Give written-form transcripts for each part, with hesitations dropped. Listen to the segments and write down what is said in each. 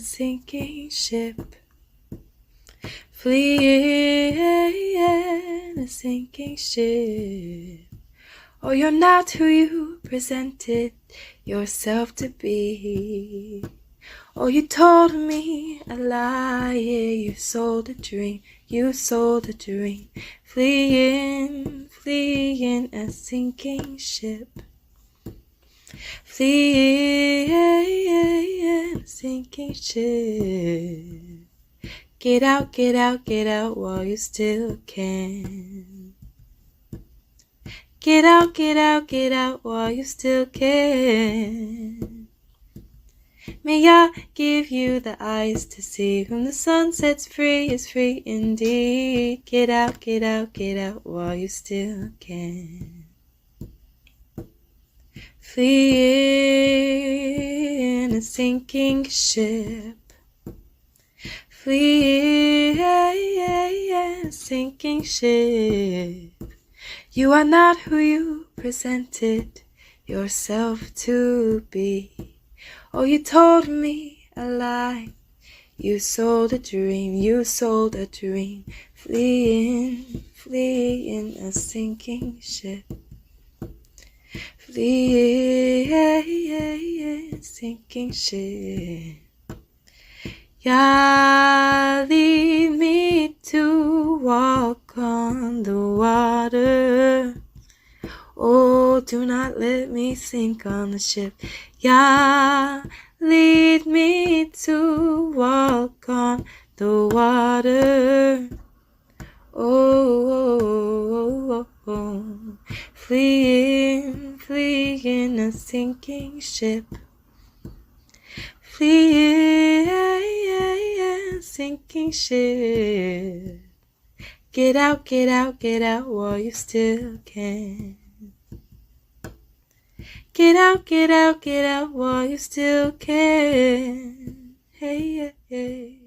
sinking ship. Flee in a sinking ship. Oh, you're not who you presented yourself to be. Oh, you told me a lie, yeah, you sold a dream, you sold a dream. Flee in a sinking ship. Flee in a sinking ship. Get out, get out, get out while you still can. Get out, get out, get out while you still can. May I give you the eyes to see whom the sun sets free is free indeed. Get out, get out, get out while you still can. Flee in a sinking ship. Flee in a sinking ship. You are not who you presented yourself to be. Oh, you told me a lie. You sold a dream, you sold a dream. Flee in a sinking ship. Flee in a sinking ship. Yeah, lead me to walk on the water. Oh, do not let me sink on the ship. Yeah, lead me to walk on the water. Oh, flee in a sinking ship. Flee in a sinking ship. Get out, get out, get out while you still can. Get out, get out, get out while you still can. Hey, hey.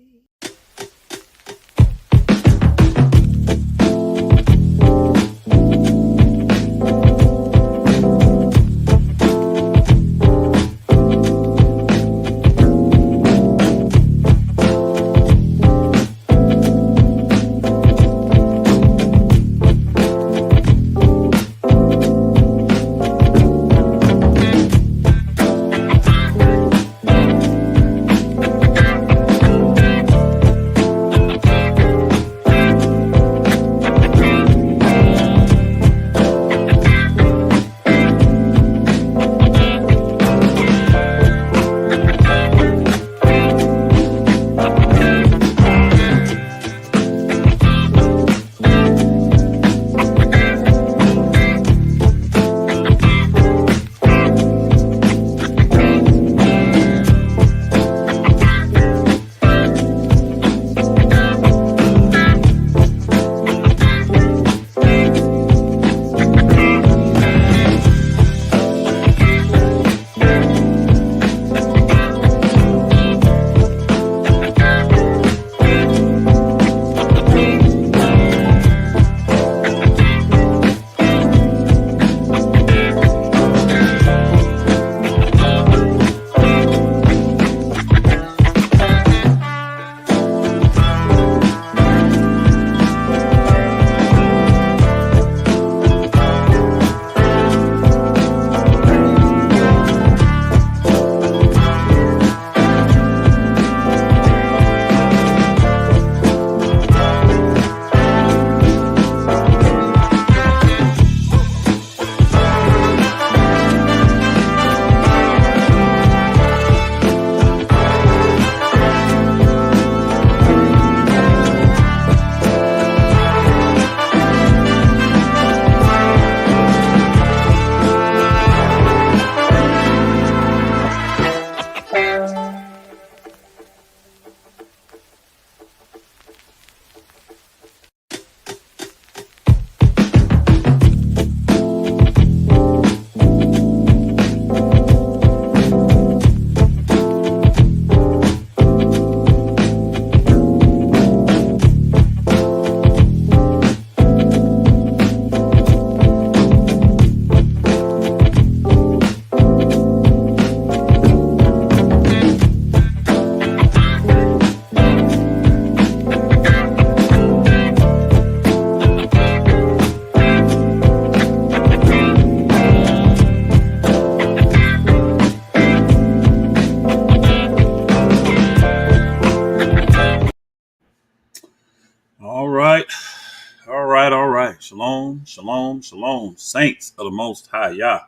Shalom, shalom, shalom. Saints of the Most High Yah.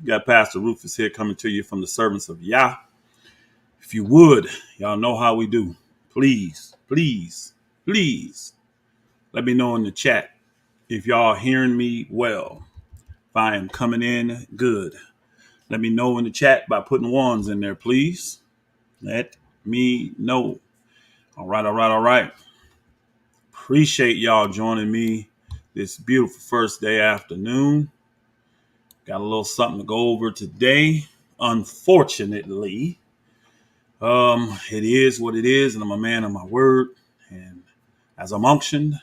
You got Pastor Rufus here coming to you from the servants of Yah. If you would, y'all know how we do. Please, please, please let me know in the chat if y'all hearing me well. If I am coming in good. Let me know in the chat by putting ones in there, please. Let me know. All right, all right, all right. Appreciate y'all joining me this beautiful first day afternoon. Got a little something to go over today. Unfortunately, it is what it is, and I'm a man of my word. And as I'm unctioned,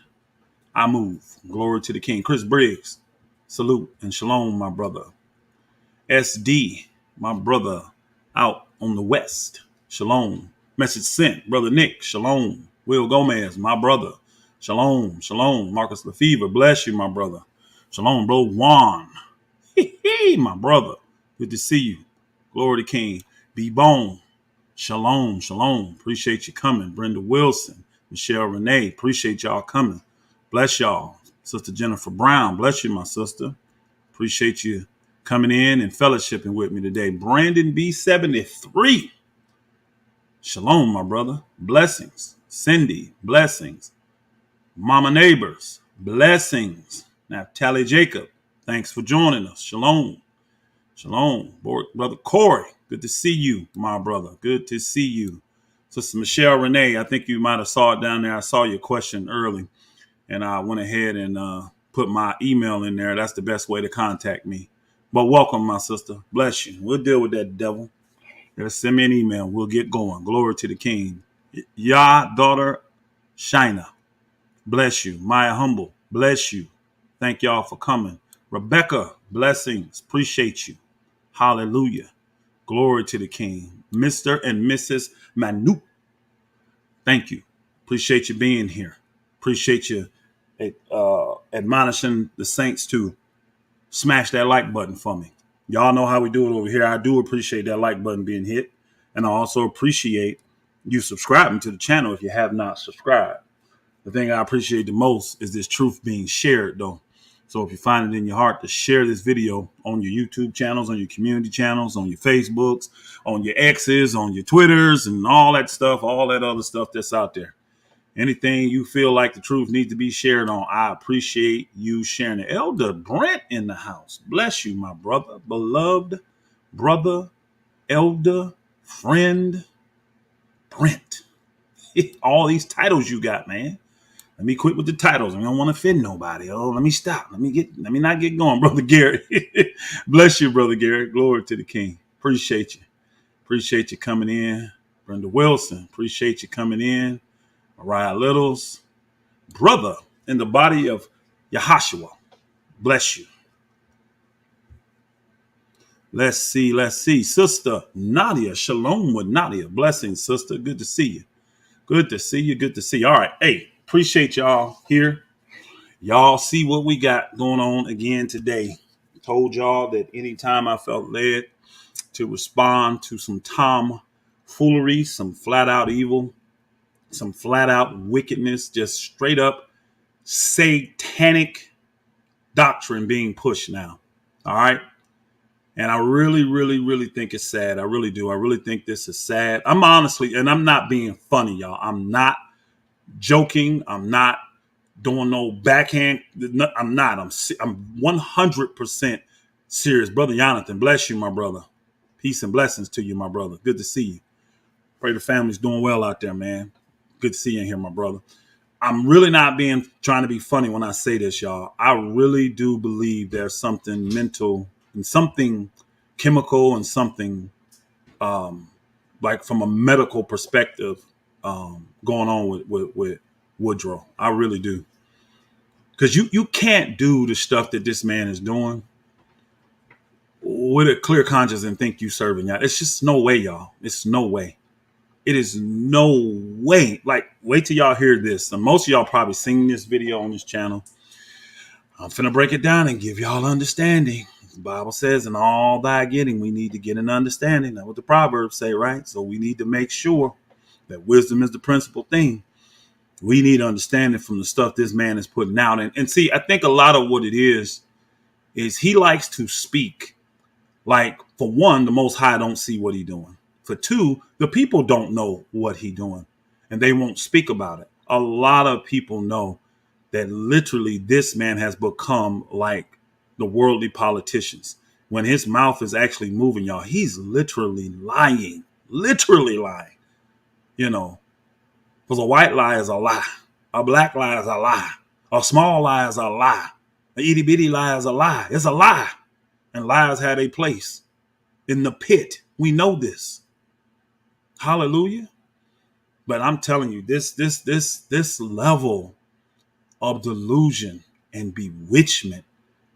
I move. Glory to the King. Chris Briggs, salute and shalom, my brother. SD, my brother, out on the west. Shalom. Message sent, brother Nick. Shalom. Will Gomez, my brother. Shalom. Shalom. Marcus Lefevre, bless you, my brother. Shalom, bro. Juan, my brother. Good to see you. Glory to King. B-Bone. Shalom. Shalom. Appreciate you coming. Brenda Wilson. Michelle Renee. Appreciate y'all coming. Bless y'all. Sister Jennifer Brown. Bless you, my sister. Appreciate you coming in and fellowshipping with me today. Brandon B73. Shalom, my brother. Blessings. Cindy. Blessings. Mama Neighbors. Blessings. Naphtali Jacob. Thanks for joining us. Shalom. Shalom. Brother Corey. Good to see you, my brother. Good to see you. Sister Michelle Renee, I think you might have saw it down there. I saw your question early, and I went ahead and put my email in there. That's the best way to contact me. But welcome, my sister. Bless you. We'll deal with that devil. Just send me an email. We'll get going. Glory to the King. Yah, daughter, Shina. Bless you. Maya Humble. Bless you. Thank y'all for coming. Rebecca, blessings. Appreciate you. Hallelujah. Glory to the King. Mr. and Mrs. Manu. Thank you. Appreciate you being here. Appreciate you admonishing the saints to smash that like button for me. Y'all know how we do it over here. I do appreciate that like button being hit. And I also appreciate you subscribing to the channel if you have not subscribed. The thing I appreciate the most is this truth being shared, though. So if you find it in your heart to share this video on your YouTube channels, on your community channels, on your Facebooks, on your X's, on your Twitters, and all that stuff, all that other stuff that's out there. Anything you feel like the truth needs to be shared on, I appreciate you sharing it. Elder Brent in the house. Bless you, my brother. Beloved brother, elder, friend, Brent. All these titles you got, man. Let me quit with the titles. I don't want to offend nobody. Oh, let me stop. Let me not get going, Brother Garrett. Bless you, Brother Garrett. Glory to the King. Appreciate you. Appreciate you coming in. Brenda Wilson. Appreciate you coming in. Mariah Littles. Brother in the body of Yahashua. Bless you. Let's see. Sister Nadia. Shalom with Nadia. Blessings, sister. Good to see you. Good to see you. All right. Hey, appreciate y'all here. Y'all see what we got going on again today. Told y'all that anytime I felt led to respond to some tomfoolery, some flat out evil, some flat out wickedness, just straight up satanic doctrine being pushed now. All right. And I really, really, really think it's sad. I really do. I really think this is sad. I'm honestly, and I'm not being funny, y'all. I'm not joking. I'm not doing no backhand. I'm not. I'm 100% serious. Brother Jonathan, bless you, my brother. Peace and blessings to you, my brother. Good to see you. Pray the family's doing well out there, man. Good to see you in here, my brother. I'm really not trying to be funny when I say this, y'all. I really do believe there's something mental and something chemical and something like from a medical perspective going on with Woodrow. I really do. Because you can't do the stuff that this man is doing with a clear conscience and think you serving y'all. It's just no way, y'all. It's no way. It is no way. Like, wait till y'all hear this. And most of y'all probably seen this video on this channel. I'm finna break it down and give y'all understanding. The Bible says, in all thy getting, we need to get an understanding. That's what the Proverbs say, right? So we need to make sure that wisdom is the principal thing. We need understanding from the stuff this man is putting out. And see, I think a lot of what it is he likes to speak. Like, for one, the Most High don't see what he doing. For two, the people don't know what he doing, and they won't speak about it. A lot of people know that literally this man has become like the worldly politicians. When his mouth is actually moving, y'all, he's literally lying, you know, because a white lie is a lie. A black lie is a lie. A small lie is a lie. A itty bitty lie is a lie. It's a lie. And lies had a place in the pit. We know this. Hallelujah. But I'm telling you, this level of delusion and bewitchment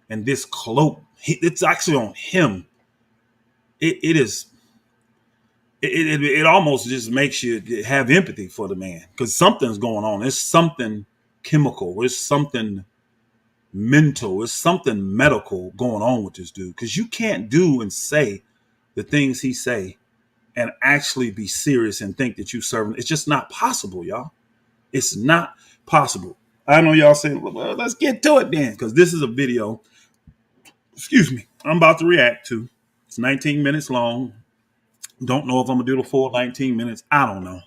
and this cloak, it's actually on him. It is. It almost just makes you have empathy for the man, because something's going on. It's something chemical. It's something mental. It's something medical going on with this dude, because you can't do and say the things he say and actually be serious and think that you serving. It's just not possible, y'all. It's not possible. I know y'all saying, well, let's get to it then, because this is a video, excuse me, I'm about to react to. It's 19 minutes long. Don't know if I'm going to do the full 19 minutes. I don't know.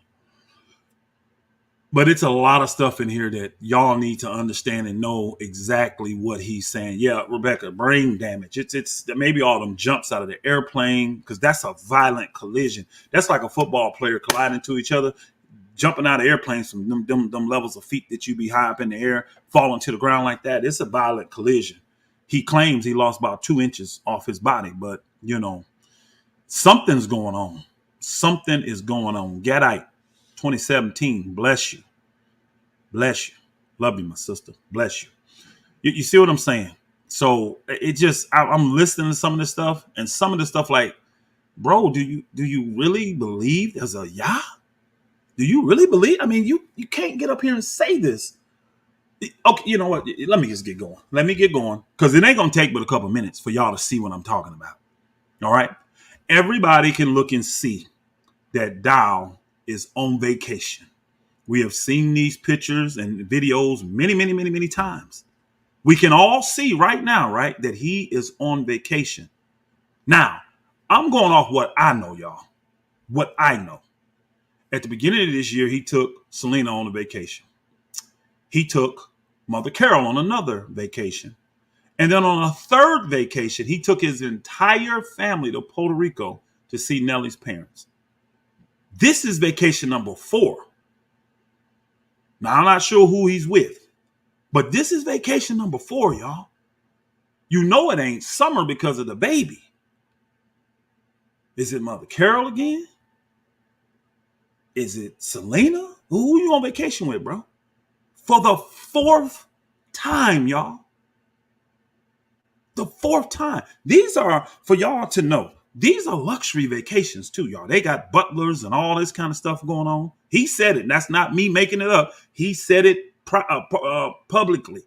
But it's a lot of stuff in here that y'all need to understand and know exactly what he's saying. Yeah, Rebecca, brain damage. It's maybe all them jumps out of the airplane, because that's a violent collision. That's like a football player colliding to each other, jumping out of airplanes from them levels of feet that you be high up in the air, falling to the ground like that. It's a violent collision. He claims he lost about 2 inches off his body, but you know, something's going on. Something is going on. Gadite 2017. Bless you. Bless you. Love you, my sister. Bless you. You see what I'm saying? So it just, I'm listening to some of this stuff, and some of the stuff like, bro, do you really believe there's a Yah? Do you really believe? I mean, you can't get up here and say this. Okay, you know what? Let me just get going. Let me get going, because it ain't going to take but a couple minutes for y'all to see what I'm talking about. All right? Everybody can look and see that Dowell is on vacation. We have seen these pictures and videos many times. We can all see right now, right, that he is on vacation. Now, I'm going off what I know, y'all. What I know. At the beginning of this year, he took Selena on a vacation. He took Mother Carol on another vacation. And then on a third vacation, he took his entire family to Puerto Rico to see Nellie's parents. This is vacation number 4. Now, I'm not sure who he's with, but this is vacation number 4, y'all. You know it ain't summer because of the baby. Is it Mother Carol again? Is it Selena? Who you on vacation with, bro? For the 4th time, y'all. The 4th time. These are, for y'all to know, these are luxury vacations too, y'all. They got butlers and all this kind of stuff going on. He said it. That's not me making it up. He said it publicly,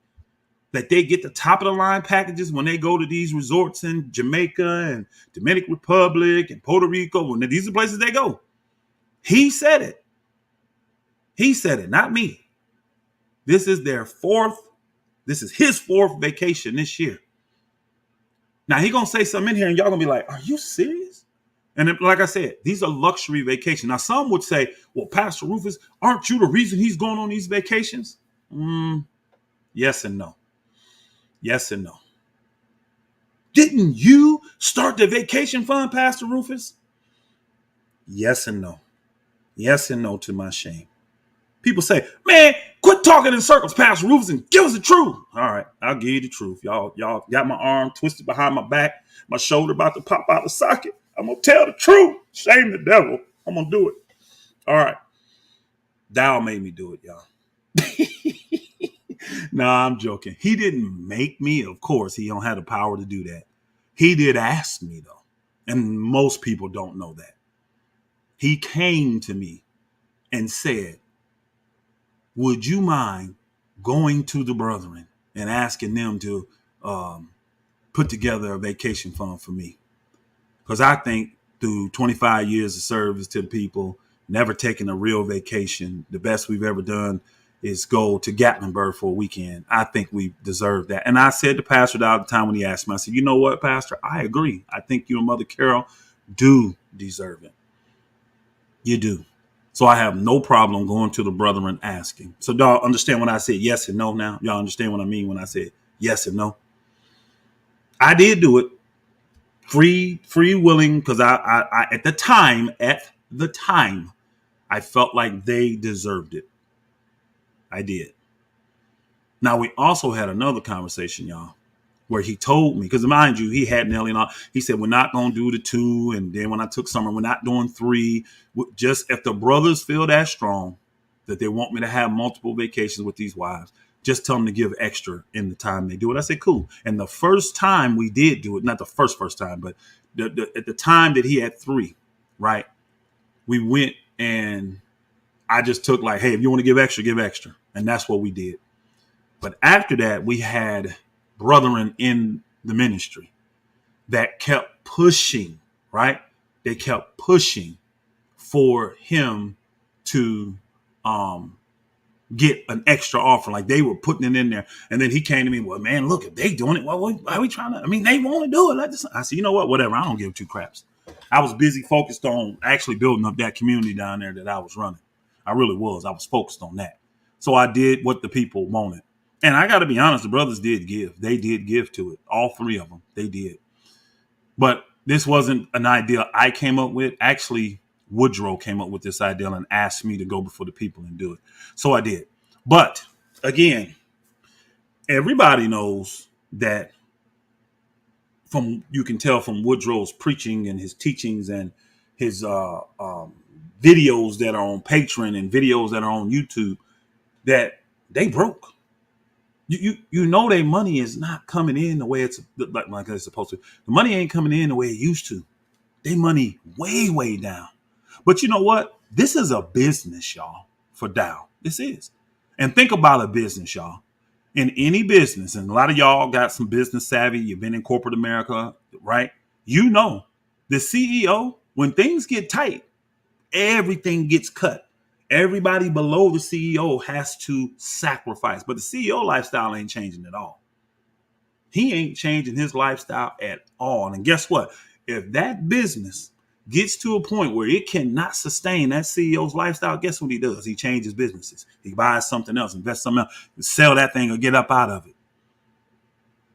that they get the top of the line packages when they go to these resorts in Jamaica and Dominican Republic and Puerto Rico. When these are places they go. He said it. He said it, not me. This is their 4th. This is his 4th vacation this year. Now, he going to say something in here and y'all going to be like, are you serious? And then, like I said, these are luxury vacations. Now, some would say, well, Pastor Rufus, aren't you the reason he's going on these vacations? Yes and no. Yes and no. Didn't you start the vacation fund, Pastor Rufus? Yes and no. Yes and no to my shame. People say, man, quit talking in circles, Pastor Rufus, and give us the truth. All right, I'll give you the truth. Y'all got my arm twisted behind my back, my shoulder about to pop out the socket. I'm going to tell the truth. Shame the devil. I'm going to do it. All right. Dowell made me do it, y'all. No, I'm joking. He didn't make me. Of course, he don't have the power to do that. He did ask me, though. And most people don't know that. He came to me and said, would you mind going to the brethren and asking them to put together a vacation fund for me? Because I think through 25 years of service to the people, never taking a real vacation, the best we've ever done is go to Gatlinburg for a weekend. I think we deserve that. And I said to Pastor all the time when he asked me, I said, you know what, Pastor? I agree. I think you and Mother Carol do deserve it. You do. So I have no problem going to the brethren asking. So y'all understand when I said yes and no now? Y'all understand what I mean when I said yes and no? I did do it. Free willing, because I at the time, I felt like they deserved it. I did. Now, we also had another conversation, y'all, where he told me, because mind you, he had Nelly and all. He said, we're not going to do the 2. And then when I took Summer, we're not doing 3. Just if the brothers feel that strong that they want me to have multiple vacations with these wives, just tell them to give extra in the time they do it. I said, cool. And the first time we did do it, not the first time, but at the time that he had 3, right? We went and I just took like, hey, if you want to give extra, give extra. And that's what we did. But after that, we had brethren in the ministry that kept pushing, right? They kept pushing for him to get an extra offer. Like they were putting it in there. And then he came to me, well, man, look, if they doing it, why are we trying to? I mean, they want to do it. I said, you know what? Whatever. I don't give 2 craps. I was busy focused on actually building up that community down there that I was running. I really was. I was focused on that. So I did what the people wanted. And I got to be honest, the brothers did give. They did give to it. All 3 of them. They did. But this wasn't an idea I came up with. Actually, Woodrow came up with this idea and asked me to go before the people and do it. So I did. But again, everybody knows that you can tell from Woodrow's preaching and his teachings and his videos that are on Patreon and videos that are on YouTube that they broke. You know their money is not coming in the way it's like it's supposed to. The money ain't coming in the way it used to. Their money way down. But you know what? This is a business, y'all, for Dowell. This is. And think about a business, y'all. In any business, and a lot of y'all got some business savvy. You've been in corporate America, right? You know, the CEO, when things get tight, everything gets cut. Everybody below the CEO has to sacrifice. But the CEO lifestyle ain't changing at all. He ain't changing his lifestyle at all. And guess what? If that business gets to a point where it cannot sustain that CEO's lifestyle, guess what he does? He changes businesses. He buys something else, invests something else, sell that thing or get up out of it.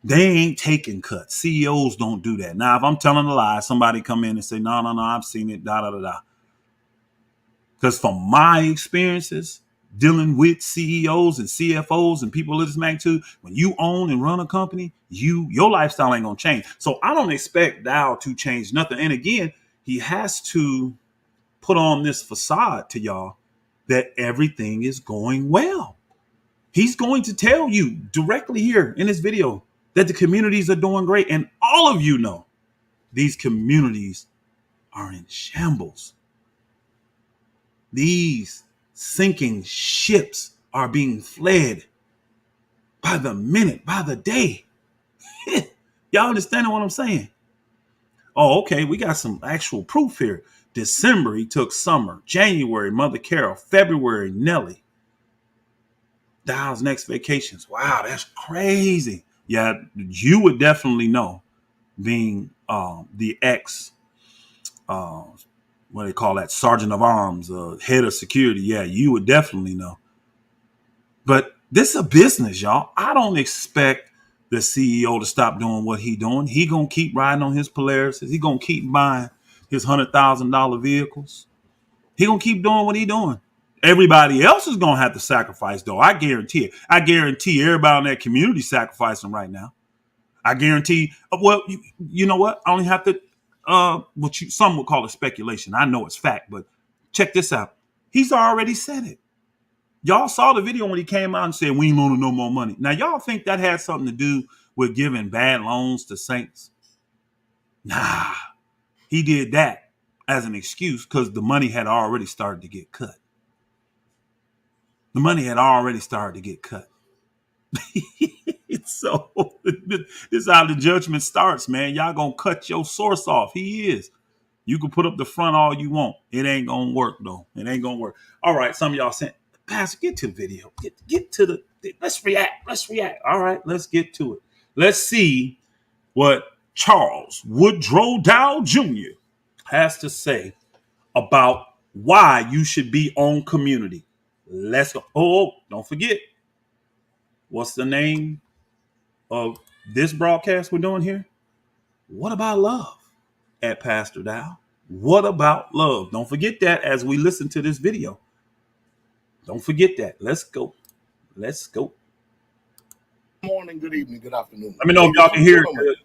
They ain't taking cuts. CEOs don't do that. Now, if I'm telling a lie, somebody come in and say, no, I've seen it, da. Because from my experiences dealing with CEOs and CFOs and people of this magnitude, when you own and run a company, your lifestyle ain't going to change. So I don't expect Dowell to change nothing. And again, he has to put on this facade to y'all that everything is going well. He's going to tell you directly here in this video that the communities are doing great. And all of you know these communities are in shambles. These sinking ships are being fled by the minute, by the day. Y'all understanding what I'm saying? Oh, okay. We got some actual proof here. December, he took Summer. January, Mother Carol. February, Nelly. Dowell's next vacations. Wow, that's crazy. Yeah, you would definitely know, being the ex what do they call that? Sergeant of Arms, head of security. Yeah, you would definitely know. But this is a business, y'all. I don't expect the CEO to stop doing what he doing. He gonna keep riding on his Polaris. He gonna keep buying his $100,000 vehicles. He gonna keep doing what he doing. Everybody else is gonna have to sacrifice, though. I guarantee it. I guarantee everybody in that community sacrificing right now. I guarantee. Well, you know what? I only have to. Some would call it speculation. I know it's fact, but check this out. He's already said it. Y'all saw the video when he came out and said, we ain't loaning no more money. Now, y'all think that had something to do with giving bad loans to saints? Nah, he did that as an excuse because the money had already started to get cut. The money had already started to get cut. So this is how the judgment starts, man. Y'all gonna cut your source off. He is. You can put up the front all you want. It ain't gonna work, though. It ain't gonna work. All right, some of y'all saying, Pastor, get to the video. Get to the. Let's react. Let's react. All right, let's get to it. Let's see what Charles Woodrow Dowell Jr. has to say about why you should be on community. Let's go. Oh, don't forget. What's the name of this broadcast we're doing here? What about love at Pastor Dowell? What about love? Don't forget that as we listen to this video. Don't forget that. Let's go. Let's go. Good morning, good evening, good afternoon. Let me know if y'all can hear it.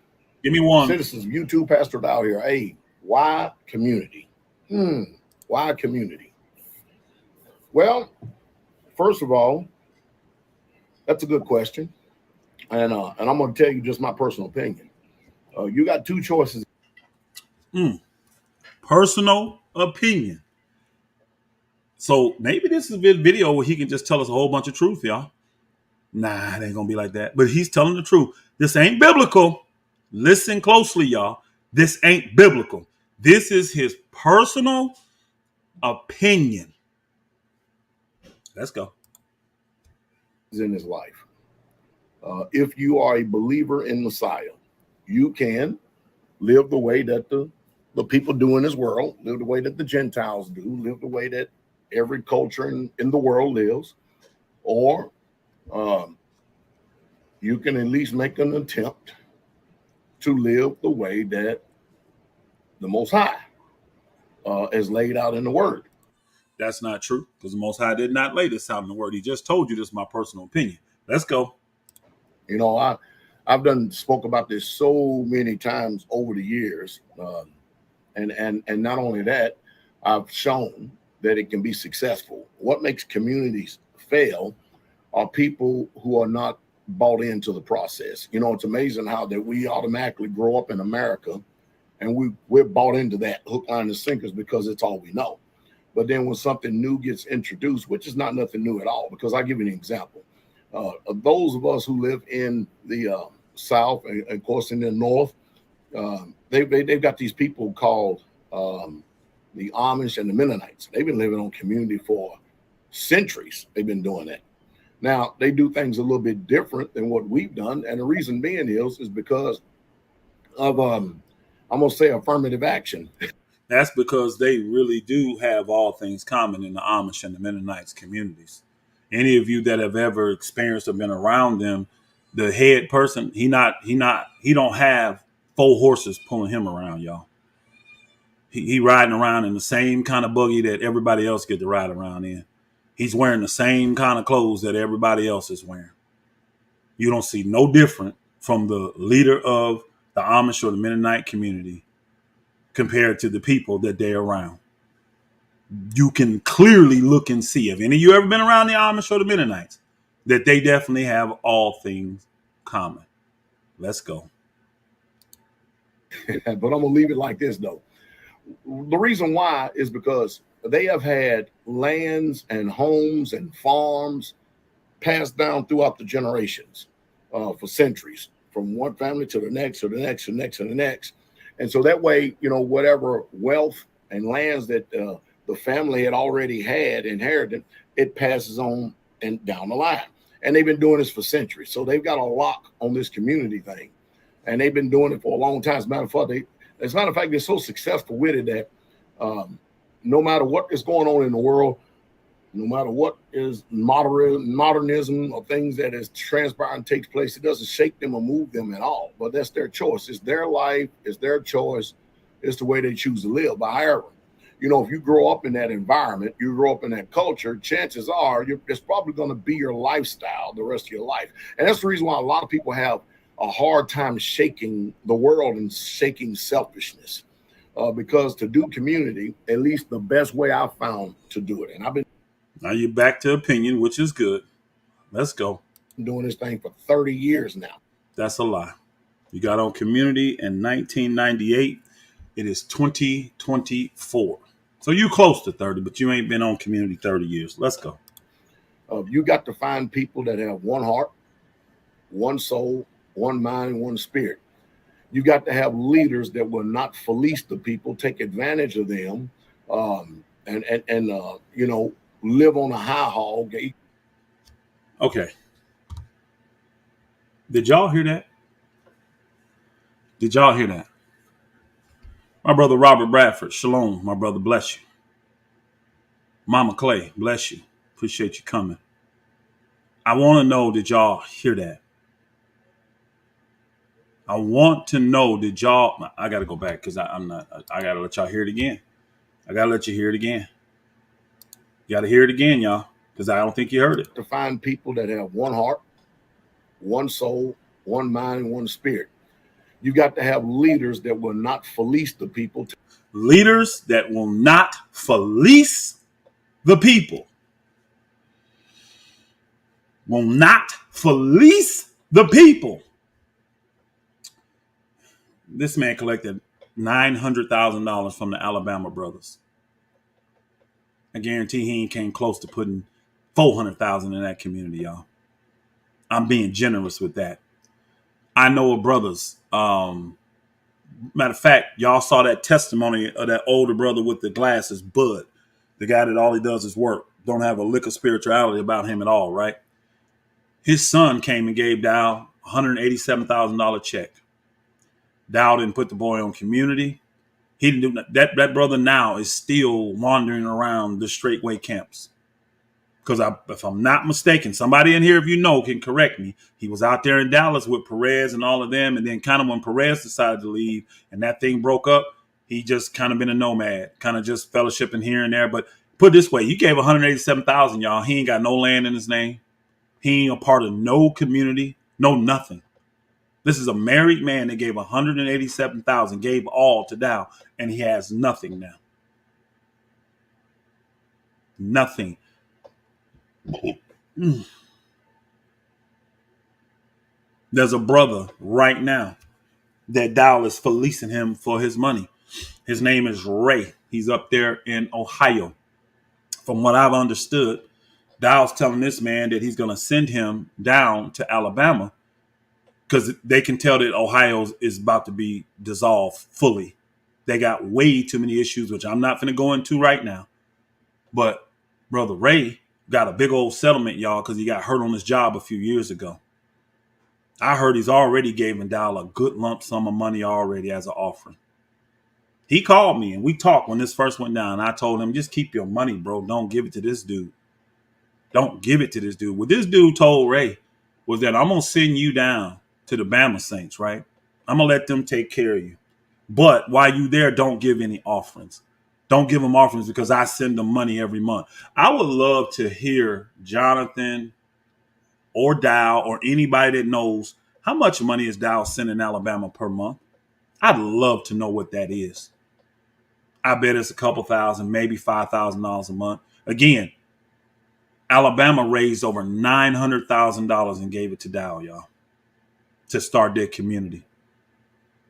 Give me one. Citizens of YouTube, Pastor Dowell here. Hey, why community? Why community? Well, first of all, that's a good question. And I'm going to tell you just my personal opinion. You got two choices. Personal opinion. So maybe this is a video where he can just tell us a whole bunch of truth, y'all. Nah, it ain't gonna be like that. But he's telling the truth. This ain't biblical. Listen closely, y'all. This ain't biblical. This is his personal opinion. Let's go. In his life. If you are a believer in Messiah, you can live the way that the people do in this world, live the way that the Gentiles do, live the way that every culture in the world lives, or you can at least make an attempt to live the way that the Most High is laid out in the Word. That's not true, because the Most High did not lay this out in the Word. He just told you this is my personal opinion. Let's go. You know, I've spoke about this so many times over the years, and not only that, I've shown that it can be successful. What makes communities fail are people who are not bought into the process. You know, it's amazing how that we automatically grow up in America and we're bought into that hook, line, and sinkers because it's all we know. But then when something new gets introduced, which is not nothing new at all, because I'll give you an example. Those of us who live in the South and of course in the North, they've got these people called the Amish and the Mennonites. They've been living on community for centuries. They've been doing that. Now, they do things a little bit different than what we've done. And the reason being is because of, I'm going to say, affirmative action. That's because they really do have all things common in the Amish and the Mennonites communities. Any of you that have ever experienced or been around them, the head person, he don't have 4 horses pulling him around, y'all. He riding around in the same kind of buggy that everybody else get to ride around in. He's wearing the same kind of clothes that everybody else is wearing. You don't see no different from the leader of the Amish or the Mennonite community compared to the people that they're around. You can clearly look and see, if any of you ever been around the Amish or the Mennonites, that they definitely have all things common. Let's go. But I'm going to leave it like this, though. The reason why is because they have had lands and homes and farms passed down throughout the generations for centuries, from one family to the next, to the next, to the next, to the next. And so that way, you know, whatever wealth and lands that the family had already had inherited, it passes on and down the line. And they've been doing this for centuries. So they've got a lock on this community thing. And they've been doing it for a long time. As a matter of fact, they're so successful with it that no matter what is going on in the world, no matter what is modernism or things that is transpiring takes place, it doesn't shake them or move them at all. But that's their choice. It's their life. It's their choice. It's the way they choose to live. But however, you know, if you grow up in that environment, you grow up in that culture, chances are it's probably going to be your lifestyle the rest of your life. And that's the reason why a lot of people have a hard time shaking the world and shaking selfishness. Because to do community, at least the best way I've found to do it. And I've been Now you're back to opinion, which is good. Let's go. doing this thing for 30 years now. That's a lie. You got on community in 1998. It is 2024. So you close to 30, but you ain't been on community 30 years. Let's go. You got to find people that have one heart, one soul, one mind, and one spirit. You got to have leaders that will not fleece the people, take advantage of them, and you know, live on a high hog. Okay. Did y'all hear that? Did y'all hear that? My brother Robert Bradford, shalom. My brother, bless you. Mama Clay, bless you. Appreciate you coming. I want to know, did y'all hear that? I want to know, did y'all? I got to go back because I'm not. I got to let y'all hear it again. I got to let you hear it again. You got to hear it again, y'all, because I don't think you heard it. To find people that have one heart, one soul, one mind, and one spirit. You got to have leaders that will not fleece the people. Leaders that will not fleece the people. Will not fleece the people. This man collected $900,000 from the Alabama brothers. I guarantee he ain't came close to putting $400,000 in that community, y'all. I'm being generous with that. I know of brothers. Matter of fact, y'all saw that testimony of that older brother with the glasses, Bud, the guy that all he does is work. Don't have a lick of spirituality about him at all, right? His son came and gave Dowell a $187,000 check. Dowell didn't put the boy on community. He didn't do that. That brother now is still wandering around the straightway camps. Because if I'm not mistaken, somebody in here, if you know, can correct me. He was out there in Dallas with Perez and all of them. And then kind of when Perez decided to leave and that thing broke up, he just kind of been a nomad, kind of just fellowshipping here and there. But put it this way, you gave $187,000, y'all. He ain't got no land in his name. He ain't a part of no community, no nothing. This is a married man that gave $187,000, gave all to Dow, and he has nothing now. Nothing. There's a brother right now that Dowell is fleecing him for his money. His name is Ray. He's up there in Ohio. From what I've understood, Dowell's telling this man that he's going to send him down to Alabama because they can tell that Ohio is about to be dissolved fully. They got way too many issues, which I'm not going to go into right now. But Brother Ray got a big old settlement, y'all, because he got hurt on his job a few years ago. I heard he's already given Dowell a good lump sum of money already as an offering. He called me and we talked when this first went down. I told him, just keep your money, bro. Don't give it to this dude. Don't give it to this dude. What this dude told Ray was that I'm going to send you down to the Bama Saints, right? I'm going to let them take care of you. But while you there, don't give any offerings. Don't give them offerings because I send them money every month. I would love to hear Jonathan or Dowell or anybody that knows how much money is Dowell sending Alabama per month. I'd love to know what that is. I bet it's a couple thousand, maybe $5,000 a month. Again, Alabama raised over $900,000 and gave it to Dowell, y'all, to start their community.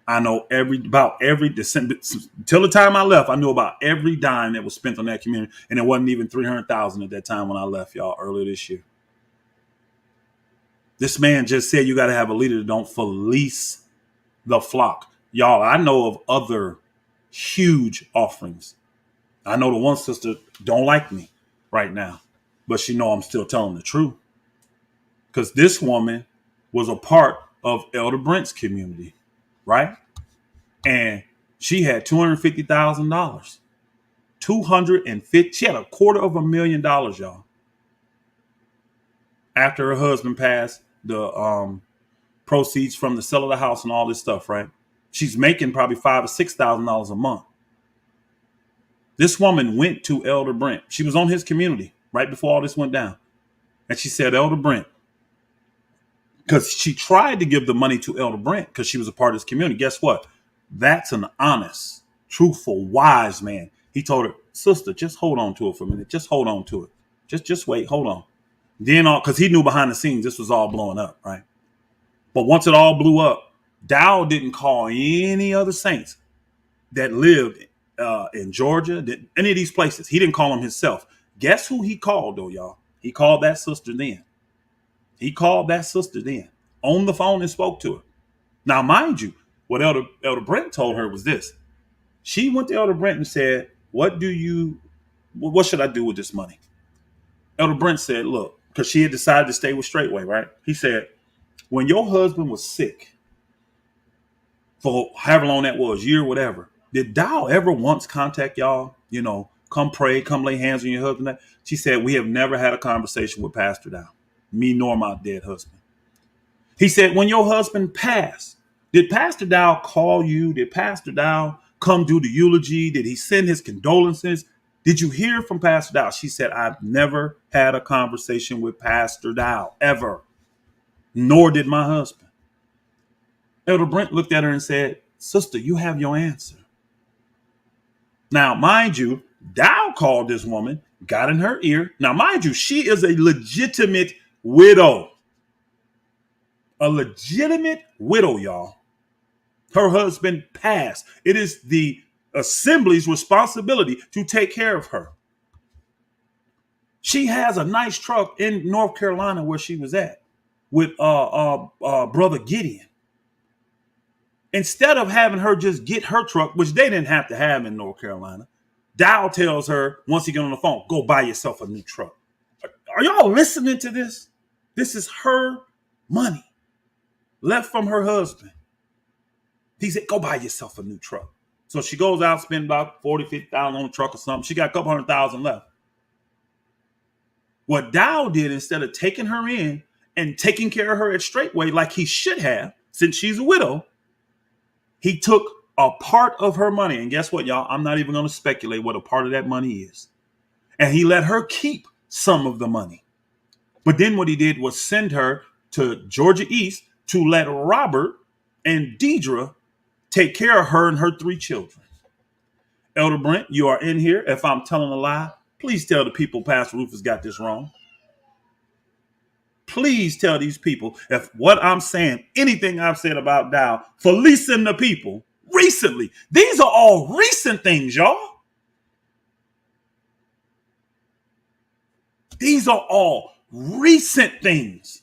I know till the time I left, I knew about every dime that was spent on that community, and it wasn't even $300,000 at that time when I left, y'all, earlier this year. This man just said you got to have a leader that don't fleece the flock. Y'all, I know of other huge offerings. I know the one sister don't like me right now, but she know I'm still telling the truth. Because this woman was a part of Elder Brent's community, right? And she had $250,000. She had $250,000, y'all. After her husband passed, the proceeds from the sale of the house and all this stuff, right? She's making probably $5,000 or $6,000 a month. This woman went to Elder Brent. She was on his community right before all this went down. And she said, Elder Brent, because she tried to give the money to Elder Brent because she was a part of his community. Guess what? That's an honest, truthful, wise man. He told her, sister, just hold on to it for a minute. Just hold on to it. Just wait. Hold on. Then because he knew behind the scenes this was all blowing up, right? But once it all blew up, Dowell didn't call any other saints that lived in Georgia, any of these places. He didn't call them himself. Guess who he called, though, y'all? He called that sister then. On the phone and spoke to her. Now, mind you, what Elder Brent told her was this. She went to Elder Brent and said, what should I do with this money? Elder Brent said, look, because she had decided to stay with Straightway, right? He said, when your husband was sick, for however long that was, year, whatever, did Dowell ever once contact y'all, come pray, come lay hands on your husband? She said, we have never had a conversation with Pastor Dowell, me nor my dead husband. He said, when your husband passed, did Pastor Dowell call you? Did Pastor Dowell come do the eulogy? Did he send his condolences? Did you hear from Pastor Dowell? She said, I've never had a conversation with Pastor Dowell, ever, nor did my husband. Elder Brent looked at her and said, sister, you have your answer. Now, mind you, Dowell called this woman, got in her ear. Now, mind you, she is a legitimate widow. A legitimate widow, y'all. Her husband passed. It is the assembly's responsibility to take care of her. She has a nice truck in North Carolina where she was at with Brother Gideon. Instead of having her just get her truck, which they didn't have to have in North Carolina, Dowell tells her, once he get on the phone, go buy yourself a new truck. Are y'all listening to this? This is her money left from her husband. He said, go buy yourself a new truck. So she goes out, spend about 40, 50,000 on a truck or something. She got a couple $100,000 left. What Dowell did, instead of taking her in and taking care of her at Straightway like he should have, since she's a widow, he took a part of her money. And guess what, y'all? I'm not even going to speculate what a part of that money is. And he let her keep some of the money. But then what he did was send her to Georgia East to let Robert and Deidre take care of her and her 3 children. Elder Brent, you are in here. If I'm telling a lie, please tell the people Pastor Rufus got this wrong. Please tell these people if what I'm saying, anything I've said about Dowell, fleecing the people recently. These are all recent things, y'all. These are all recent things.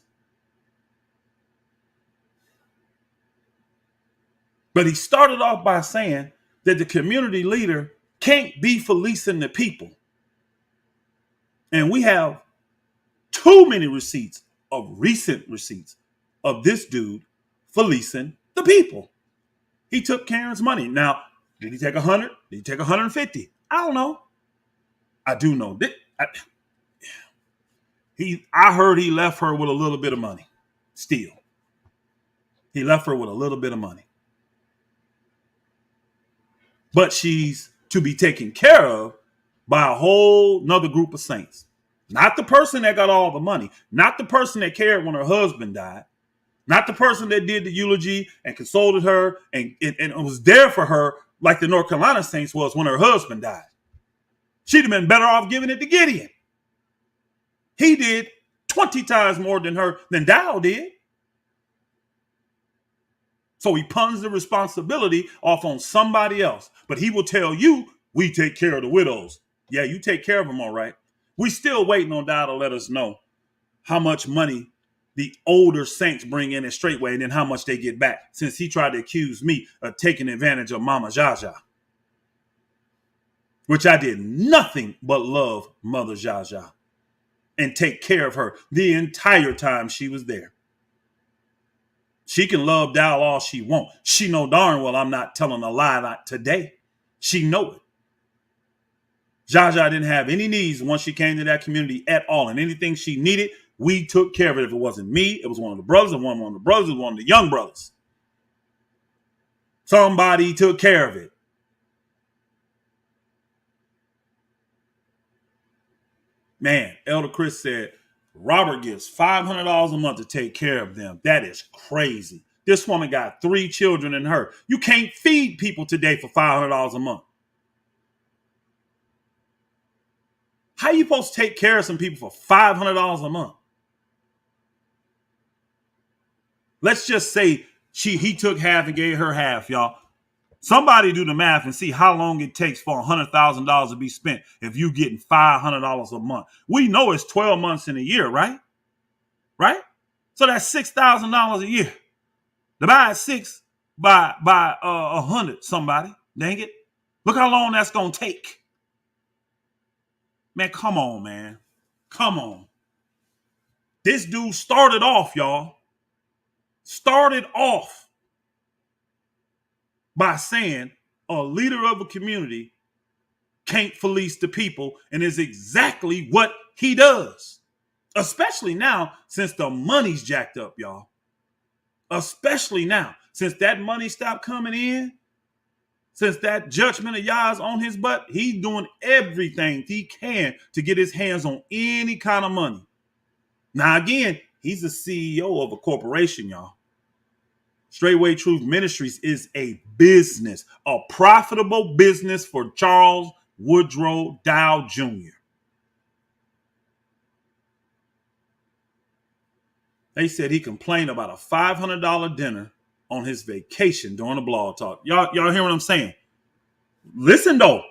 But he started off by saying that the community leader can't be fleecing the people. And we have too many receipts of recent receipts of this dude fleecing the people. He took Karen's money. Now, did he take 100? Did he take 150? I don't know. I do know. I heard he left her with a little bit of money. Still. He left her with a little bit of money. But she's to be taken care of by a whole nother group of saints. Not the person that got all the money. Not the person that cared when her husband died. Not the person that did the eulogy and consoled her and was there for her like the North Carolina saints was when her husband died. She'd have been better off giving it to Gideon. He did 20 times more than Dowell did. So he puns the responsibility off on somebody else. But he will tell you, we take care of the widows. Yeah, you take care of them, all right. We still waiting on Dowell to let us know how much money the older saints bring in at Straightway and then how much they get back, since he tried to accuse me of taking advantage of Mama Jaja, which I did nothing but love Mother Jaja and take care of her the entire time she was there. She can love Dowell all she wants. She know darn well I'm not telling a lie like today. She know it. Jaja didn't have any needs once she came to that community at all. And anything she needed, we took care of it. If it wasn't me, it was one of the brothers. It was one of the brothers. It was one of the young brothers. Somebody took care of it. Man, Elder Chris said, Robert gives $500 a month to take care of them. That is crazy. This woman got 3 children in her. You can't feed people today for $500 a month. How are you supposed to take care of some people for $500 a month? Let's just say he took half and gave her half, y'all. Somebody do the math and see how long it takes for $100,000 to be spent if you getting $500 a month. We know it's 12 months in a year, right? Right? So that's $6,000 a year. Divide 6 by 100, somebody. Dang it. Look how long that's going to take. Man, come on, man. Come on. This dude started off, y'all. Started off by saying a leader of a community can't police the people, and is exactly what he does. Especially now, since the money's jacked up, y'all. Especially now, since that money stopped coming in, since that judgment of Yah's on his butt, he's doing everything he can to get his hands on any kind of money. Now, again, he's the CEO of a corporation, y'all. Straightway Truth Ministries is a business, a profitable business for Charles Woodrow Dowell Jr. They said he complained about a $500 dinner on his vacation during a blog talk. Y'all hear what I'm saying? Listen, though.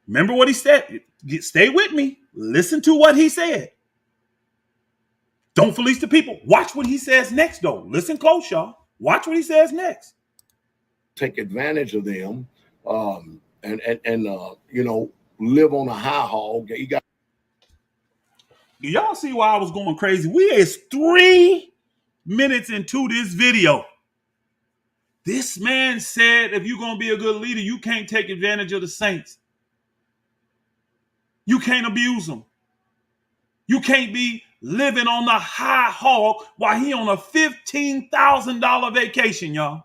Remember what he said. Stay with me. Listen to what he said. Don't police the people. Watch what he says next, though. Listen close, y'all. Watch what he says next. Take advantage of them, and live on a high hog. You got. Do y'all see why I was going crazy? We is 3 minutes into this video. This man said, if you're going to be a good leader, you can't take advantage of the saints. You can't abuse them. You can't be living on the high hog while he on a $15,000 vacation, y'all.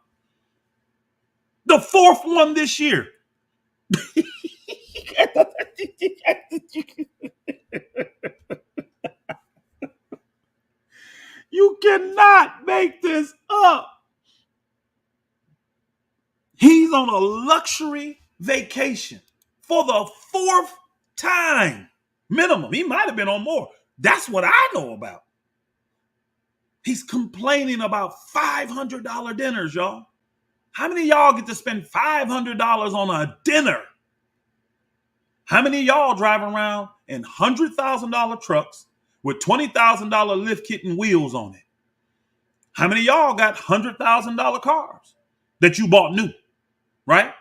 The 4th one this year. You cannot make this up. He's on a luxury vacation for the 4th time. Minimum. He might have been on more. That's what I know about. He's complaining about $500 dinners, y'all. How many of y'all get to spend $500 on a dinner? How many of y'all drive around in $100,000 trucks with $20,000 lift kit and wheels on it? How many of y'all got $100,000 cars that you bought new, right?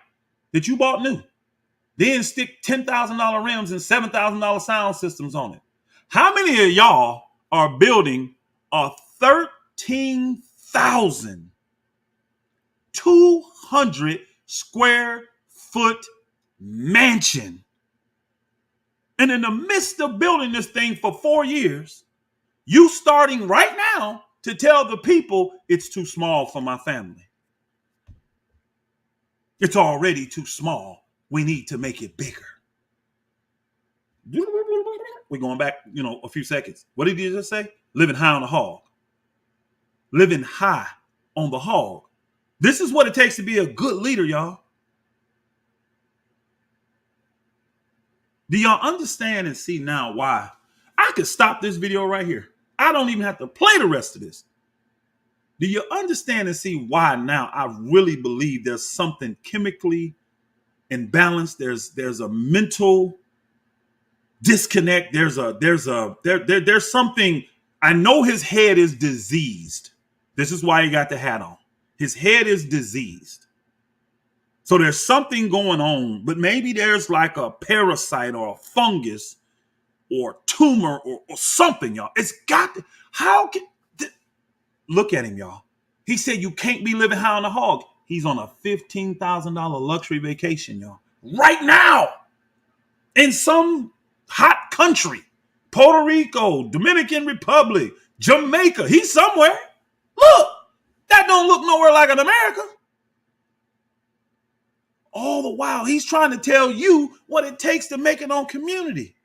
That you bought new. Then stick $10,000 rims and $7,000 sound systems on it. How many of y'all are building a 13,200 square foot mansion? And in the midst of building this thing for 4 years, you starting right now to tell the people it's too small for my family. It's already too small. We need to make it bigger. We're going back, a few seconds. What did he just say? Living high on the hog. Living high on the hog. This is what it takes to be a good leader, y'all. Do y'all understand and see now why I could stop this video right here? I don't even have to play the rest of this. Do you understand and see why now I really believe there's something chemically imbalanced? There's a mental disconnect. There's something. I know his head is diseased. This is why he got the hat on. His head is diseased. So there's something going on, but maybe there's like a parasite or a fungus or tumor or something, y'all. It's got to, look at him, y'all. He said you can't be living high on the hog. He's on a $15,000 luxury vacation, y'all. Right now, in some hot country, Puerto Rico, Dominican Republic, Jamaica. He's somewhere. Look, that don't look nowhere like an America. All the while, he's trying to tell you what it takes to make it on community.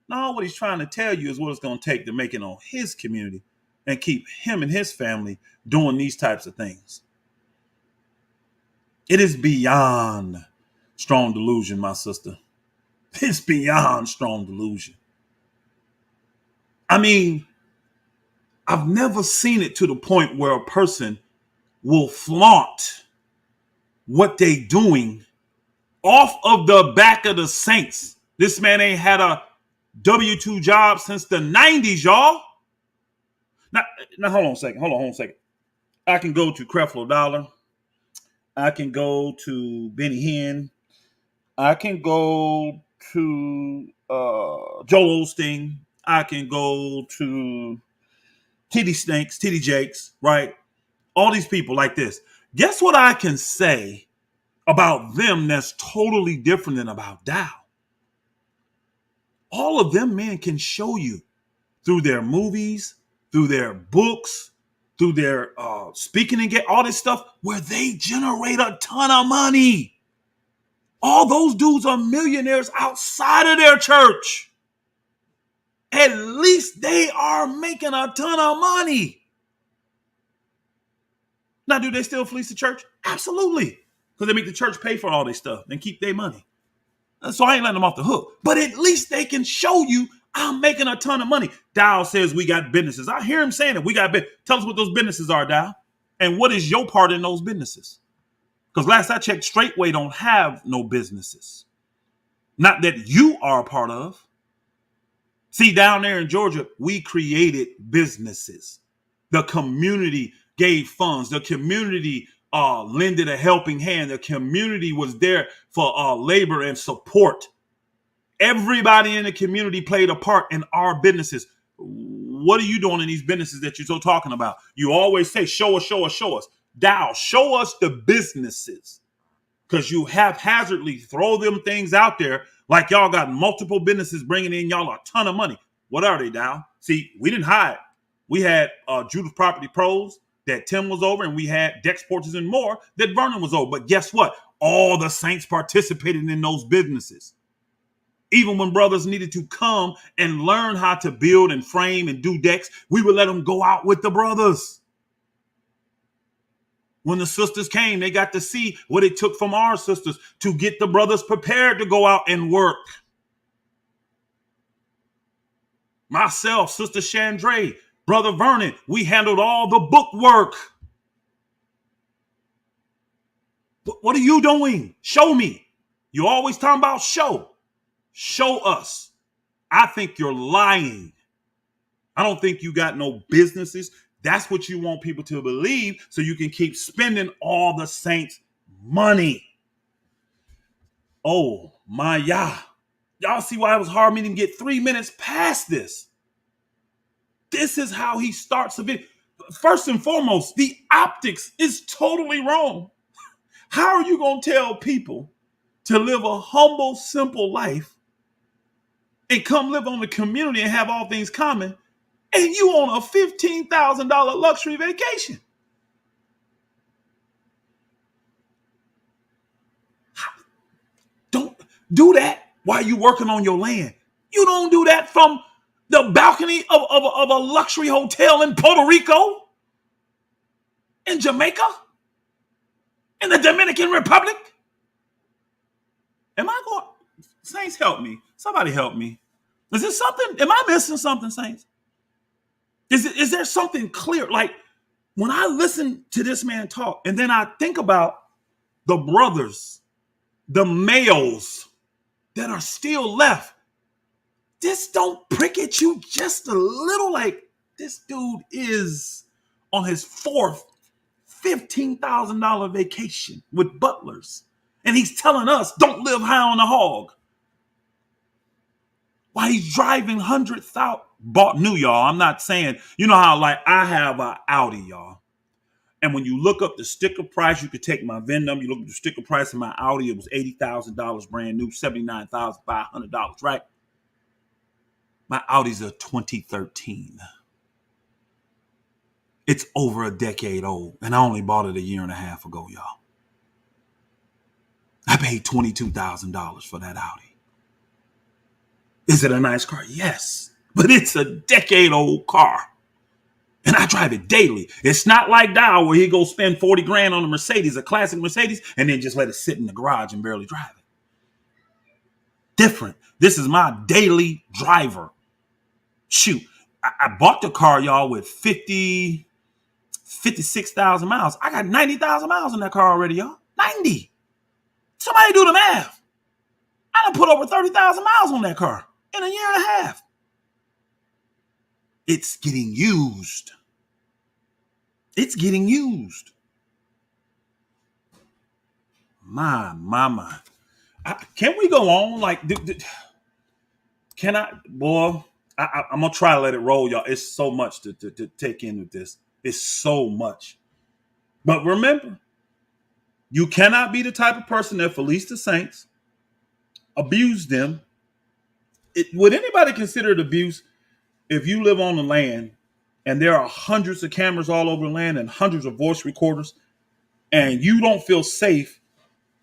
No, what he's trying to tell you is what it's going to take to make it on his community and keep him and his family doing these types of things. It is beyond strong delusion, my sister. It's beyond strong delusion. I mean, I've never seen it to the point where a person will flaunt what they doing off of the back of the saints. This man ain't had a W-2 job since the 90s, y'all. Now hold on a second. I can go to Creflo Dollar. I can go to Benny Hinn. I can go to Joel Osteen. I can go to TD Stinks, TD Jakes, right? All these people like this. Guess what I can say about them that's totally different than about Dowell? All of them men can show you through their movies, through their books, through their speaking and get all this stuff where they generate a ton of money. All those dudes are millionaires outside of their church. At least they are making a ton of money. Now, do they still fleece the church? Absolutely. Because they make the church pay for all this stuff and keep their money. So I ain't letting them off the hook. But at least they can show you I'm making a ton of money. Dowell says we got businesses. I hear him saying it. We got business. Tell us what those businesses are, Dowell. And what is your part in those businesses? Because last I checked, Straightway don't have no businesses. Not that you are a part of. See, down there in Georgia, we created businesses. The community gave funds. The community lended a helping hand. The community was there for labor and support. Everybody in the community played a part in our businesses. What are you doing in these businesses that you're so talking about? You always say, show us, show us, show us. Dowell, show us the businesses. Because you haphazardly throw them things out there like y'all got multiple businesses bringing in y'all a ton of money. What are they, Dowell? See, we didn't hide. We had Judas Property Pros that Tim was over, and we had Dex Porches and more that Vernon was over. But guess what? All the saints participated in those businesses. Even when brothers needed to come and learn how to build and frame and do decks, we would let them go out with the brothers. When the sisters came, they got to see what it took from our sisters to get the brothers prepared to go out and work. Myself, Sister Chandray, Brother Vernon, we handled all the book work. What are you doing? Show me. You always talking about show. Show us. I think you're lying. I don't think you got no businesses. That's what you want people to believe so you can keep spending all the saints' money. Oh, my Yah. Y'all see why it was hard for me to get 3 minutes past this. This is how he starts a video. First and foremost, the optics is totally wrong. How are you going to tell people to live a humble, simple life and come live on the community and have all things common, and you on a $15,000 luxury vacation? Don't do that while you're working on your land. You don't do that from the balcony of a luxury hotel in Puerto Rico, in Jamaica, in the Dominican Republic. Am I going? Saints, help me. Somebody help me. Is this something? Am I missing something, Saints? Is there something clear? Like when I listen to this man talk, and then I think about the brothers, the males that are still left, this don't prick at you just a little? Like this dude is on his fourth $15,000 vacation with butlers, and he's telling us don't live high on the hog. While he's driving 100,000, bought new, y'all. I'm not saying, you know how like I have an Audi, y'all. And when you look up the sticker price, you could take my VIN number. You look at the sticker price of my Audi. It was $80,000 brand new, $79,500, right? My Audi's a 2013. It's over a decade old, and I only bought it a year and a half ago, y'all. I paid $22,000 for that Audi. Is it a nice car? Yes, but it's a decade-old car, and I drive it daily. It's not like Dowell where he go spend 40 grand on a Mercedes, a classic Mercedes, and then just let it sit in the garage and barely drive it. Different. This is my daily driver. Shoot, I bought the car, y'all, with 56,000 miles. I got 90,000 miles in that car already, y'all. 90. Somebody do the math. I done put over 30,000 miles on that car in a year and a half. It's getting used. It's getting used. My. Can we go on? Like, can I? Boy, I'm gonna try to let it roll, y'all. It's so much to take in with this. It's so much. But remember, you cannot be the type of person that fleece the saints, abuse them. Would anybody consider it abuse if you live on the land and there are hundreds of cameras all over the land and hundreds of voice recorders, and you don't feel safe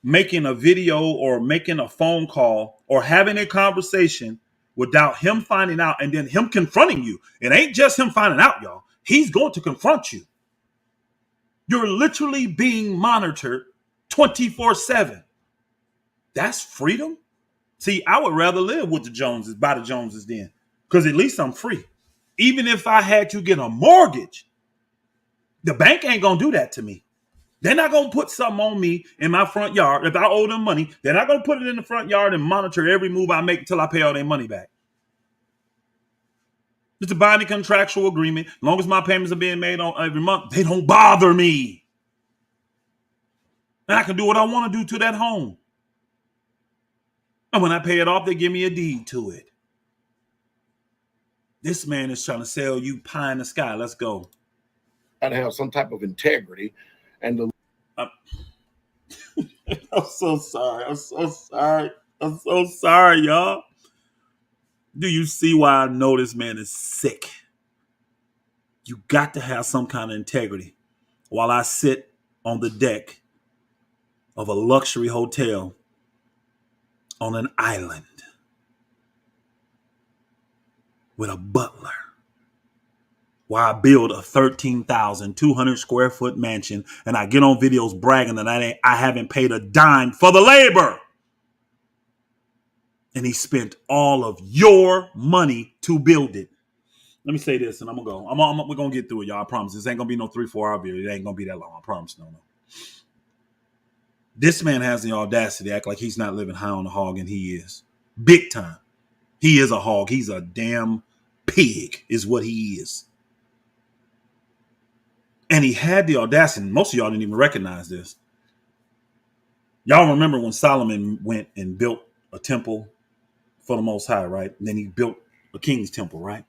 making a video or making a phone call or having a conversation without him finding out and then him confronting you? It ain't just him finding out, y'all. He's going to confront you. You're literally being monitored 24/7. That's freedom. See, I would rather live with the Joneses, by the Joneses then, because at least I'm free. Even if I had to get a mortgage, the bank ain't going to do that to me. They're not going to put something on me in my front yard. If I owe them money, they're not going to put it in the front yard and monitor every move I make until I pay all their money back. It's a binding contractual agreement. As long as my payments are being made on every month, they don't bother me. And I can do what I want to do to that home. And when I pay it off, they give me a deed to it. This man is trying to sell you pie in the sky. Let's go. Got to have some type of integrity. And I'm so sorry. I'm so sorry. I'm so sorry, y'all. Do you see why I know this man is sick? You got to have some kind of integrity. While I sit on the deck of a luxury hotel on an island with a butler, while I build a 13,200 square foot mansion and I get on videos bragging that I haven't paid a dime for the labor. And he spent all of your money to build it. Let me say this and I'm going to go. We're going to get through it, y'all. I promise. This ain't going to be no 3-4 hour video. It ain't going to be that long. I promise. No. This man has the audacity to act like he's not living high on the hog, and he is. Big time. He is a hog. He's a damn pig is what he is. And he had the audacity, and most of y'all didn't even recognize this. Y'all remember when Solomon went and built a temple for the Most High, right? And then he built a king's temple, right?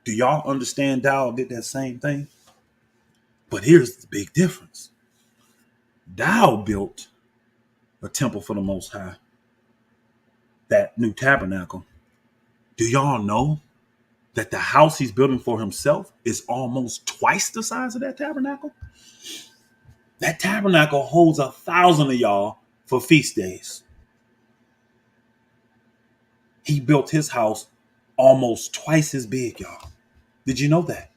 Do y'all understand Dowell did that same thing? But here's the big difference. Dowell built a temple for the Most High, that new tabernacle. Do y'all know that the house he's building for himself is almost twice the size of that tabernacle? That tabernacle holds 1,000 of y'all for feast days. He built his house almost twice as big, y'all. Did you know that?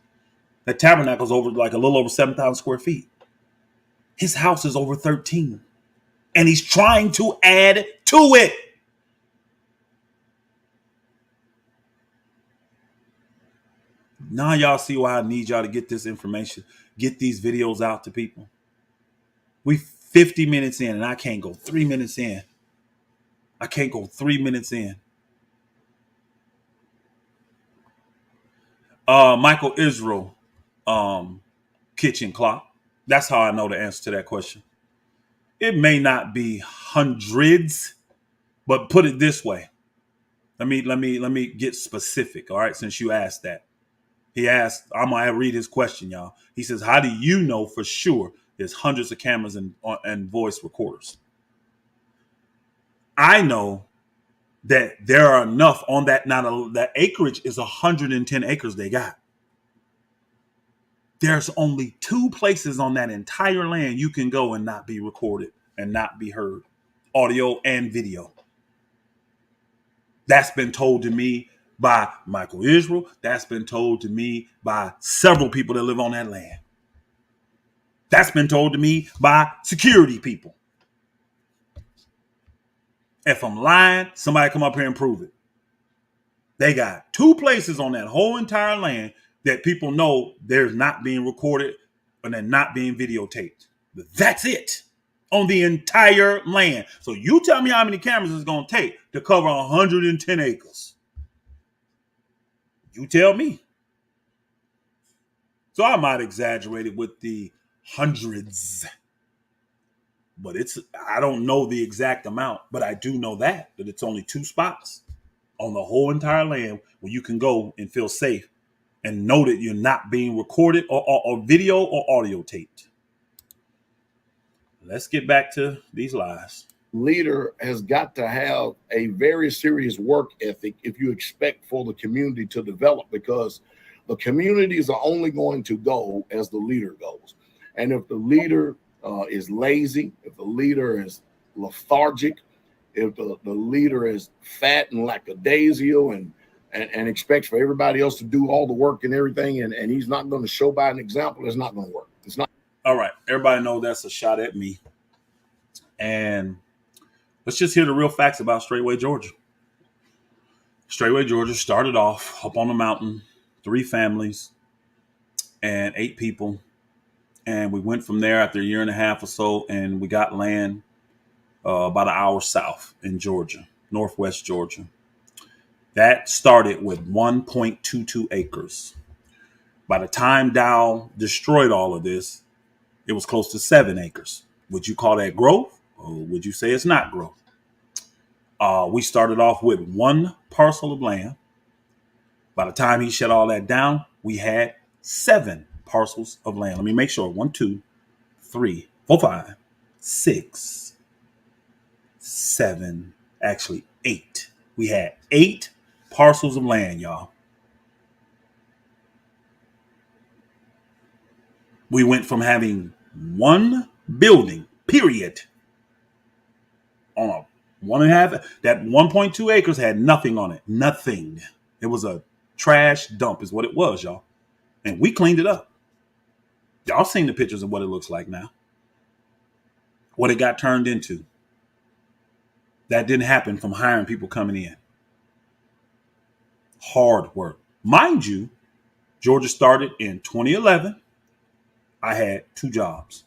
That tabernacle's over like a little over 7,000 square feet. His house is over 13. And he's trying to add to it. Now y'all see why I need y'all to get this information, get these videos out to people. We 50 minutes in and I can't go 3 minutes in. I can't go 3 minutes in. Michael Israel, kitchen clock. That's how I know the answer to that question. It may not be hundreds, but put it this way. Let me get specific. All right, since you asked that. He asked, I'm gonna read his question, y'all. He says, how do you know for sure there's hundreds of cameras and voice recorders? I know that there are enough on that. Now that acreage is 110 acres they got. There's only 2 places on that entire land you can go and not be recorded and not be heard, audio and video. That's been told to me by Michael Israel. That's been told to me by several people that live on that land. That's been told to me by security people. If I'm lying, somebody come up here and prove it. They got 2 places on that whole entire land that people know there's not being recorded and they're not being videotaped. That's it on the entire land. So you tell me how many cameras it's going to take to cover 110 acres. You tell me. So I might exaggerate it with the hundreds, but I don't know the exact amount, but I do know that it's only 2 spots. on the whole entire land where you can go and feel safe and know that you're not being recorded or video or audio taped. Let's get back to these lies. Leader has got to have a very serious work ethic if you expect for the community to develop, because the communities are only going to go as the leader goes. And if the leader is lazy, if the leader is lethargic, if the leader is fat and lackadaisical and expects for everybody else to do all the work and everything, and he's not going to show by an example, it's not going to work. It's not. All right. Everybody know that's a shot at me. And let's just hear the real facts about Straightway Georgia. Straightway Georgia started off up on the mountain, 3 families and 8 people. And we went from there after a year and a half or so, and we got land about an hour south in Georgia, northwest Georgia. That started with 1.22 acres. By the time Dowell destroyed all of this, it was close to 7 acres. Would you call that growth, or would you say it's not growth? We started off with 1 parcel of land. By the time he shut all that down, we had 7 parcels of land. Let me make sure. 1, 2, 3, 4, 5, 6, 7, actually 8. We had 8 parcels of land, y'all. We went from having 1 building, period, on a 1.5. That 1.2 acres had nothing on it. Nothing. It was a trash dump is what it was, y'all. And we cleaned it up. Y'all seen the pictures of what it looks like now. What it got turned into. That didn't happen from hiring people coming in. Hard work. Mind you, Georgia started in 2011. I had 2 jobs.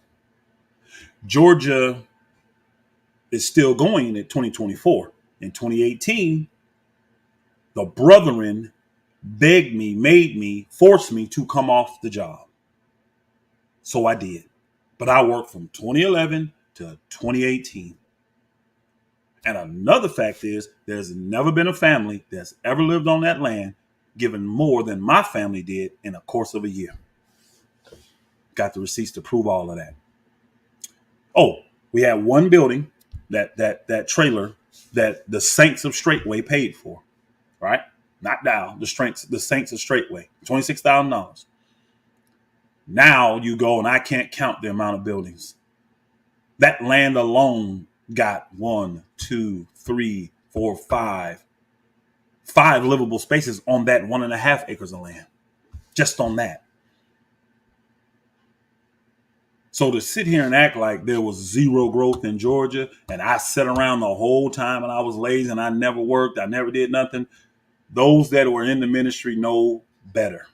Georgia is still going at 2024. In 2018, the brethren begged me, made me, forced me to come off the job. So I did. But I worked from 2011 to 2018. And another fact is, there's never been a family that's ever lived on that land given more than my family did in a course of a year. Got the receipts to prove all of that. Oh, we had 1 building, that trailer that the Saints of Straightway paid for, right? Not Dowell, the Saints of Straightway, $26,000. Now you go, and I can't count the amount of buildings. That land alone got 1, 2, 3, 4, 5 livable spaces on that 1.5 acres of land, just on that. So to sit here and act like there was 0 growth in Georgia, and I sat around the whole time and I was lazy and I never worked, I never did nothing, those that were in the ministry know better.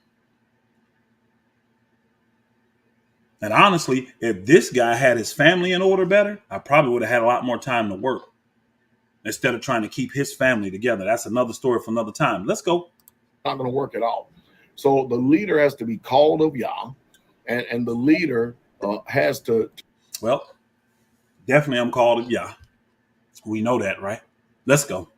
And honestly, if this guy had his family in order better, I probably would have had a lot more time to work instead of trying to keep his family together. That's another story for another time. Let's go. Not going to work at all. So the leader has to be called of Yah, and the leader has to. Well, definitely I'm called of Yah. We know that, right? Let's go.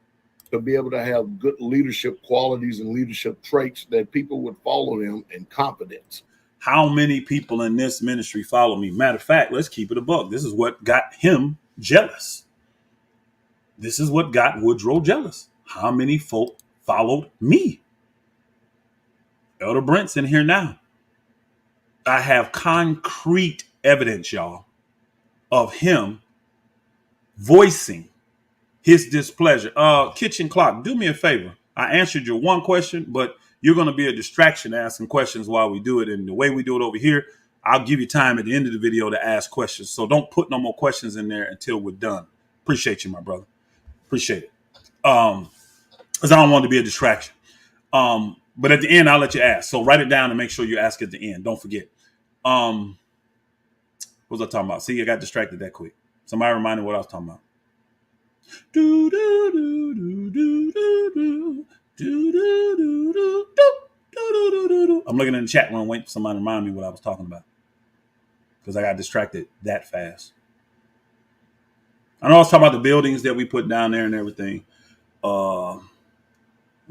To be able to have good leadership qualities and leadership traits that people would follow them in confidence. How many people in this ministry follow me? Matter of fact, let's keep it a buck. This is what got him jealous. This is what got Woodrow jealous. How many folk followed me? Elder Brent's in here now. I have concrete evidence, y'all, of him voicing his displeasure. Kitchen clock, do me a favor. I answered your 1 question, but you're going to be a distraction asking questions while we do it. And the way we do it over here, I'll give you time at the end of the video to ask questions. So don't put no more questions in there until we're done. Appreciate you, my brother. Appreciate it. Because I don't want to be a distraction. But at the end, I'll let you ask. So write it down and make sure you ask at the end. Don't forget. What was I talking about? See, I got distracted that quick. Somebody remind me what I was talking about. Do do do do do do do do do do do do do do. I'm looking in the chat room waiting for somebody to remind me what I was talking about because I got distracted that fast. I know I was talking about the buildings that we put down there and everything.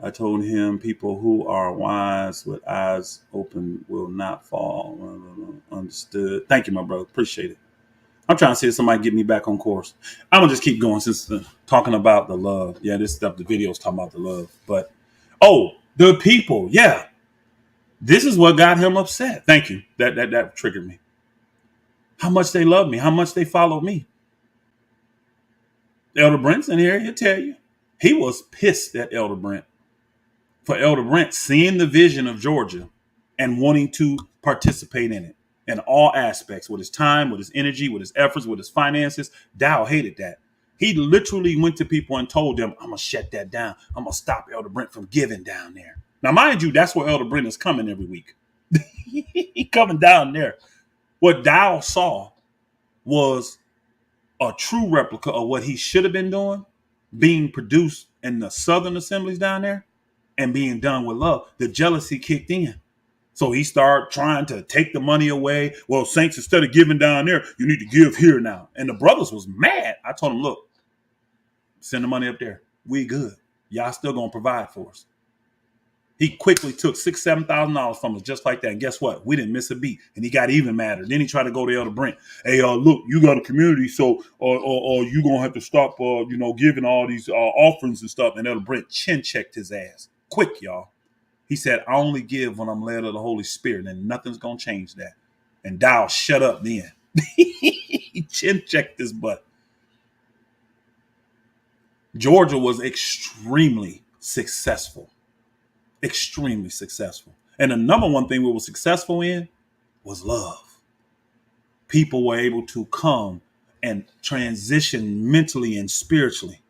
I told him people who are wise with eyes open will not fall. Understood. Thank you, my brother. Appreciate it. I'm trying to see if somebody get me back on course. I'm gonna just keep going since talking about the love. Yeah, this stuff, the video's talking about the love. But the people, yeah. This is what got him upset. Thank you. That triggered me. How much they love me, how much they follow me. Elder Brent's in here, he'll tell you. He was pissed at Elder Brent for Elder Brent seeing the vision of Georgia and wanting to participate in it in all aspects, with his time, with his energy, with his efforts, with his finances. Dowell hated that. He literally went to people and told them, I'm going to shut that down. I'm going to stop Elder Brent from giving down there. Now, mind you, that's where Elder Brent is coming every week. He coming down there. What Dowell saw was a true replica of what he should have been doing, being produced in the Southern assemblies down there and being done with love. The jealousy kicked in. So he started trying to take the money away. Well, saints, instead of giving down there, you need to give here now. And the brothers was mad. I told them, look, send the money up there. We good. Y'all still going to provide for us. He quickly took $6,000, $7,000 from us just like that. And guess what? We didn't miss a beat. And he got even madder. Then he tried to go to Elder Brent. Hey, look, you got a community, so or you gonna have to stop, giving all these offerings and stuff. And Elder Brent chin checked his ass quick, y'all. He said, I only give when I'm led of the Holy Spirit, and nothing's gonna change that. And Dowell shut up then. He chin checked his butt. Georgia was extremely successful. Extremely successful. And the number one thing we were successful in was love. People were able to come and transition mentally and spiritually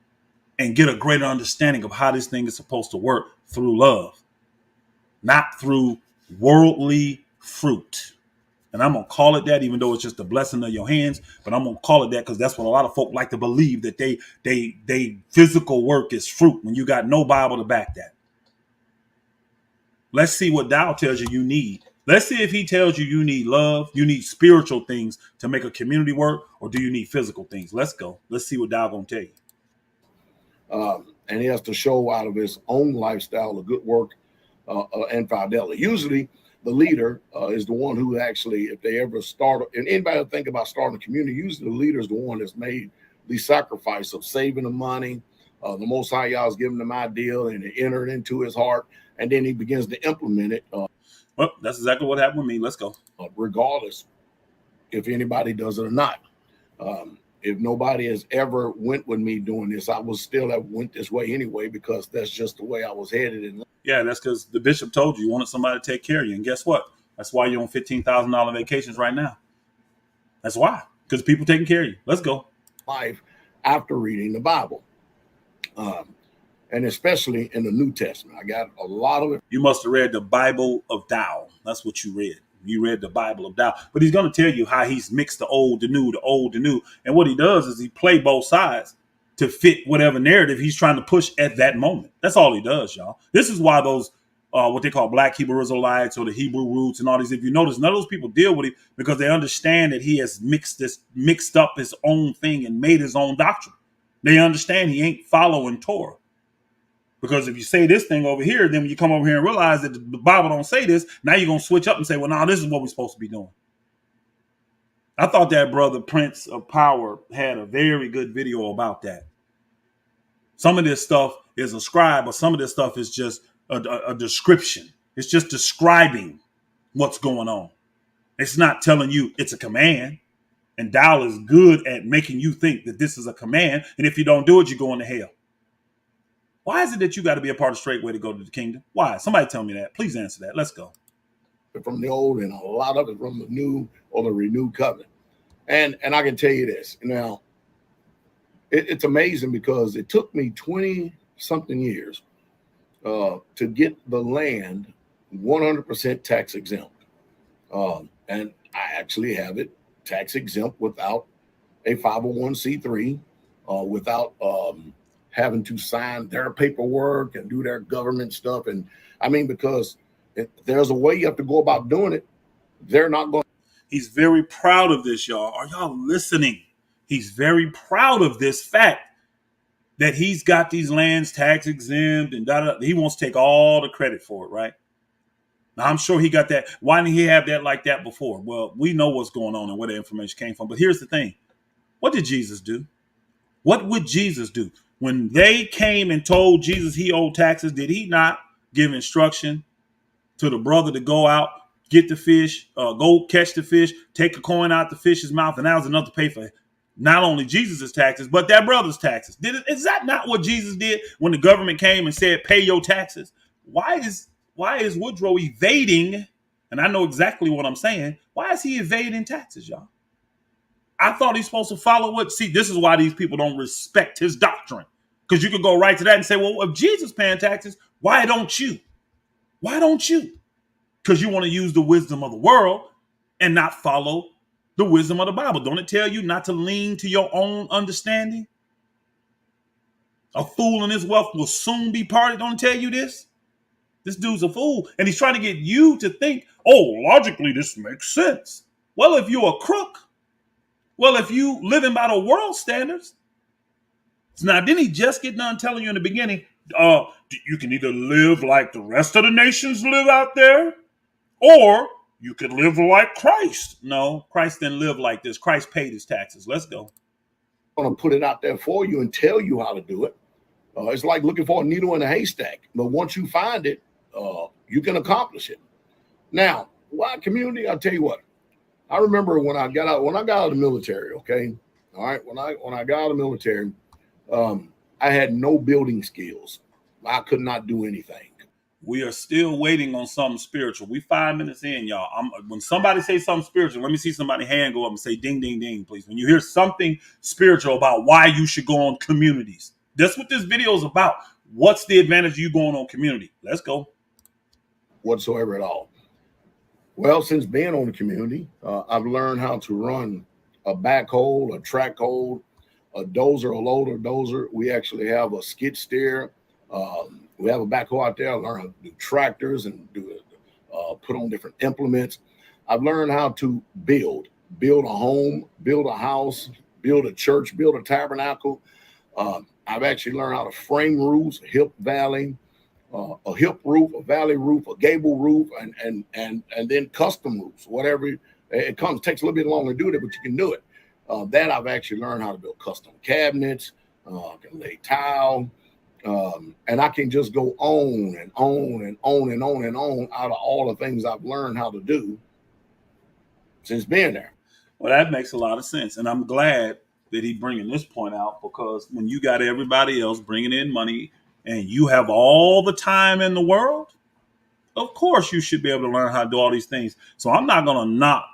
and get a greater understanding of how this thing is supposed to work through love, not through worldly fruit. And I'm going to call it that, even though it's just a blessing of your hands, but I'm going to call it that because that's what a lot of folk like to believe, that they physical work is fruit when you got no Bible to back that. Let's see what Dowell tells you need. Let's see if he tells you you need love, you need spiritual things to make a community work, or do you need physical things? Let's go. Let's see what Dowell going to tell you. And he has to show out of his own lifestyle of good work and fidelity. Usually the leader is the one who actually, if they ever start, and anybody think about starting a community, usually the leader is the one that's made the sacrifice of saving the money. The Most High Yah is giving them ideal and they enter it into his heart. And then he begins to implement it. Well, that's exactly what happened with me. Let's go. Regardless if anybody does it or not. If nobody has ever went with me doing this, I would still have went this way anyway, because that's just the way I was headed in life. Yeah, that's because the bishop told you wanted somebody to take care of you. And guess what? That's why you're on $15,000 vacations right now. That's why. Because people taking care of you. Let's go. Life after reading the Bible. And especially in the New Testament. I got a lot of it. You must have read the Bible of Dowell. That's what you read. You read the Bible of Dowell. But he's going to tell you how he's mixed the old, the new, the old, the new. And what he does is he play both sides to fit whatever narrative he's trying to push at that moment. That's all he does, y'all. This is why those, what they call Black Hebrew Israelites or the Hebrew roots and all these, if you notice, none of those people deal with it because they understand that he has mixed up his own thing and made his own doctrine. They understand he ain't following Torah. Because if you say this thing over here, then when you come over here and realize that the Bible don't say this, now you're going to switch up and say, well, no, this is what we're supposed to be doing. I thought that brother Prince of Power had a very good video about that. Some of this stuff is ascribed, but some of this stuff is just a description. It's just describing what's going on. It's not telling you it's a command. And Dowell is good at making you think that this is a command. And if you don't do it, you're going to hell. Why is it that you got to be a part of Straight Way to go to the kingdom? Why? Somebody tell me that. Please answer that. Let's go. From the old and a lot of it from the new or the renewed covenant. And I can tell you this. Now, it's amazing because it took me 20-something years to get the land 100% tax exempt. And I actually have it tax exempt without a 501c3, without having to sign their paperwork and do their government stuff. And I mean, because if there's a way you have to go about doing it, they're not going. He's very proud of this, y'all. Are y'all listening? He's very proud of this fact that he's got these lands tax exempt and he wants to take all the credit for it, right? Now, I'm sure he got that. Why didn't he have that like that before? Well, we know what's going on and where the information came from. But here's the thing. What did Jesus do? What would Jesus do? When they came and told Jesus he owed taxes, did he not give instruction to the brother to go out, get the fish, go catch the fish, take a coin out the fish's mouth, and that was enough to pay for not only Jesus' taxes, but that brother's taxes? Is that not what Jesus did when the government came and said, pay your taxes? Why is Woodrow evading? And I know exactly what I'm saying. Why is he evading taxes, y'all? I thought he's supposed to follow what. See, this is why these people don't respect his doctrine. Because you could go right to that and say, well, if Jesus paying taxes, why don't you? Why don't you? Because you want to use the wisdom of the world and not follow the wisdom of the Bible. Don't it tell you not to lean to your own understanding? A fool and his wealth will soon be parted. Don't it tell you this? This dude's a fool. And he's trying to get you to think, oh, logically, this makes sense. Well, if you're a crook, well, if you living by the world standards, now didn't he just get done telling you in the beginning, you can either live like the rest of the nations live out there, or you could live like Christ. No, Christ didn't live like this. Christ paid his taxes. Let's go. I'm going to put it out there for you and tell you how to do it. It's like looking for a needle in a haystack. But once you find it, you can accomplish it. Now, why community? I'll tell you what. I remember when I got out of the military, okay? All right, when I got out of the military, I had no building skills. I could not do anything. We are still waiting on something spiritual. We 5 minutes in, y'all. When somebody says something spiritual, let me see somebody hand go up and say ding, ding, ding, please. When you hear something spiritual about why you should go on communities, that's what this video is about. What's the advantage of you going on community? Let's go. Whatsoever at all. Well, since being on the community, I've learned how to run a backhoe, a track hole, a dozer, a loader dozer. We actually have a skid steer. We have a backhoe out there. I learned how to do tractors and put on different implements. I've learned how to build a home, build a house, build a church, build a tabernacle. I've actually learned how to frame roofs, hip valley, a hip roof, a valley roof, a gable roof, and then custom roofs. Whatever it comes, takes a little bit longer to do it, but you can do it. That I've actually learned how to build custom cabinets. I can lay tile, and I can just go on and on and on and on and on out of all the things I've learned how to do since being there. Well, that makes a lot of sense, and I'm glad that he's bringing this point out, because when you got everybody else bringing in money and you have all the time in the world, of course you should be able to learn how to do all these things. So I'm not going to knock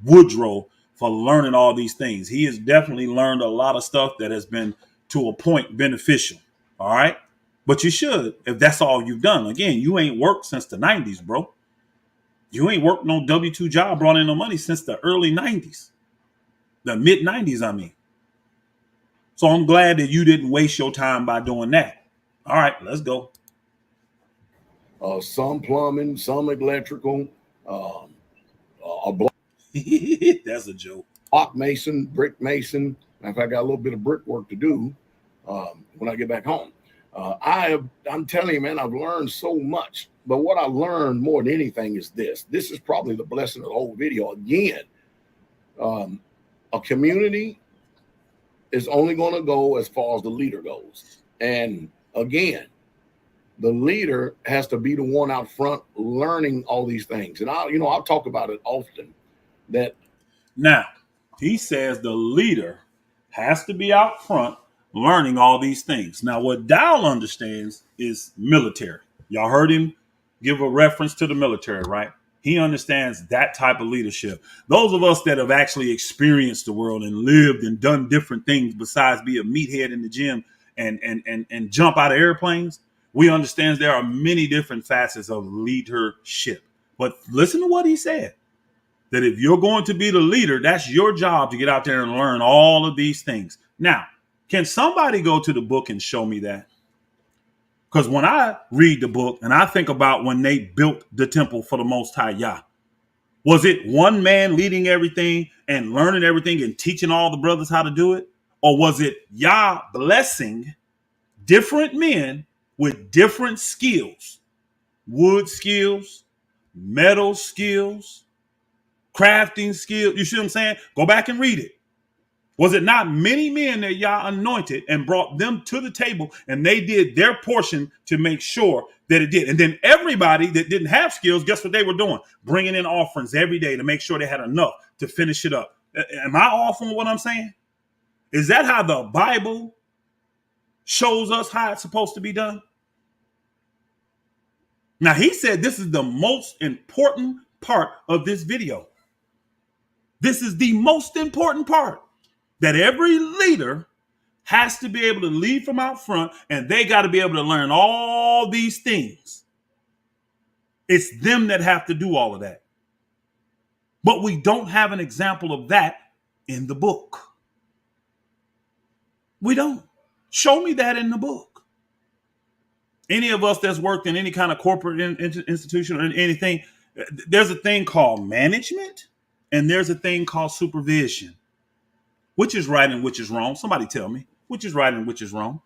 Woodrow for learning all these things. He has definitely learned a lot of stuff that has been, to a point, beneficial. All right. But you should, if that's all you've done. Again, you ain't worked since the 90s, bro. You ain't worked no W-2 job, brought in no money since the early 90s. The mid 90s, I mean. So I'm glad that you didn't waste your time by doing that. All right, let's go. Some plumbing, some electrical, That's a joke. Block mason, brick mason. In fact, I got a little bit of brickwork to do when I get back home. I'm telling you, man, I've learned so much. But what I learned more than anything is this. This is probably the blessing of the whole video. Again, a community is only going to go as far as the leader goes. And again, the leader has to be the one out front learning all these things. And I'll talk about it often. That now he says the leader has to be out front learning all these things. Now, what Dowell understands is military. Y'all heard him give a reference to the military, right? He understands that type of leadership. Those of us that have actually experienced the world and lived and done different things besides be a meathead in the gym and jump out of airplanes, we understand there are many different facets of leadership. But listen to what he said, that if you're going to be the leader, that's your job to get out there and learn all of these things. Now, can somebody go to the book and show me that? Because when I read the book and I think about when they built the temple for the Most High Yah, was it one man leading everything and learning everything and teaching all the brothers how to do it? Or was it Yah blessing different men with different skills? Wood skills, metal skills, crafting skills. You see what I'm saying? Go back and read it. Was it not many men that Yah anointed and brought them to the table, and they did their portion to make sure that it did? And then everybody that didn't have skills, guess what they were doing? Bringing in offerings every day to make sure they had enough to finish it up. Am I off on what I'm saying? Is that how the Bible shows us how it's supposed to be done? Now, he said this is the most important part of this video. This is the most important part, that every leader has to be able to lead from out front, and they got to be able to learn all these things. It's them that have to do all of that. But we don't have an example of that in the book. We don't. Show me that in the book. Any of us that's worked in any kind of corporate institution or anything, there's a thing called management and there's a thing called supervision. Which is right and which is wrong? Somebody tell me. Which is right and which is wrong?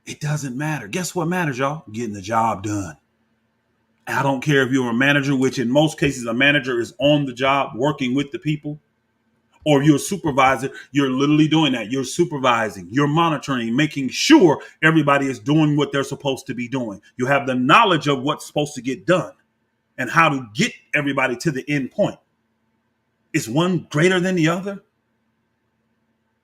It doesn't matter. Guess what matters, y'all? Getting the job done. I don't care if you're a manager, which in most cases a manager is on the job working with the people, or you're a supervisor. You're literally doing that. You're supervising, you're monitoring, making sure everybody is doing what they're supposed to be doing. You have the knowledge of what's supposed to get done and how to get everybody to the end point. Is one greater than the other?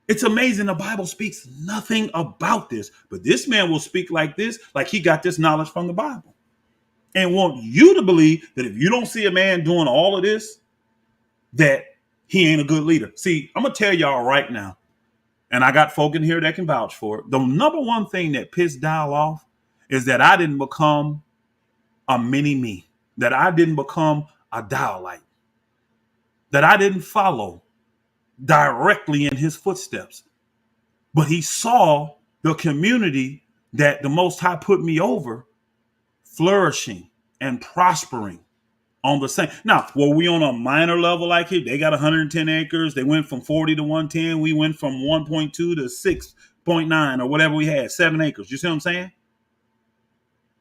It's amazing. The Bible speaks nothing about this, but this man will speak like this, like he got this knowledge from the Bible, and want you to believe that if you don't see a man doing all of this, that he ain't a good leader. See, I'm going to tell y'all right now, and I got folk in here that can vouch for it. The number one thing that pissed Dowell off is that I didn't become a mini me, that I didn't become a Dowellite, that I didn't follow directly in his footsteps. But he saw the community that the Most High put me over flourishing and prospering on the same. Now, were we on a minor level like here? They got 110 acres. They went from 40 to 110. We went from 1.2 to 6.9 or whatever we had, 7 acres. You see what I'm saying?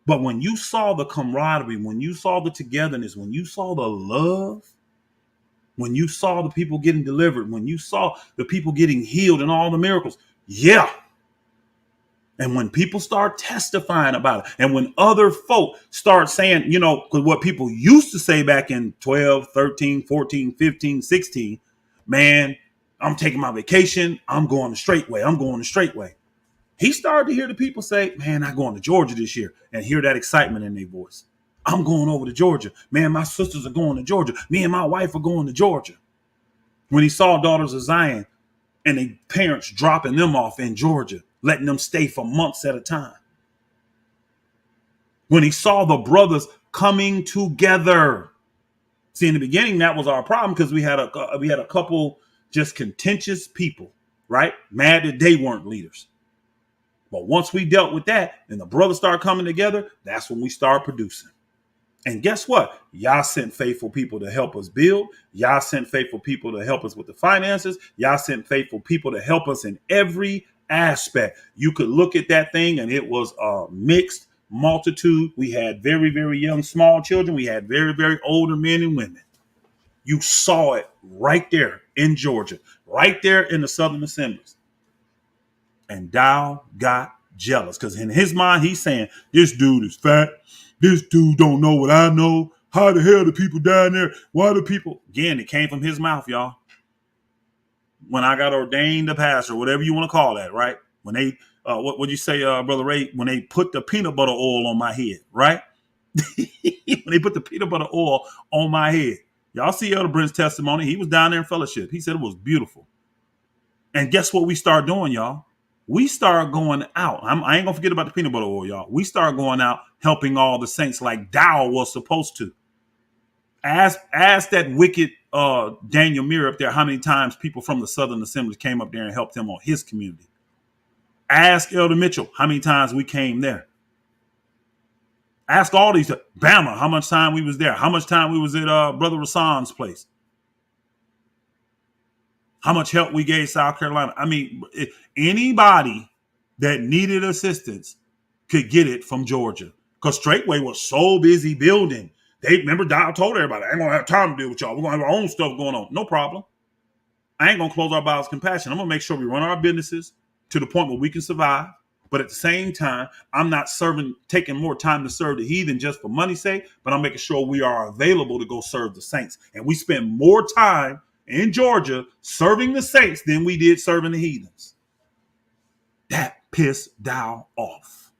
But when you saw the camaraderie, when you saw the togetherness, when you saw the love, when you saw the people getting delivered, when you saw the people getting healed and all the miracles, yeah. And when people start testifying about it, and when other folk start saying, you know, because what people used to say back in 12, 13, 14, 15, 16, man, I'm taking my vacation. I'm going the straight way. I'm going the straight way. He started to hear the people say, man, I'm going to Georgia this year, and hear that excitement in their voice. I'm going over to Georgia. Man, my sisters are going to Georgia. Me and my wife are going to Georgia. When he saw Daughters of Zion and the parents dropping them off in Georgia, letting them stay for months at a time. When he saw the brothers coming together. See, in the beginning, that was our problem because we had a couple just contentious people, right? Mad that they weren't leaders. But once we dealt with that and the brothers started coming together, that's when we started producing. And guess what? Y'all sent faithful people to help us build. Y'all sent faithful people to help us with the finances. Y'all sent faithful people to help us in every aspect. You could look at that thing and it was a mixed multitude. We had very, very young, small children. We had very, very older men and women. You saw it right there in Georgia, right there in the Southern Assemblies. And Dowell got jealous because in his mind, he's saying, this dude is fat. This dude don't know what I know. How the hell the people down there? Why the people? Again, it came from his mouth, y'all. When I got ordained a pastor, whatever you want to call that, right? When they, what you say, Brother Ray? When they put the peanut butter oil on my head, right? When they put the peanut butter oil on my head. Y'all see Elder Brent's testimony. He was down there in fellowship. He said it was beautiful. And guess what we start doing, y'all? We start going out. I ain't gonna forget about the peanut butter oil, y'all. We start going out helping all the saints like Dowell was supposed to. Ask that wicked Daniel Muir up there how many times people from the Southern Assembly came up there and helped him on his community. Ask Elder Mitchell how many times we came there. Ask all these. Bama, how much time we was there. How much time we was at Brother Rasan's place. How much help we gave South Carolina. I mean, anybody that needed assistance could get it from Georgia. Because Straightway was so busy building. They remember Dowell told everybody, I ain't gonna have time to deal with y'all. We're gonna have our own stuff going on. No problem. I ain't gonna close our bowels of compassion. I'm gonna make sure we run our businesses to the point where we can survive. But at the same time, I'm not taking more time to serve the heathen just for money's sake, but I'm making sure we are available to go serve the saints. And we spend more time in Georgia serving the saints than we did serving the heathens. That pissed Dowell off.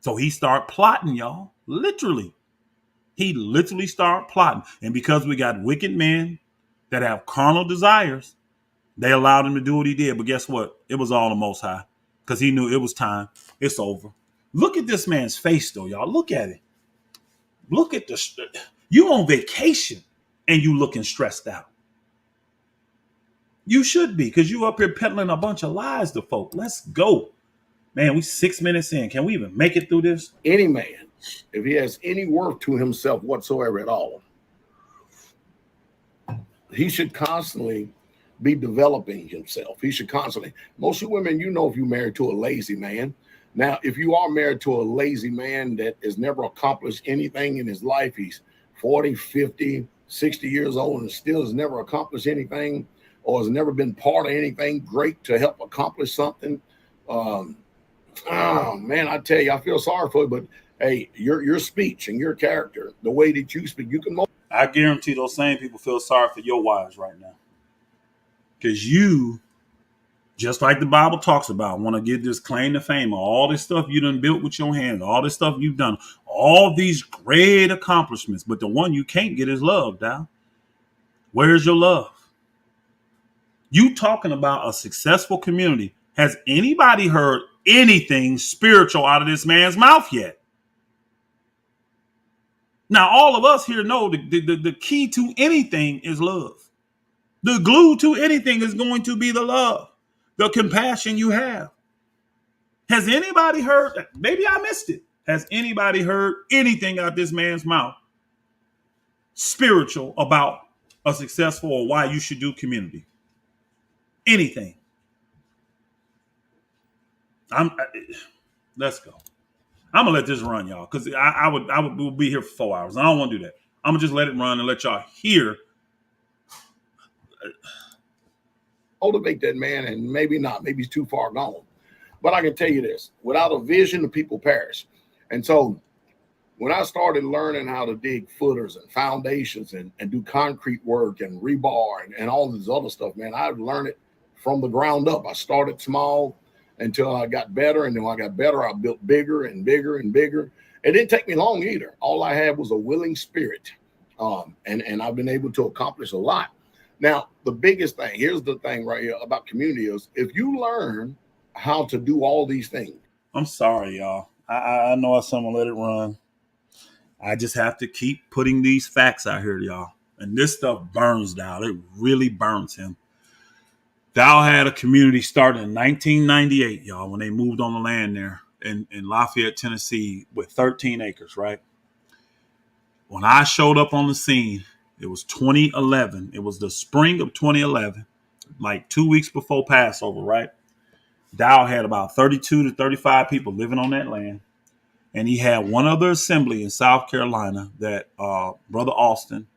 So he started plotting, y'all. Literally. He literally started plotting. And because we got wicked men that have carnal desires, they allowed him to do what he did. But guess what? It was all the Most High. Because he knew it was time. It's over. Look at this man's face, though, y'all. Look at it. Look at you on vacation and you looking stressed out. You should be, because you up here peddling a bunch of lies to folk. Let's go. Man, we 6 minutes in. Can we even make it through this? Any man, if he has any worth to himself whatsoever at all, he should constantly be developing himself. He should constantly. Most of women, you know, if you're married to a lazy man. Now, if you are married to a lazy man that has never accomplished anything in his life, he's 40, 50, 60 years old and still has never accomplished anything or has never been part of anything great to help accomplish something. Oh, man, I tell you, I feel sorry for you, but hey, your speech and your character, the way that you speak, you can. I guarantee those same people feel sorry for your wives right now. Because you, just like the Bible talks about, want to get this claim to fame, all this stuff you done built with your hands, all this stuff you've done, all these great accomplishments. But the one you can't get is love, Dow. Where's your love? You talking about a successful community. Has anybody heard anything spiritual out of this man's mouth yet? Now, all of us here know the key to anything is love. The glue to anything is going to be the love, the compassion you have. Has anybody heard? Maybe I missed it. Has anybody heard anything out this man's mouth spiritual about a successful or why you should do community? Anything? Let's go. I'm gonna let this run, y'all, because I would be here for 4 hours. I don't want to do that. I'm gonna just let it run and let y'all hear. Motivate that man, and maybe not. Maybe he's too far gone. But I can tell you this: without a vision, the people perish. And so, when I started learning how to dig footers and foundations and do concrete work and rebar and all this other stuff, man, I learned it from the ground up. I started small until I got better, and then when I got better, I built bigger and bigger and bigger. It didn't take me long either. All I had was a willing spirit, and I've been able to accomplish a lot. Now, the biggest thing, here's the thing right here about community is if you learn how to do all these things. I'm sorry, y'all. I know I'm let it run. I just have to keep putting these facts out here, y'all. And this stuff burns Dowell. It really burns him. Dowell had a community started in 1998, y'all, when they moved on the land there in Lafayette, Tennessee, with 13 acres, right? When I showed up on the scene, it was 2011. It was the spring of 2011, like 2 weeks before Passover, right? Dowell had about 32 to 35 people living on that land. And he had one other assembly in South Carolina that Brother Austin,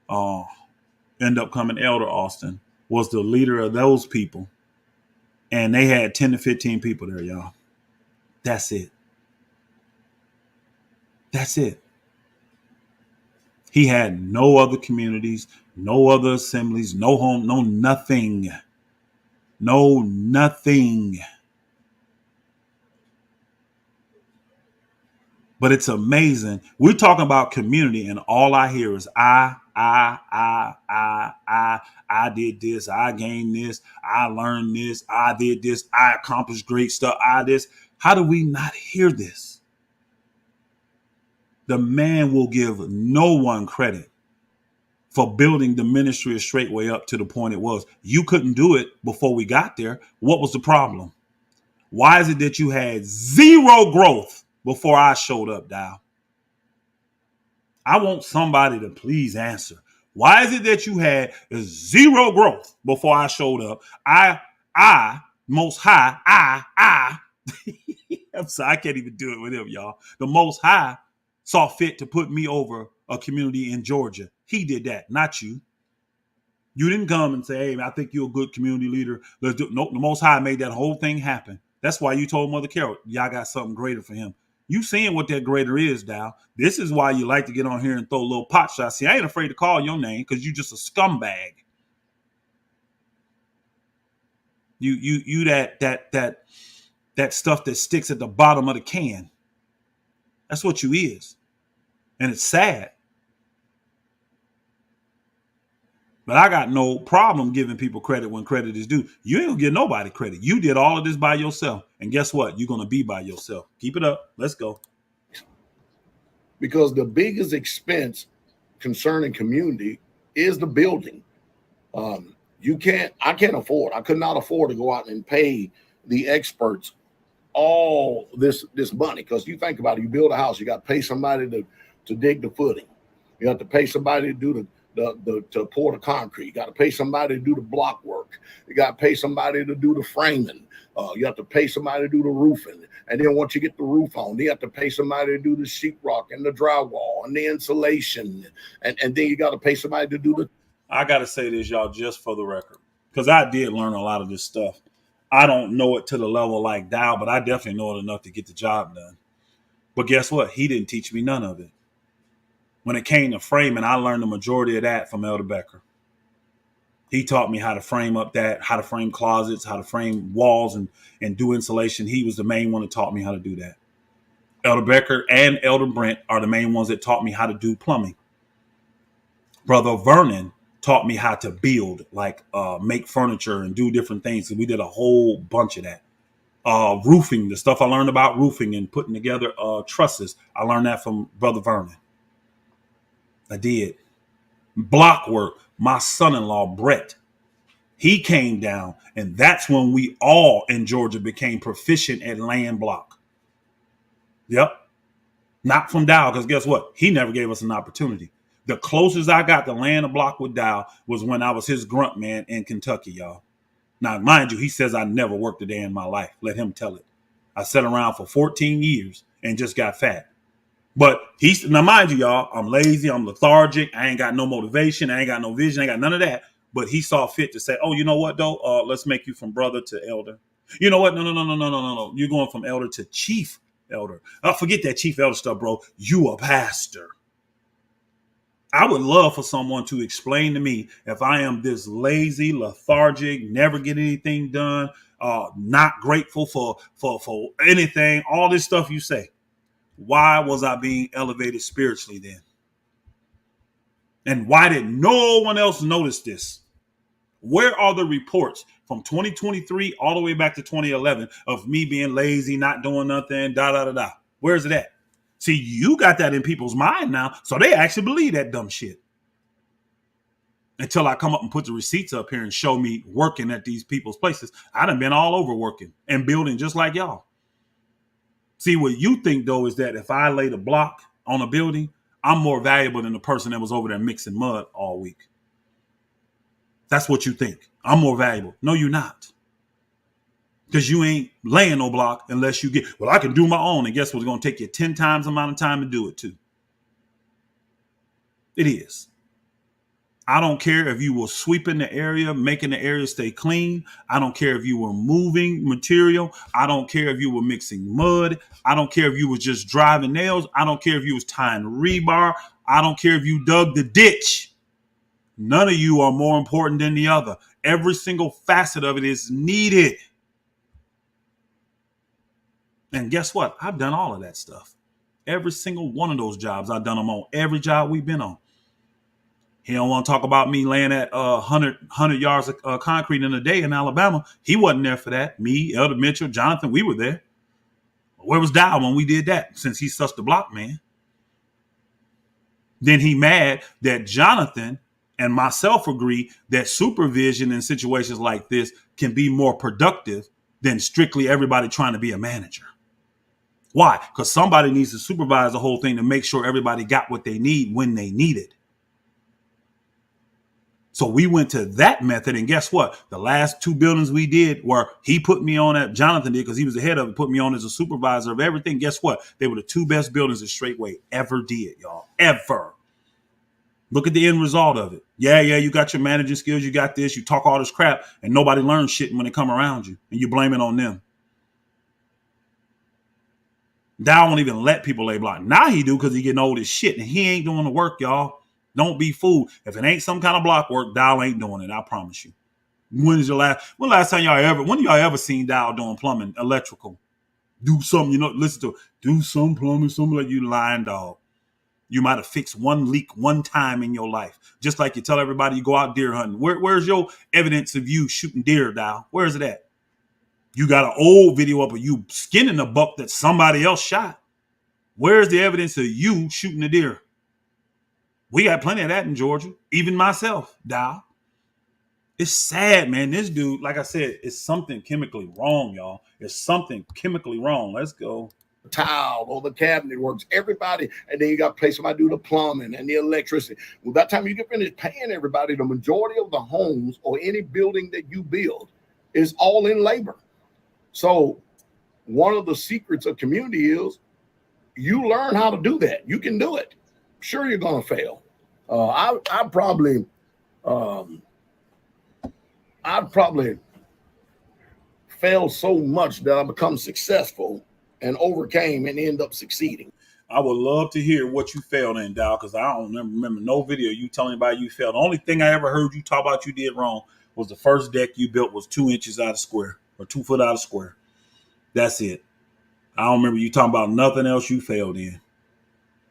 ended up coming Elder Austin, was the leader of those people. And they had 10 to 15 people there, y'all. That's it. That's it. He had no other communities, no other assemblies, no home, no nothing. No nothing. But it's amazing. We're talking about community, and all I hear is I did this, I gained this, I learned this, I did this, I accomplished great stuff, I this. How do we not hear this? The man will give no one credit for building the ministry of Straightway up to the point it was. You couldn't do it before we got there. What was the problem? Why is it that you had zero growth before I showed up, Dowell? I want somebody to please answer. Why is it that you had zero growth before I showed up? I, most high, I'm sorry, I can't even do it with him, y'all. The most high saw fit to put me over a community in Georgia. He did that, not you. You didn't come and say, hey, I think you're a good community leader. Let's do it. No, the most high made that whole thing happen. That's why you told Mother Carol, y'all got something greater for him. You seeing what that greater is, Dow. This is why you like to get on here and throw little pot shots. See, I ain't afraid to call your name because you just a scumbag. You that stuff that sticks at the bottom of the can. That's what you is. And it's sad. But I got no problem giving people credit when credit is due. You ain't gonna give nobody credit. You did all of this by yourself. And guess what? You're gonna be by yourself. Keep it up. Let's go. Because the biggest expense concerning community is the building. I can't afford, I could not afford to go out and pay the experts all this money. Because you think about it, you build a house, you got to pay somebody to dig the footing. You have to pay somebody to do to pour the concrete. You got to pay somebody to do the block work. You got to pay somebody to do the framing. You have to pay somebody to do the roofing. And then once you get the roof on, you have to pay somebody to do the sheetrock and the drywall and the insulation. And then you got to pay somebody to do the... I got to say this, y'all, just for the record, because I did learn a lot of this stuff. I don't know it to the level like Dowell, but I definitely know it enough to get the job done. But guess what? He didn't teach me none of it. When it came to framing, I learned the majority of that from Elder Becker. He taught me how to frame up that, how to frame closets, how to frame walls and do insulation. He was the main one that taught me how to do that. Elder Becker and Elder Brent are the main ones that taught me how to do plumbing. Brother Vernon taught me how to build, like make furniture and do different things. And we did a whole bunch of that. Roofing, the stuff I learned about roofing and putting together trusses, I learned that from Brother Vernon. I did. Block work, my son-in-law, Brett, he came down, and that's when we all in Georgia became proficient at laying block. Yep. Not from Dowell, because guess what? He never gave us an opportunity. The closest I got to laying a block with Dowell was when I was his grunt man in Kentucky, y'all. Now, mind you, he says I never worked a day in my life. Let him tell it. I sat around for 14 years and just got fat. But now mind you, y'all, I'm lazy, I'm lethargic, I ain't got no motivation, I ain't got no vision, I ain't got none of that. But he saw fit to say, oh, you know what, though? Let's make you from brother to elder. You know what? No. You're going from elder to chief elder. Forget that chief elder stuff, bro. You a pastor. I would love for someone to explain to me if I am this lazy, lethargic, never get anything done, not grateful for anything, all this stuff you say. Why was I being elevated spiritually then? And why did no one else notice this? Where are the reports from 2023 all the way back to 2011 of me being lazy, not doing nothing, da. Where is it at? See, you got that in people's mind now, so they actually believe that dumb shit. Until I come up and put the receipts up here and show me working at these people's places. I done been all over working and building just like y'all. See, what you think, though, is that if I laid a block on a building, I'm more valuable than the person that was over there mixing mud all week. That's what you think. I'm more valuable. No, you're not. Because you ain't laying no block unless you get, well, I can do my own. And guess what? It's going to take you 10 times the amount of time to do it, too. It is. I don't care if you were sweeping the area, making the area stay clean. I don't care if you were moving material. I don't care if you were mixing mud. I don't care if you were just driving nails. I don't care if you was tying rebar. I don't care if you dug the ditch. None of you are more important than the other. Every single facet of it is needed. And guess what? I've done all of that stuff. Every single one of those jobs, I've done them on every job we've been on. He don't want to talk about me laying at 100 yards of concrete in a day in Alabama. He wasn't there for that. Me, Elder Mitchell, Jonathan, we were there. Where was Dowell when we did that? Since he's such the block man. Then he mad that Jonathan and myself agree that supervision in situations like this can be more productive than strictly everybody trying to be a manager. Why? Because somebody needs to supervise the whole thing to make sure everybody got what they need when they need it. So we went to that method, and guess what? The last 2 buildings we did where he put me on at, Jonathan did, because he was the head of it, put me on as a supervisor of everything. Guess what? They were the 2 best buildings that Straightway ever did, y'all. Ever. Look at the end result of it. Yeah, you got your managing skills, you got this, you talk all this crap, and nobody learns shit when they come around you, and you blame it on them. Dowell won't even let people lay block. Now he do because he getting old as shit, and he ain't doing the work, y'all. Don't be fooled. If it ain't some kind of block work, Dowell ain't doing it. I promise you. When last time when y'all ever seen Dowell doing plumbing, electrical? Do something, listen to it. Do some plumbing, something like you lying dog. You might have fixed one leak one time in your life. Just like you tell everybody you go out deer hunting. Where's your evidence of you shooting deer, Dowell? Where is it at? You got an old video up of you skinning a buck that somebody else shot. Where's the evidence of you shooting a deer? We got plenty of that in Georgia. Even myself, Dowell. It's sad, man. This dude, like I said, it's something chemically wrong, y'all. It's something chemically wrong. Let's go. Tile or the cabinet works, everybody, and then you got to pay somebody to do the plumbing and the electricity. Well, by the time you get finished paying everybody, the majority of the homes or any building that you build is all in labor. So one of the secrets of community is you learn how to do that. You can do it. Sure, you're going to fail. I'd probably fail so much that I become successful and overcame and end up succeeding. I would love to hear what you failed in, Dowell, because I don't remember no video you telling anybody you failed. The only thing I ever heard you talk about you did wrong was the first deck you built was 2 inches out of square or 2 foot out of square. That's it. I don't remember you talking about nothing else you failed in.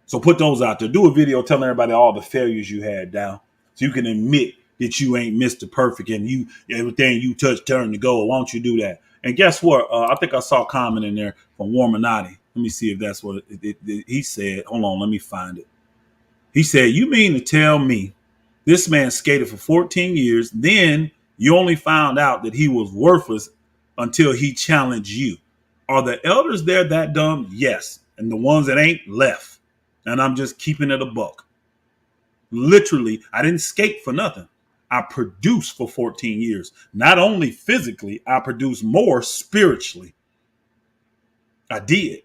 So put those out there. Do a video telling everybody all the failures you had, Dowell, so you can admit that you ain't Mr. Perfect and you everything you touch turned to gold. Why don't you do that? And guess what? I think I saw a comment in there from Warmanati. Let me see if that's what he said. Hold on, let me find it. He said, "You mean to tell me this man skated for 14 years, then you only found out that he was worthless until he challenged you? Are the elders there that dumb? Yes. And the ones that ain't left. And I'm just keeping it a buck. Literally, I didn't skate for nothing. I produced for 14 years. Not only physically, I produced more spiritually. I did.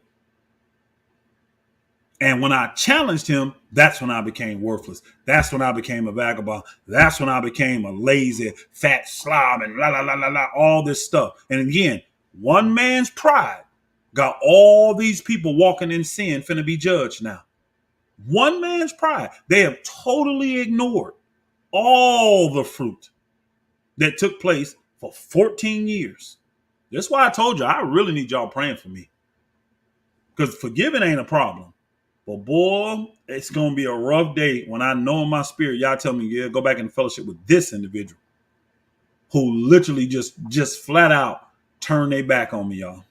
And when I challenged him, that's when I became worthless. That's when I became a vagabond. That's when I became a lazy, fat slob and all this stuff. And again, one man's pride got all these people walking in sin finna be judged now. One man's pride. They have totally ignored all the fruit that took place for 14 years. That's why I told you I really need y'all praying for me. Because forgiving ain't a problem. But boy, it's going to be a rough day when I know in my spirit, y'all tell me, yeah, go back in fellowship with this individual who literally just flat out turn their back on me, y'all.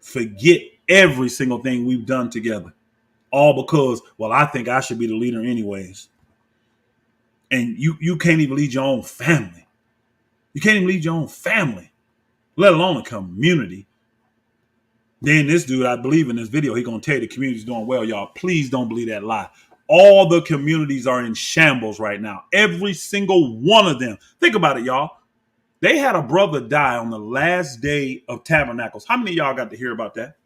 Forget every single thing we've done together. All because, well, I think I should be the leader anyways. And you can't even lead your own family. You can't even lead your own family, let alone a community. Then this dude, I believe in this video, he's going to tell you the community's doing well, y'all. Please don't believe that lie. All the communities are in shambles right now. Every single one of them. Think about it, y'all. They had a brother die on the last day of Tabernacles. How many of y'all got to hear about that?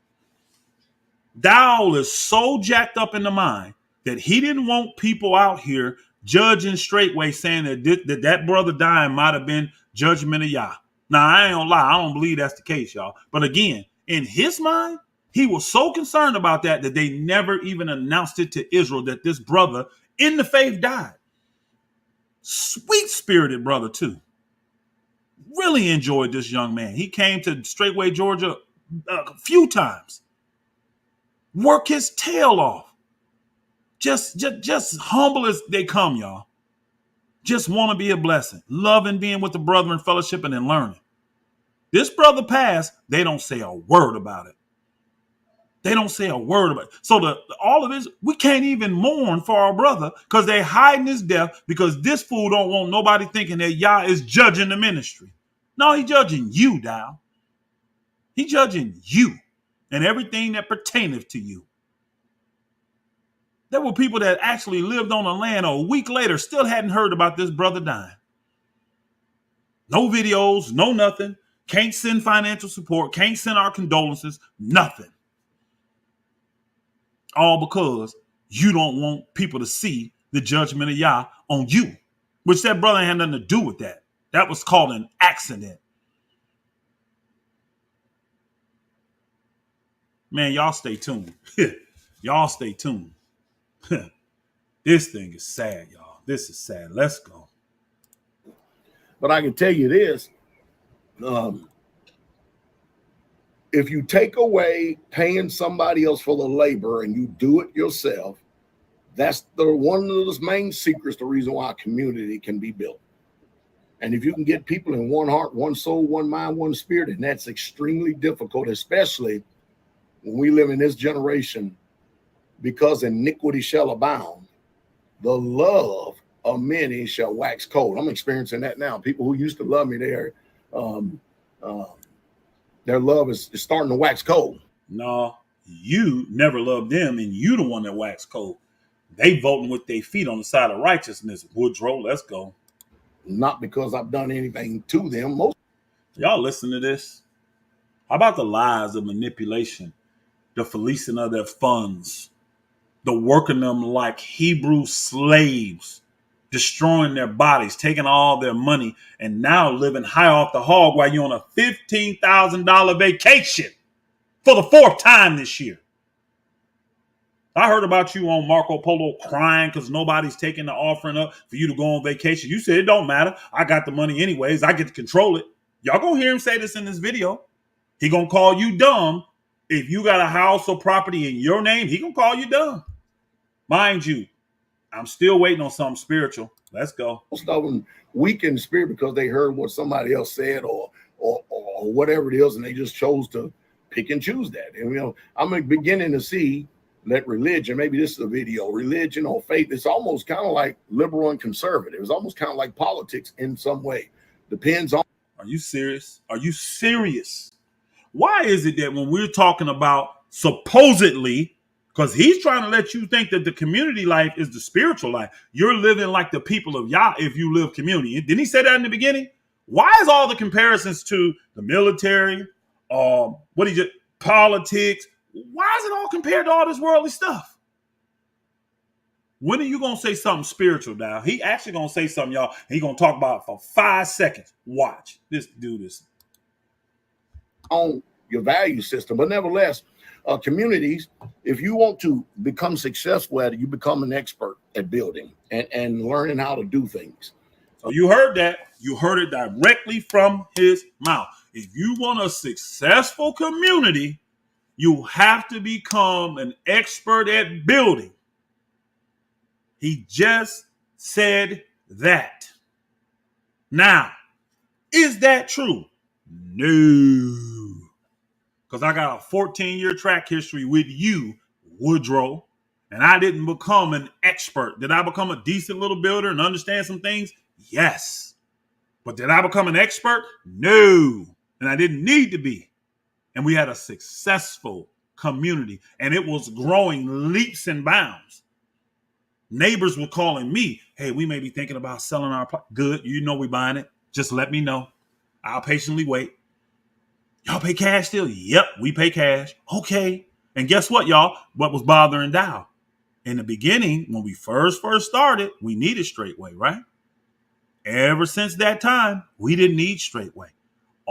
Dowell is so jacked up in the mind that he didn't want people out here judging straightway saying that brother dying might have been judgment of Yah. Now, I ain't gonna lie. I don't believe that's the case, y'all. But again, in his mind, he was so concerned about that they never even announced it to Israel that this brother in the faith died. Sweet-spirited brother, too. Really enjoyed this young man. He came to Straightway, Georgia a few times. Work his tail off. Just humble as they come, y'all. Just want to be a blessing. Loving being with the brother and fellowshipping and learning. This brother passed, they don't say a word about it. They don't say a word about it. So all of this, we can't even mourn for our brother because they hiding his death because this fool don't want nobody thinking that Yah is judging the ministry. No, he judging you, Dowell. He judging you and everything that pertaineth to you. There were people that actually lived on the land a week later, still hadn't heard about this brother dying. No videos, no nothing. Can't send financial support, can't send our condolences, nothing. All because you don't want people to see the judgment of Yah on you, which that brother had nothing to do with that. That was called an accident. Man, y'all stay tuned. Y'all stay tuned. This thing is sad, y'all. This is sad. Let's go. But I can tell you this. If you take away paying somebody else for the labor and you do it yourself, that's one of those main secrets, the reason why a community can be built. And if you can get people in one heart, one soul, one mind, one spirit, and that's extremely difficult, especially when we live in this generation, because iniquity shall abound, the love of many shall wax cold. I'm experiencing that now. People who used to love me, their love is starting to wax cold. No, you never loved them, and you the one that waxed cold. They voting with their feet on the side of righteousness. Woodrow, let's go. Not because I've done anything to them. Y'all listen to this. How about the lies of manipulation, the fleecing of their funds, the working them like Hebrew slaves, destroying their bodies, taking all their money, and now living high off the hog while you're on a $15,000 vacation for the 4th time this year. I heard about you on Marco Polo crying because nobody's taking the offering up for you to go on vacation. You said it don't matter. I got the money anyways. I get to control it. Y'all gonna hear him say this in this video. He gonna call you dumb. If you got a house or property in your name, he gonna call you dumb. Mind you, I'm still waiting on something spiritual. Let's go. Most of them weak in spirit because they heard what somebody else said or whatever it is, and they just chose to pick and choose that. And I'm beginning to see that religion, maybe this is a video, religion or faith, it's almost kind of like liberal and conservative. It's almost kind of like politics in some way. Depends on. Are you serious? Are you serious? Why is it that when we're talking about supposedly, because he's trying to let you think that the community life is the spiritual life, you're living like the people of Yah if you live community. Didn't he say that in the beginning? Why is all the comparisons to the military, politics? Why is it all compared to all this worldly stuff? When are you going to say something spiritual now? He actually going to say something, y'all. He going to talk about it for 5 seconds. Watch. This dude is on your value system. But nevertheless, communities, if you want to become successful at it, you become an expert at building and learning how to do things. So you heard that. You heard it directly from his mouth. If you want a successful community, you have to become an expert at building. He just said that. Now, is that true? No. Because I got a 14-year track history with you, Woodrow, and I didn't become an expert. Did I become a decent little builder and understand some things? Yes. But did I become an expert? No. And I didn't need to be. And we had a successful community, and it was growing leaps and bounds. Neighbors were calling me, hey, we may be thinking about selling our good. You know we buying it. Just let me know. I'll patiently wait. Y'all pay cash still? Yep, we pay cash. Okay. And guess what, y'all? What was bothering Dowell? In the beginning, when we first started, we needed straightway, right? Ever since that time, we didn't need straightway.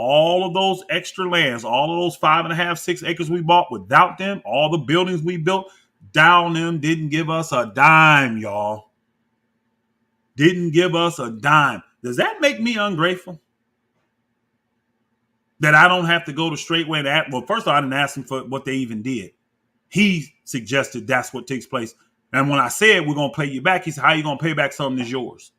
All of those extra lands, all of those 5.5, 6 acres we bought, without them, all the buildings we built, down them didn't give us a dime, y'all. Didn't give us a dime. Does that make me ungrateful? That I don't have to go to straightway to ask? Well, first of all, I didn't ask him for what they even did. He suggested that's what takes place. And when I said we're going to pay you back, he said, how are you going to pay back something that's yours?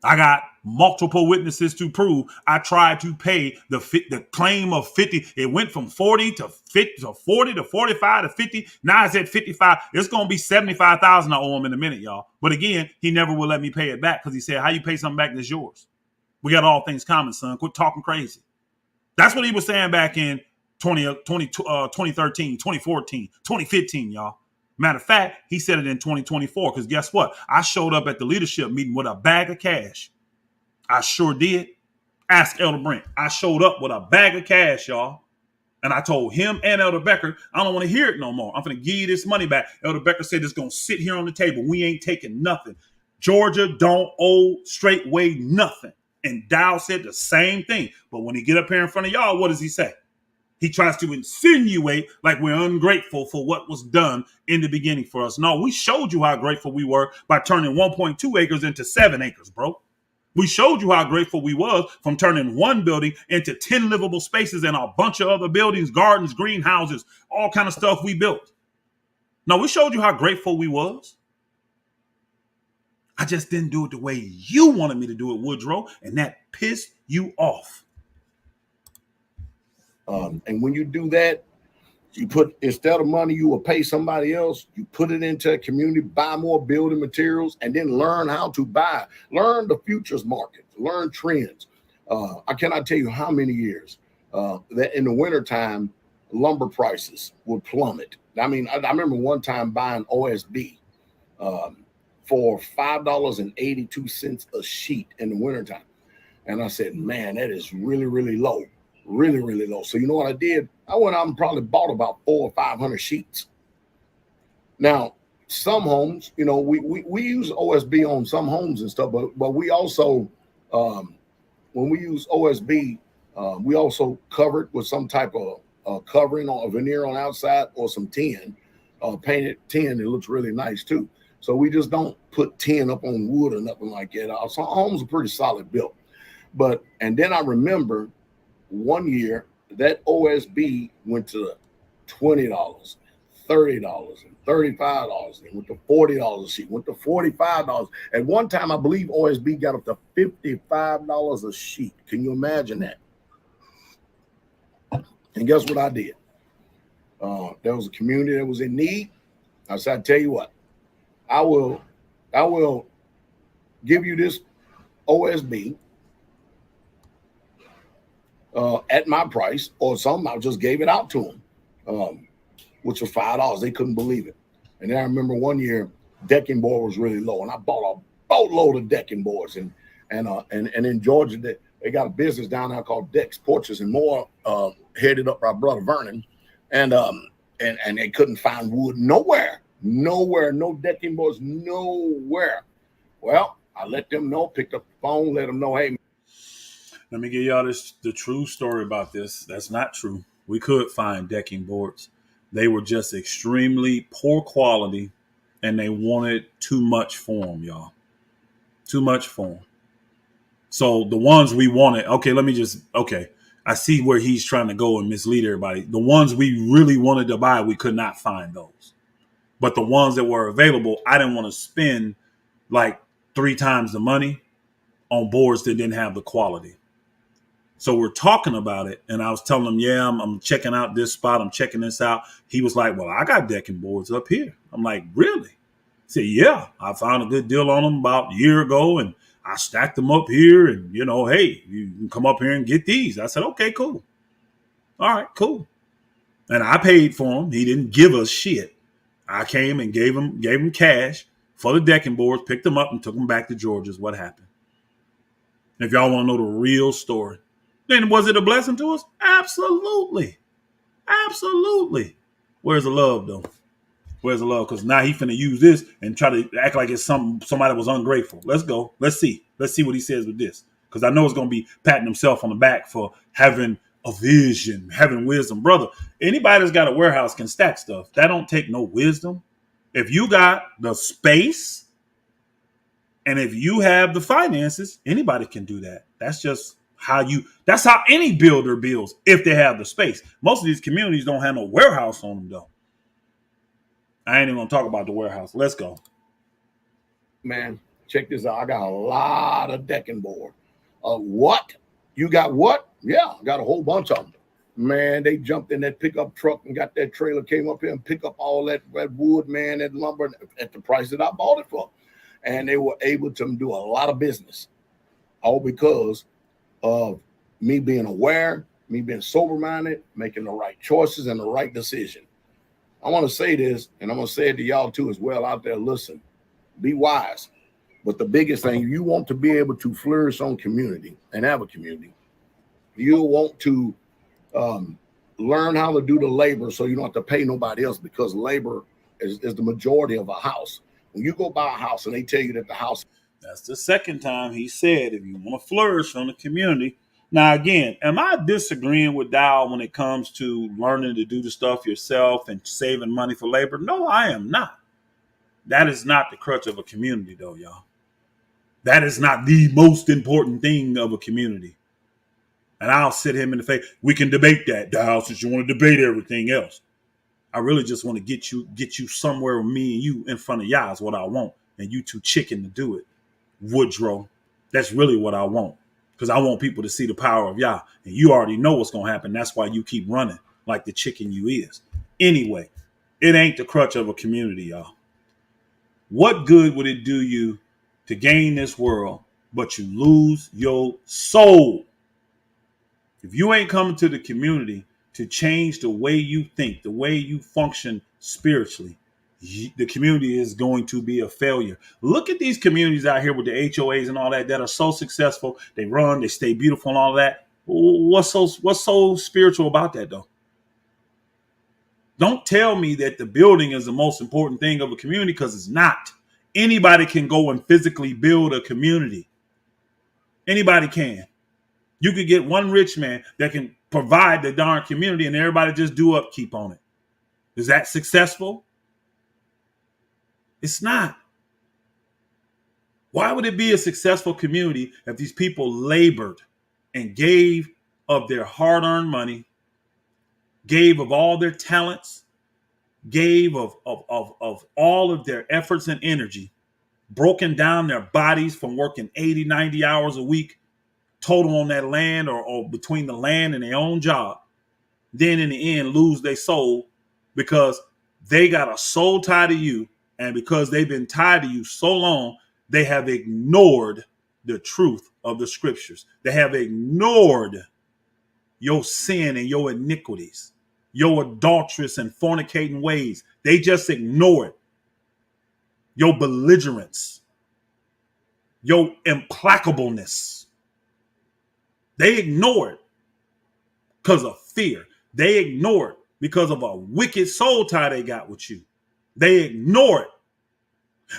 I got multiple witnesses to prove I tried to pay the claim of 50. It went from 40 to 50 to 40 to 45 to 50. Now it's at 55. It's going to be 75,000 I owe him in a minute, y'all. But again, he never will let me pay it back because he said, how you pay something back that's yours? We got all things common, son. Quit talking crazy. That's what he was saying back in 2013, 2014, 2015, y'all. Matter of fact, he said it in 2024 because guess what? I showed up at the leadership meeting with a bag of cash. I sure did. Ask Elder Brent. I showed up with a bag of cash, y'all. And I told him and Elder Becker, I don't want to hear it no more. I'm going to give you this money back. Elder Becker said it's going to sit here on the table. We ain't taking nothing. Georgia don't owe straightway nothing. And Dowell said the same thing. But when he get up here in front of y'all, what does he say? He tries to insinuate like we're ungrateful for what was done in the beginning for us. No, we showed you how grateful we were by turning 1.2 acres into 7 acres, bro. We showed you how grateful we was from turning one building into 10 livable spaces and a bunch of other buildings, gardens, greenhouses, all kind of stuff we built. No, we showed you how grateful we was. I just didn't do it the way you wanted me to do it, Woodrow, and that pissed you off. And when you do that, you put, instead of money you will pay somebody else, you put it into a community, buy more building materials, and then learn how to buy. Learn the futures market, learn trends. I cannot tell you how many years that in the wintertime, lumber prices would plummet. I mean, I remember one time buying OSB for $5.82 a sheet in the wintertime. And I said, man, that is really, really low. Really, really low. So you know what I did? I went out and probably bought about 400 or 500 sheets. Now, some homes, you know, we use OSB on some homes and stuff, but we also, when we use OSB, we also cover it with some type of covering or a veneer on the outside or some tin, painted tin. It looks really nice too. So we just don't put tin up on wood or nothing like that. Some homes are pretty solid built. But, and then I remember one year that OSB went to $20, $30, and $35, and went to $40 a sheet, went to $45. At one time, I believe OSB got up to $55 a sheet. Can you imagine that? And guess what I did? There was a community that was in need. I said, I tell you what, I will give you this OSB at my price, or some I just gave it out to them, which was $5. They couldn't believe it. And then I remember one year decking board was really low, and I bought a boatload of decking boards. And in Georgia, they got a business down there called Decks, Porches, and More, headed up by Brother Vernon, and they couldn't find wood nowhere, no decking boards, nowhere. Well, I let them know, picked up the phone, let them know, hey. Let me give y'all the true story about this. That's not true. We could find decking boards. They were just extremely poor quality, and they wanted too much for them, y'all. Too much for them. So the ones we wanted, I see where he's trying to go and mislead everybody. The ones we really wanted to buy, we could not find those. But the ones that were available, I didn't want to spend like 3 times the money on boards that didn't have the quality. So we're talking about it, and I was telling him, yeah, I'm checking out this spot. I'm checking this out. He was like, well, I got decking boards up here. I'm like, really? He said, yeah, I found a good deal on them about a year ago, and I stacked them up here, and, you know, hey, you can come up here and get these. I said, okay, cool. All right, cool. And I paid for them. He didn't give us shit. I came and gave him cash for the decking boards, picked them up, and took them back to Georgia is what happened. If y'all want to know the real story. Then was it a blessing to us? Absolutely. Absolutely. Where's the love, though? Where's the love? Because now he finna use this and try to act like it's somebody was ungrateful. Let's go. Let's see. Let's see what he says with this. Because I know it's going to be patting himself on the back for having a vision, having wisdom. Brother, anybody that's got a warehouse can stack stuff. That don't take no wisdom. If you got the space and if you have the finances, anybody can do that. That's how any builder builds if they have the space. Most of these communities don't have no warehouse on them, though. I ain't even gonna talk about the warehouse. Let's go. Man, check this out. I got a lot of decking board. What? You got what? Yeah, I got a whole bunch of them. Man, they jumped in that pickup truck and got that trailer, came up here and picked up all that wood, man, that lumber at the price that I bought it for. And they were able to do a lot of business. All because of me being aware, me being sober-minded, making the right choices and the right decision. I want to say this, and I'm going to say it to y'all too as well out there. Listen, be wise. But the biggest thing, you want to be able to flourish on community and have a community. You want to learn how to do the labor so you don't have to pay nobody else, because labor is the majority of a house. When you go buy a house and they tell you that the house. That's the second time he said, if you want to flourish on the community. Now, again, am I disagreeing with Dowell when it comes to learning to do the stuff yourself and saving money for labor? No, I am not. That is not the crutch of a community, though, y'all. That is not the most important thing of a community. And I'll sit him in the face. We can debate that, Dowell, since you want to debate everything else. I really just want to get you somewhere with me and you in front of y'all is what I want. And you too chicken to do it. Woodrow. That's really what I want. Because I want people to see the power of Yah. And you already know what's going to happen. That's why you keep running like the chicken you is. Anyway, it ain't the crutch of a community, y'all. What good would it do you to gain this world, but you lose your soul? If you ain't coming to the community to change the way you think, the way you function spiritually, the community is going to be a failure. Look at these communities out here with the HOAs and all that are so successful. They run, they stay beautiful and all that. What's so spiritual about that, though? Don't tell me that the building is the most important thing of a community, because it's not. Anybody can go and physically build a community. Anybody can. You could get one rich man that can provide the darn community and everybody just do upkeep on it. Is that successful? It's not. Why would it be a successful community if these people labored and gave of their hard-earned money, gave of all their talents, gave of all of their efforts and energy, broken down their bodies from working 80, 90 hours a week total on that land or between the land and their own job, then in the end lose their soul because they got a soul tie to you, and because they've been tied to you so long, they have ignored the truth of the scriptures. They have ignored your sin and your iniquities, your adulterous and fornicating ways. They just ignore it. Your belligerence, your implacableness. They ignore it because of fear. They ignore it because of a wicked soul tie they got with you. They ignore it.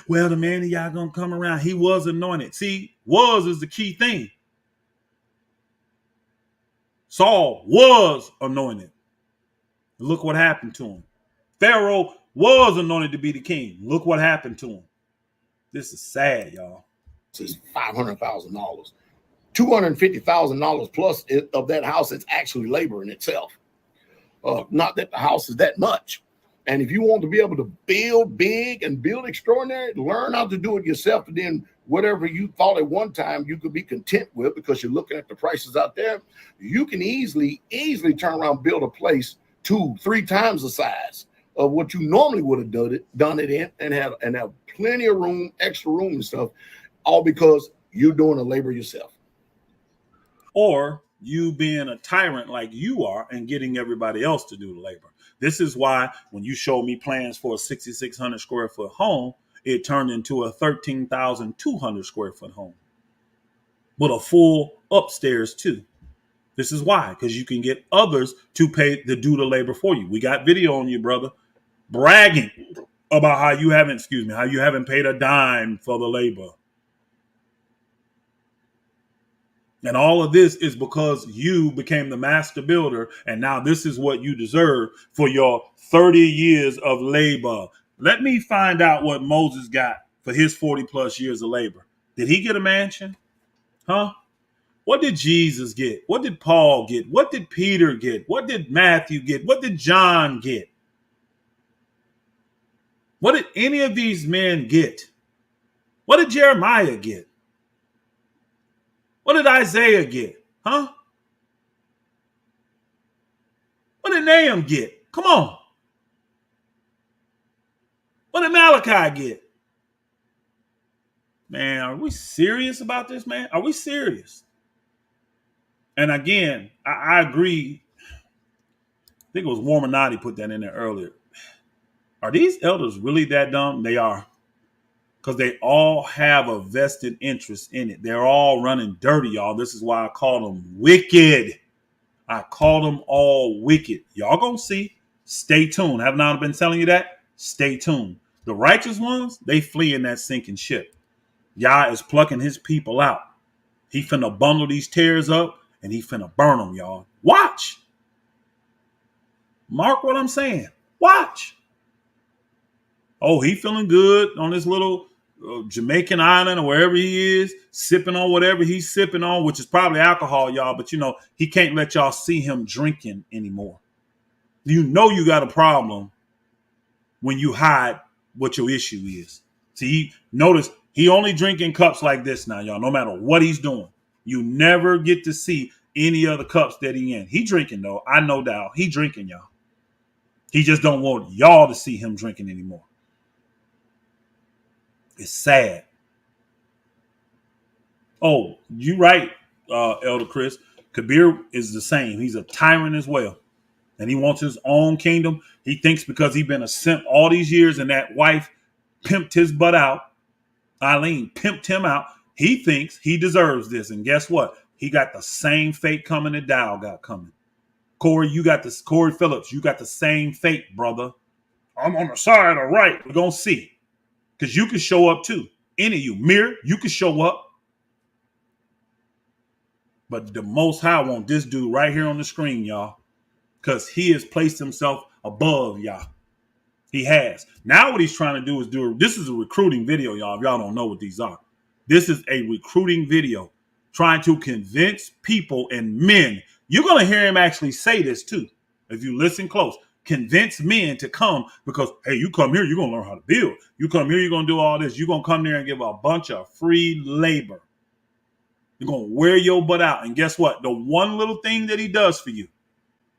Well, the man of y'all gonna come around. He was anointed. See, was is the key thing. Saul was anointed. Look what happened to him. Pharaoh was anointed to be the king. Look what happened to him. This is sad, y'all. Is $500,000. $250,000 plus of that house is actually labor in itself. Not that the house is that much. And if you want to be able to build big and build extraordinary, learn how to do it yourself. And then whatever you thought at one time you could be content with because you're looking at the prices out there, you can easily turn around and build a place 2-3 times the size of what you normally would have done it in, and have plenty of room, extra room and stuff, all because you're doing the labor yourself. Or you being a tyrant like you are and getting everybody else to do the labor. This is why when you showed me plans for a 6,600 square foot home, it turned into a 13,200 square foot home with a full upstairs too. This is why, because you can get others to pay to do the labor for you. We got video on you, brother, bragging about how you haven't paid a dime for the labor. And all of this is because you became the master builder, and now this is what you deserve for your 30 years of labor. Let me find out what Moses got for his 40 plus years of labor. Did he get a mansion? Huh? What did Jesus get? What did Paul get? What did Peter get? What did Matthew get? What did John get? What did any of these men get? What did Jeremiah get? What did Isaiah get? Huh? What did Nahum get? Come on. What did Malachi get? Man, are we serious about this, man? Are we serious? And again, I agree. I think it was Warmanati put that in there earlier. Are these elders really that dumb? They are. Because they all have a vested interest in it. They're all running dirty, y'all. This is why I call them wicked. I call them all wicked. Y'all gonna see. Stay tuned. Have not been telling you that? Stay tuned. The righteous ones, they flee in that sinking ship. Yah is plucking his people out. He finna bundle these tears up and he finna burn them, y'all. Watch. Mark what I'm saying. Watch. Oh, he feeling good on this little Jamaican island or wherever he is, sipping on whatever he's sipping on, which is probably alcohol, y'all. But, he can't let y'all see him drinking anymore. You know you got a problem when you hide what your issue is. See, notice he only drinking cups like this now, y'all, no matter what he's doing. You never get to see any other cups that he in. He drinking, though. I know Dowell. He drinking, y'all. He just don't want y'all to see him drinking anymore. It's sad. Oh, you right, Elder Chris. Kabir is the same. He's a tyrant as well. And he wants his own kingdom. He thinks because he's been a simp all these years and that wife pimped his butt out, Eileen pimped him out, he thinks he deserves this. And guess what? He got the same fate coming that Dowell got coming. Corey, Corey Phillips, you got the same fate, brother. I'm on the side of right. We're going to see. Because you can show up too. Any of you. Mir, you can show up. But the Most High want this dude right here on the screen, y'all. Because he has placed himself above y'all. He has. Now what he's trying to do is this is a recruiting video, y'all, if y'all don't know what these are. This is a recruiting video trying to convince people and men. You're going to hear him actually say this too. If you listen close, convince men to come because, hey, you come here, you're going to learn how to build. You come here, you're going to do all this. You're going to come there and give a bunch of free labor. You're going to wear your butt out. And guess what? The one little thing that he does for you.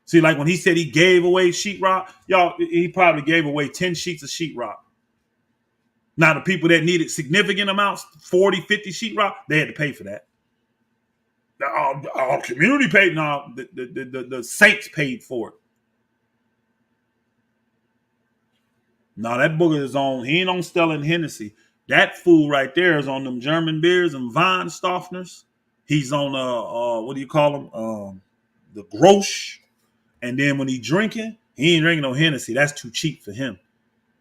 See, like when he said he gave away sheetrock, y'all, he probably gave away 10 sheets of sheetrock. Now, the people that needed significant amounts, 40, 50 sheetrock, they had to pay for that. Our community paid. No, the saints paid for it. No, that booger is on. He ain't on Stella and Hennessy. That fool right there is on them German beers and Weinstoffners. He's on what do you call them? The Grosch. And then when he drinking, he ain't drinking no Hennessy. That's too cheap for him.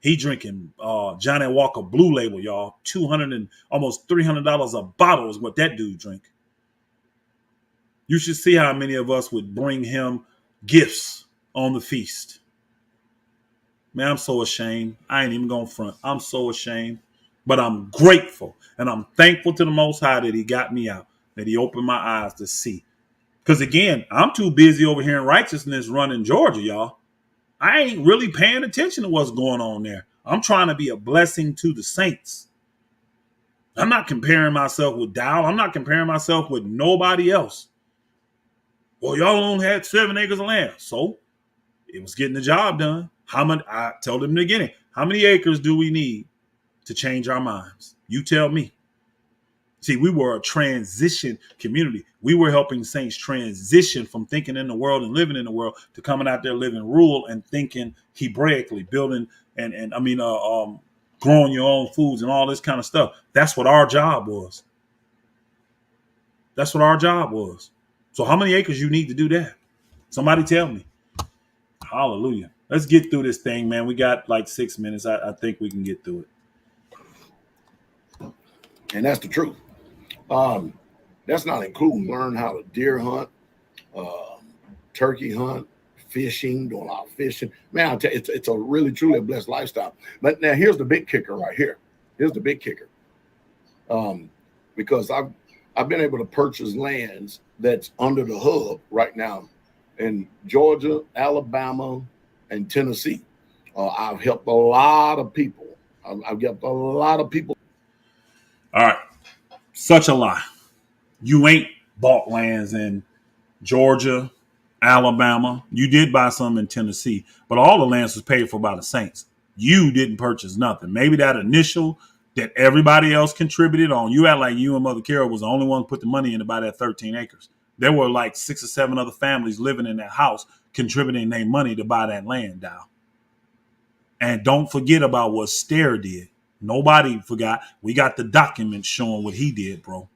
He drinking Johnny Walker Blue Label, y'all. $200 and almost $300 a bottle is what that dude drink. You should see how many of us would bring him gifts on the feast. Man, I'm so ashamed. I ain't even gonna front. I'm so ashamed. But I'm grateful and I'm thankful to the Most High that he got me out, that he opened my eyes to see. Because again, I'm too busy over here in righteousness running Georgia, y'all. I ain't really paying attention to what's going on there. I'm trying to be a blessing to the saints. I'm not comparing myself with Dowell. I'm not comparing myself with nobody else. Well, y'all only had 7 acres of land. So it was getting the job done. How many? I told them in the beginning, how many acres do we need to change our minds? You tell me. See, we were a transition community. We were helping saints transition from thinking in the world and living in the world to coming out there living rural and thinking Hebraically, building and growing your own foods and all this kind of stuff. That's what our job was. That's what our job was. So how many acres you need to do that? Somebody tell me. Hallelujah. Let's get through this thing, man. We got like 6 minutes. I think we can get through it. And that's the truth. That's not including learn how to deer hunt, turkey hunt, fishing, doing a lot of fishing. Man, I'll tell you, it's a really, truly a blessed lifestyle. But now here's the big kicker right here. Here's the big kicker. Because I've been able to purchase lands that's under the hub right now in Georgia, Alabama, and Tennessee. I've helped a lot of people. I've helped a lot of people. All right. Such a lie. You ain't bought lands in Georgia, Alabama. You did buy some in Tennessee, but all the lands was paid for by the saints. You didn't purchase nothing. Maybe that initial that everybody else contributed on. You act like you and Mother Carol was the only one who put the money in to buy that 13 acres. There were like 6 or 7 other families living in that house contributing their money to buy that land, Dow. And don't forget about what Stair did. Nobody forgot. We got the documents showing what he did, bro.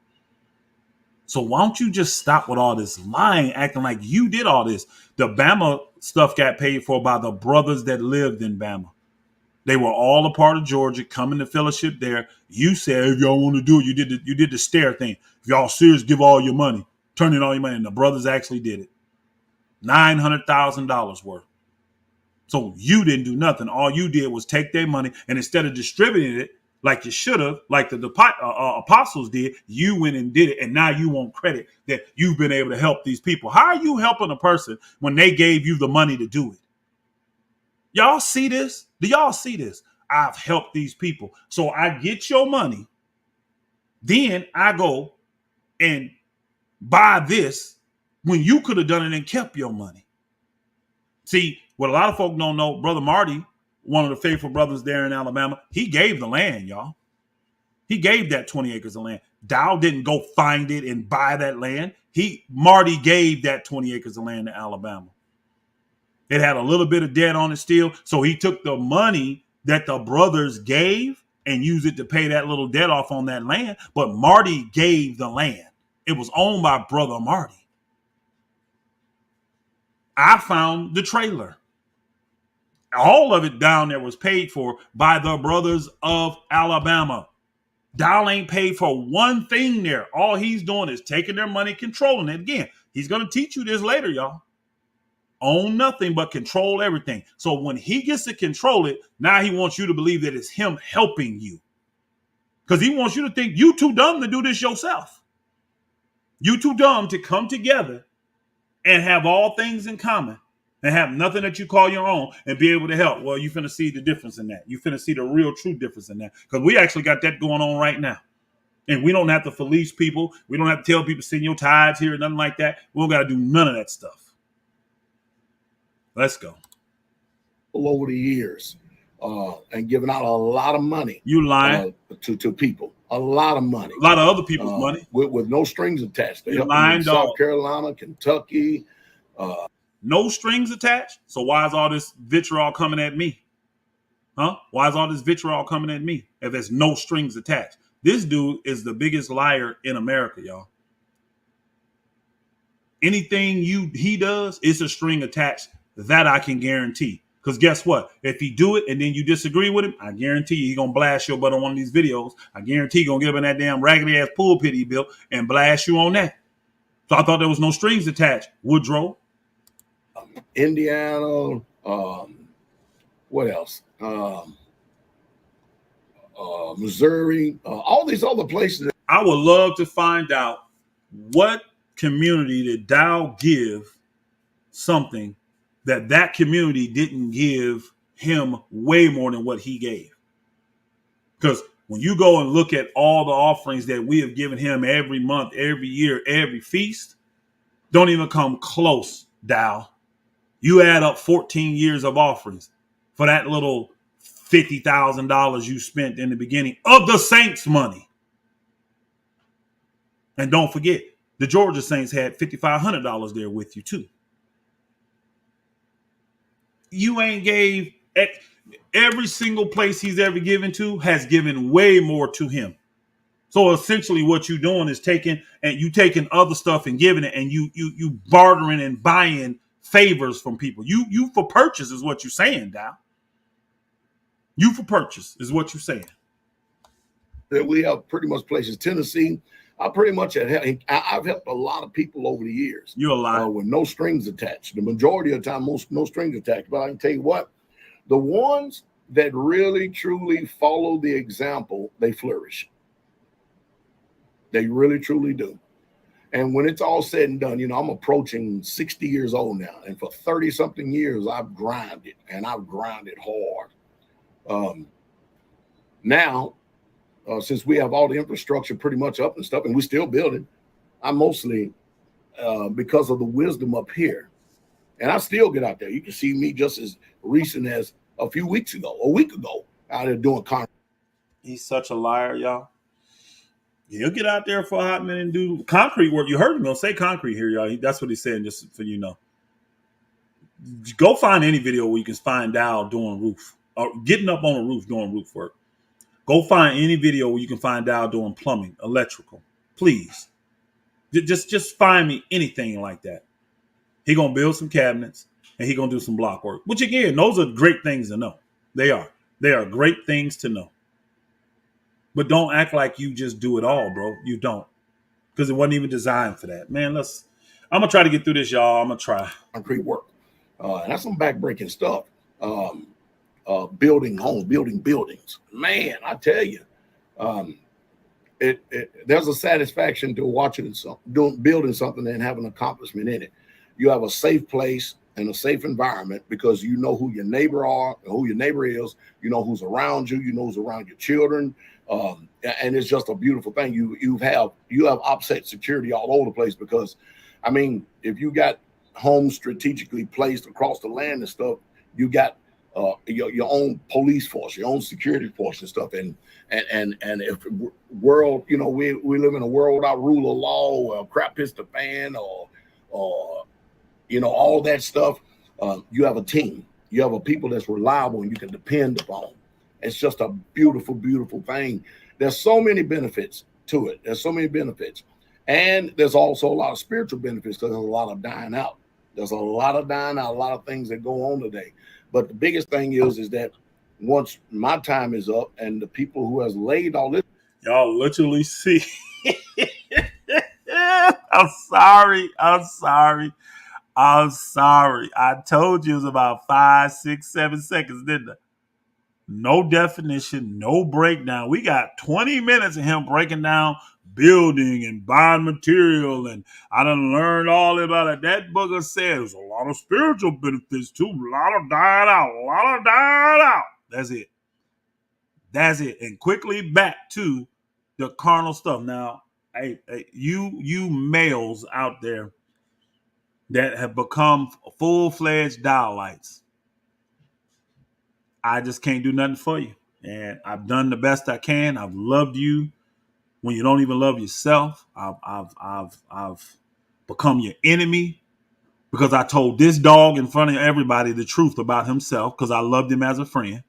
So why don't you just stop with all this lying, acting like you did all this? The Bama stuff got paid for by the brothers that lived in Bama. They were all a part of Georgia, coming to fellowship there. You said, if y'all want to do it, you did the Stair thing. If y'all serious, give all your money. Turn in all your money. And the brothers actually did it. $900,000 worth. So you didn't do nothing. All you did was take their money, and instead of distributing it like you should have, like the apostles did, you went and did it, and now you want credit that you've been able to help these people. How are you helping a person when they gave you the money to do it? Y'all see this? Do y'all see this? I've helped these people. So I get your money. Then I go and buy this when you could have done it and kept your money. See, what a lot of folk don't know, Brother Marty, one of the faithful brothers there in Alabama, he gave the land, y'all. He gave that 20 acres of land. Dowell didn't go find it and buy that land. Marty gave that 20 acres of land to Alabama. It had a little bit of debt on it still. So he took the money that the brothers gave and used it to pay that little debt off on that land. But Marty gave the land. It was owned by Brother Marty. I found the trailer. All of it down there was paid for by the brothers of Alabama. Dowell ain't paid for one thing there. All he's doing is taking their money, controlling it. Again, he's going to teach you this later, y'all. Own nothing but control everything. So when he gets to control it, now he wants you to believe that it's him helping you. Because he wants you to think you too dumb to do this yourself. You too dumb to come together and have all things in common and have nothing that you call your own and be able to help. Well, you finna see the difference in that. You finna see the real true difference in that. Because we actually got that going on right now. And we don't have to police people. We don't have to tell people send your tithes here, nothing like that. We don't got to do none of that stuff. Let's go. Over the years and giving out a lot of money. You lying. To people. A lot of money. A lot of other people's money. With no strings attached. They You're lying, dog. South Carolina, Kentucky. No strings attached? So why is all this vitriol coming at me? Huh? Why is all this vitriol coming at me if there's no strings attached? This dude is the biggest liar in America, y'all. Anything he does, it's a string attached. That I can guarantee. Because guess what? If he do it and then you disagree with him, I guarantee you he going to blast your butt on one of these videos. I guarantee he going to get up in that damn raggedy ass pulpit he built and blast you on that. So I thought there was no strings attached. Woodrow. Indiana. What else? Missouri. All these other places. I would love to find out what community did Dowell give something that community didn't give him way more than what he gave. Because when you go and look at all the offerings that we have given him every month, every year, every feast, don't even come close, Dowell. You add up 14 years of offerings for that little $50,000 you spent in the beginning of the Saints' money. And don't forget, the Georgia Saints had $5,500 there with you too. You ain't gave every single place he's ever given to has given way more to him. So essentially what you're doing is taking other stuff and giving it, and you bartering and buying favors from people. You for purchase is what you're saying, Dowell. You for purchase is what you're saying. That we have pretty much places. Tennessee, I've helped a lot of people over the years. You're a liar. With no strings attached. The majority of the time, no strings attached. But I can tell you what, the ones that really, truly follow the example, they flourish. They really, truly do. And when it's all said and done, I'm approaching 60 years old now. And for 30-something years, I've grinded, and I've grinded hard. Now, since we have all the infrastructure pretty much up and stuff, and we're still building, I mostly, because of the wisdom up here, and I still get out there. You can see me just as recent as a week ago, out there doing concrete. He's such a liar, y'all. He'll get out there for a hot minute and do concrete work. You heard him. He'll say concrete here, y'all. That's what he's saying, just so you know. Go find any video where you can find Dowell doing roof. getting up on a roof doing roof work. Go find any video where you can find Dowell doing plumbing, electrical. Please, just find me anything like that. He gonna build some cabinets and he gonna do some block work. Which again, those are great things to know. They are. They are great things to know. But don't act like you just do it all, bro. You don't, because it wasn't even designed for that. Man, I'm gonna try to get through this, y'all. I'm gonna try. Concrete work. And that's some backbreaking stuff. Building homes, building buildings. Man, I tell you, there's a satisfaction to watching building something and having an accomplishment in it. You have a safe place and a safe environment because you know who your neighbor are, who your neighbor is. You know who's around you. You know who's around your children. And it's just a beautiful thing. You have OPSEC security all over the place because, I mean, if you got homes strategically placed across the land and stuff, you got your own police force, your own security force and stuff. And if world, you know, we live in a world without rule of law, or crap hits the fan, or you know, all that stuff. You have a team. You have a people that's reliable and you can depend upon. It's just a beautiful, beautiful thing. There's so many benefits to it. There's so many benefits. And there's also a lot of spiritual benefits because there's a lot of dying out. There's a lot of dying out, a lot of things that go on today. But the biggest thing is that once my time is up and the people who has laid all this. Y'all literally see. I'm sorry. I told you it was about 5, 6, 7 seconds, didn't I? No definition, no breakdown. We got 20 minutes of him breaking down building and buying material, and I done learned all about it. That booger said there's a lot of spiritual benefits too, a lot of dying out. That's it. And quickly back to the carnal stuff. Now, you males out there that have become full-fledged Dowellites, I just can't do nothing for you. And I've done the best I can. I've loved you when you don't even love yourself. I've become your enemy because I told this dog in front of everybody the truth about himself because I loved him as a friend.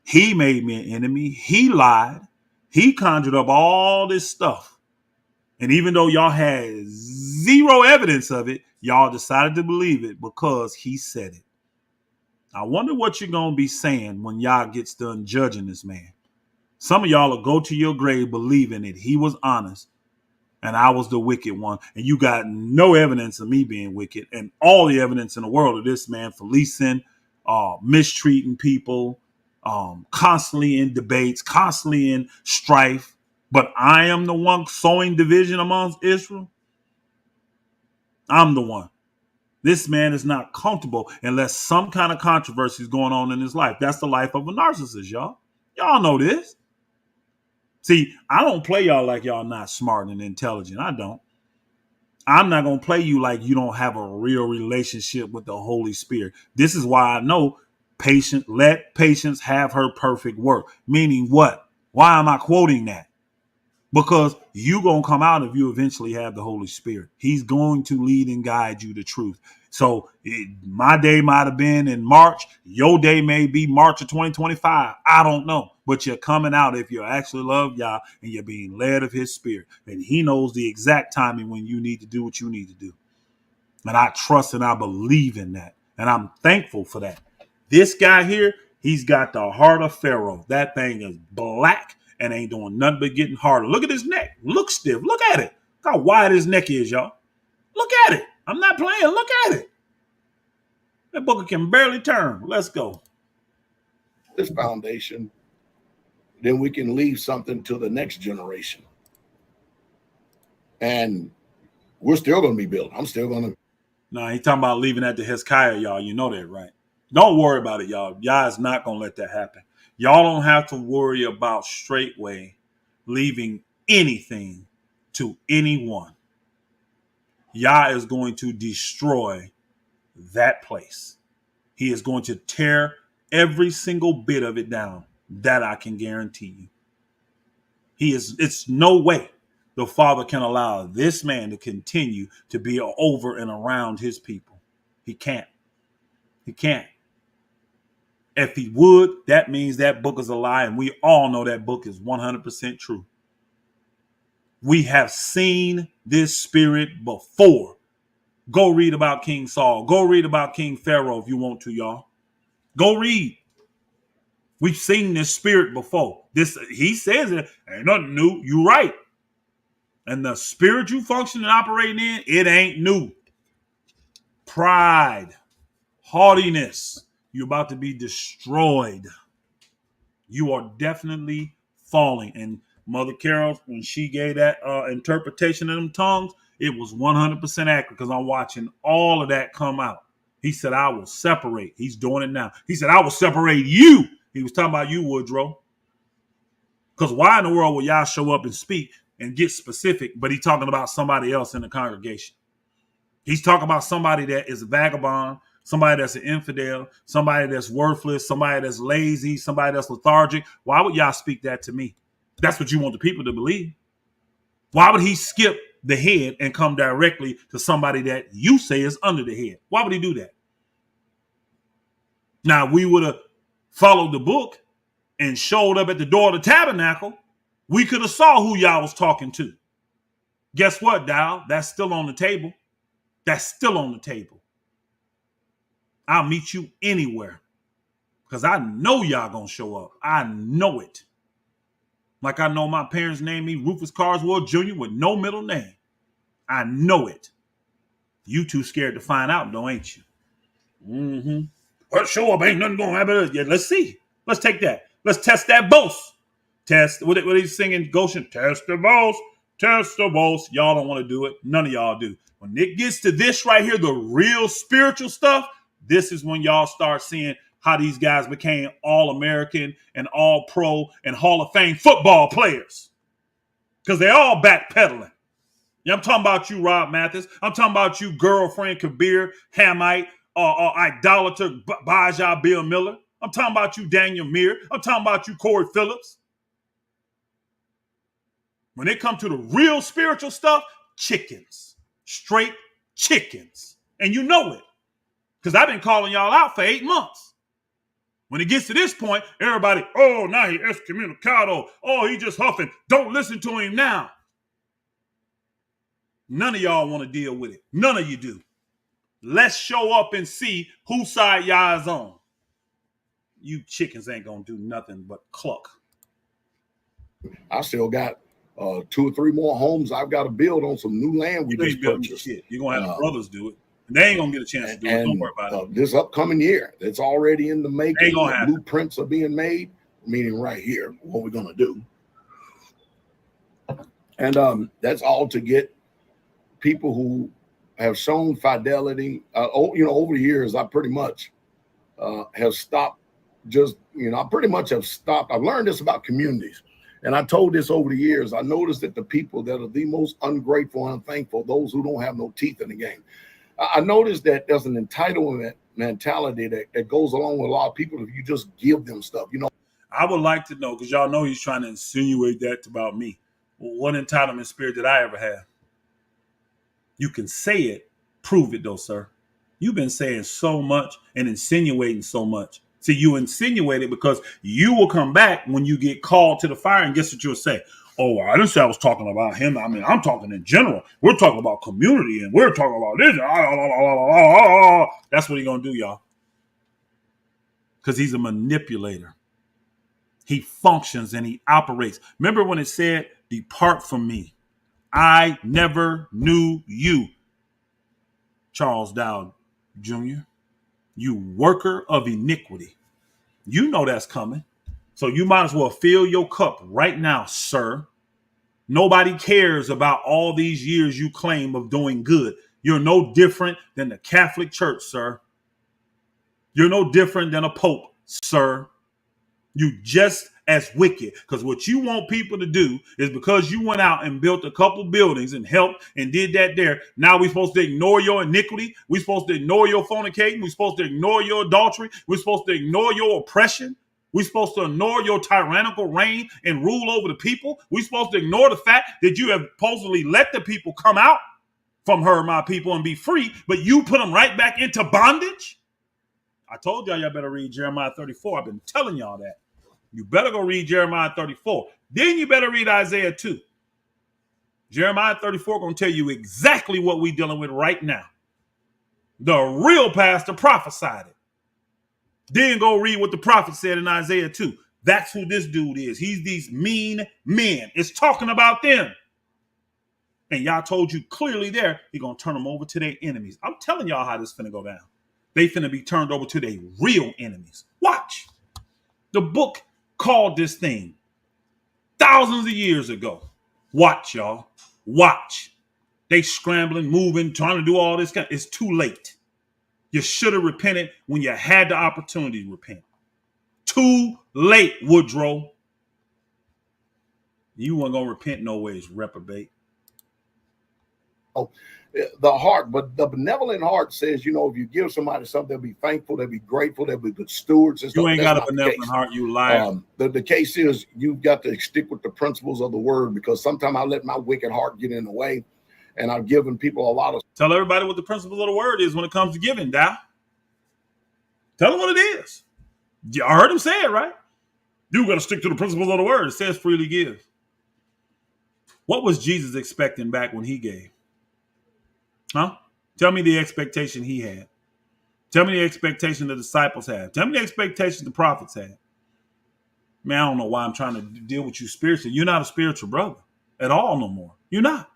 He made me an enemy. He lied. He conjured up all this stuff. And even though y'all had zero evidence of it, y'all decided to believe it because he said it. I wonder what you're going to be saying when y'all gets done judging this man. Some of y'all will go to your grave believing that he was honest and I was the wicked one. And you got no evidence of me being wicked and all the evidence in the world of this man fleecing, mistreating people, constantly in debates, constantly in strife. But I am the one sowing division amongst Israel. I'm the one. This man is not comfortable unless some kind of controversy is going on in his life. That's the life of a narcissist, y'all. Y'all know this. See, I don't play y'all like y'all not smart and intelligent. I don't. I'm not going to play you like you don't have a real relationship with the Holy Spirit. This is why I know let patience have her perfect work. Meaning what? Why am I quoting that? Because you going to come out if you eventually have the Holy Spirit. He's going to lead and guide you to truth. So my day might have been in March. Your day may be March of 2025. I don't know. But you're coming out if you actually love Yah and you're being led of his spirit. And he knows the exact timing when you need to do what you need to do. And I trust and I believe in that. And I'm thankful for that. This guy here, he's got the heart of Pharaoh. That thing is black and ain't doing nothing but getting harder. Look at his neck. Look stiff. Look at it. Look how wide his neck is, y'all. Look at it. I'm not playing. Look at it. That booker can barely turn. Let's go. This foundation, then we can leave something to the next generation. And we're still going to be built. I'm still going to. Nah, he's talking about leaving that to Hezekiah, y'all. You know that, right? Don't worry about it, y'all. Yah is not going to let that happen. Y'all don't have to worry about straightway leaving anything to anyone. Yah is going to destroy that place. He is going to tear every single bit of it down. That I can guarantee you. It's no way the Father can allow this man to continue to be over and around his people. He can't. He can't. If he would, that means that book is a lie, and we all know that book is 100% true. We have seen this spirit before. Go read about King Saul. Go read about King Pharaoh if you want to, y'all. Go read. We've seen this spirit before. This, he says it ain't nothing new. You right. And the spirit you function and operating in, it ain't new. Pride, haughtiness. You're about to be destroyed. You are definitely falling. And Mother Carol, when she gave that interpretation of them tongues, it was 100% accurate because I'm watching all of that come out. He said, I will separate. He's doing it now. He said, I will separate you. He was talking about you, Woodrow. Because why in the world will y'all show up and speak and get specific, but he's talking about somebody else in the congregation? He's talking about somebody that is a vagabond, somebody that's an infidel, somebody that's worthless, somebody that's lazy, somebody that's lethargic. Why would y'all speak that to me? That's what you want the people to believe. Why would he skip the head and come directly to somebody that you say is under the head? Why would he do that? Now, we would have followed the book and showed up at the door of the tabernacle, we could have saw who y'all was talking to. Guess what, Dowell? That's still on the table. That's still on the table. I'll meet you anywhere because I know y'all gonna show up. I know it. Like I know my parents named me Rufus Carswell Jr. with no middle name. I know it. You too scared to find out, though, ain't you? Mm-hmm. Well, show up, ain't nothing gonna happen. Yeah, let's see. Let's take that. Let's test that boast. Test what he's singing, Goshen. Test the boast. Test the boast. Y'all don't want to do it. None of y'all do. When it gets to this right here, the real spiritual stuff, this is when y'all start seeing how these guys became all-American and all-pro and Hall of Fame football players. Because they're all backpedaling. Yeah, I'm talking about you, Rob Mathis. I'm talking about you, girlfriend Kabir, Hamite, idolater Baja Bill Miller. I'm talking about you, Daniel Muir. I'm talking about you, Corey Phillips. When it comes to the real spiritual stuff, chickens. Straight chickens. And you know it. Because I've been calling y'all out for 8 months. When it gets to this point, everybody, oh, now he excommunicado. Oh, he just huffing. Don't listen to him now. None of y'all want to deal with it. None of you do. Let's show up and see whose side y'all is on. You chickens ain't going to do nothing but cluck. I still got 2 or 3 more homes I've got to build on some new land we just purchased. You're going to have the brothers do it. And they ain't going to get a chance to do it. Don't worry about it. This upcoming year, it's already in the making. Blueprints are being made, meaning right here, what we're going to do. And that's all to get people who have shown fidelity. Over the years, I pretty much have stopped I pretty much have stopped. I've learned this about communities. And I told this over the years. I noticed that the people that are the most ungrateful and unthankful, those who don't have no teeth in the game. I noticed that there's an entitlement mentality that goes along with a lot of people if you just give them stuff. I would like to know, because y'all know he's trying to insinuate that about me. Well, what entitlement spirit did I ever have? You can say it. Prove it, though, sir. You've been saying so much and insinuating so much. See, you insinuate it because you will come back when you get called to the fire, and guess what you'll say? Oh, I didn't say I was talking about him. I mean, I'm talking in general. We're talking about community, and we're talking about this. That's what he's going to do, y'all. Because he's a manipulator. He functions and he operates. Remember when it said, depart from me. I never knew you. Charles Dowell Jr., you worker of iniquity. You know that's coming. So you might as well fill your cup right now, sir. Nobody cares about all these years you claim of doing good. You're no different than the Catholic Church, sir. You're no different than a pope, sir. You just as wicked. Because what you want people to do is because you went out and built a couple buildings and helped and did that there. Now we're supposed to ignore your iniquity. We're supposed to ignore your fornicating. We're supposed to ignore your adultery. We're supposed to ignore your oppression. We're supposed to ignore your tyrannical reign and rule over the people. We're supposed to ignore the fact that you have supposedly let the people come out from her, my people, and be free, but you put them right back into bondage. I told y'all better read Jeremiah 34. I've been telling y'all that. You better go read Jeremiah 34. Then you better read Isaiah 2. Jeremiah 34 going to tell you exactly what we're dealing with right now. The real pastor prophesied it. Then go read what the prophet said in Isaiah 2. That's who this dude is. He's these mean men. It's talking about them. And y'all told you clearly there, he's going to turn them over to their enemies. I'm telling y'all how this finna go down. They finna be turned over to their real enemies. Watch. The book called this thing thousands of years ago. Watch, y'all. Watch. They scrambling, moving, trying to do all this. It's too late. You should have repented when you had the opportunity to repent. Too late, Woodrow. You weren't going to repent no ways, reprobate. Oh, the heart, but the benevolent heart says, you know, if you give somebody something, they'll be thankful, they'll be grateful, they'll be good stewards. And stuff. You ain't That's got a benevolent heart, you liar. The case is you've got to stick with the principles of the word, because sometimes I let my wicked heart get in the way, and I've given people a lot of. Tell everybody what the principles of the word is when it comes to giving, Dowell. Tell them what it is. I heard him say it, right? You got to stick to the principles of the word. It says freely give. What was Jesus expecting back when he gave? Huh? Tell me the expectation he had. Tell me the expectation the disciples had. Tell me the expectation the prophets had. Man, I don't know why I'm trying to deal with you spiritually. You're not a spiritual brother at all no more. You're not.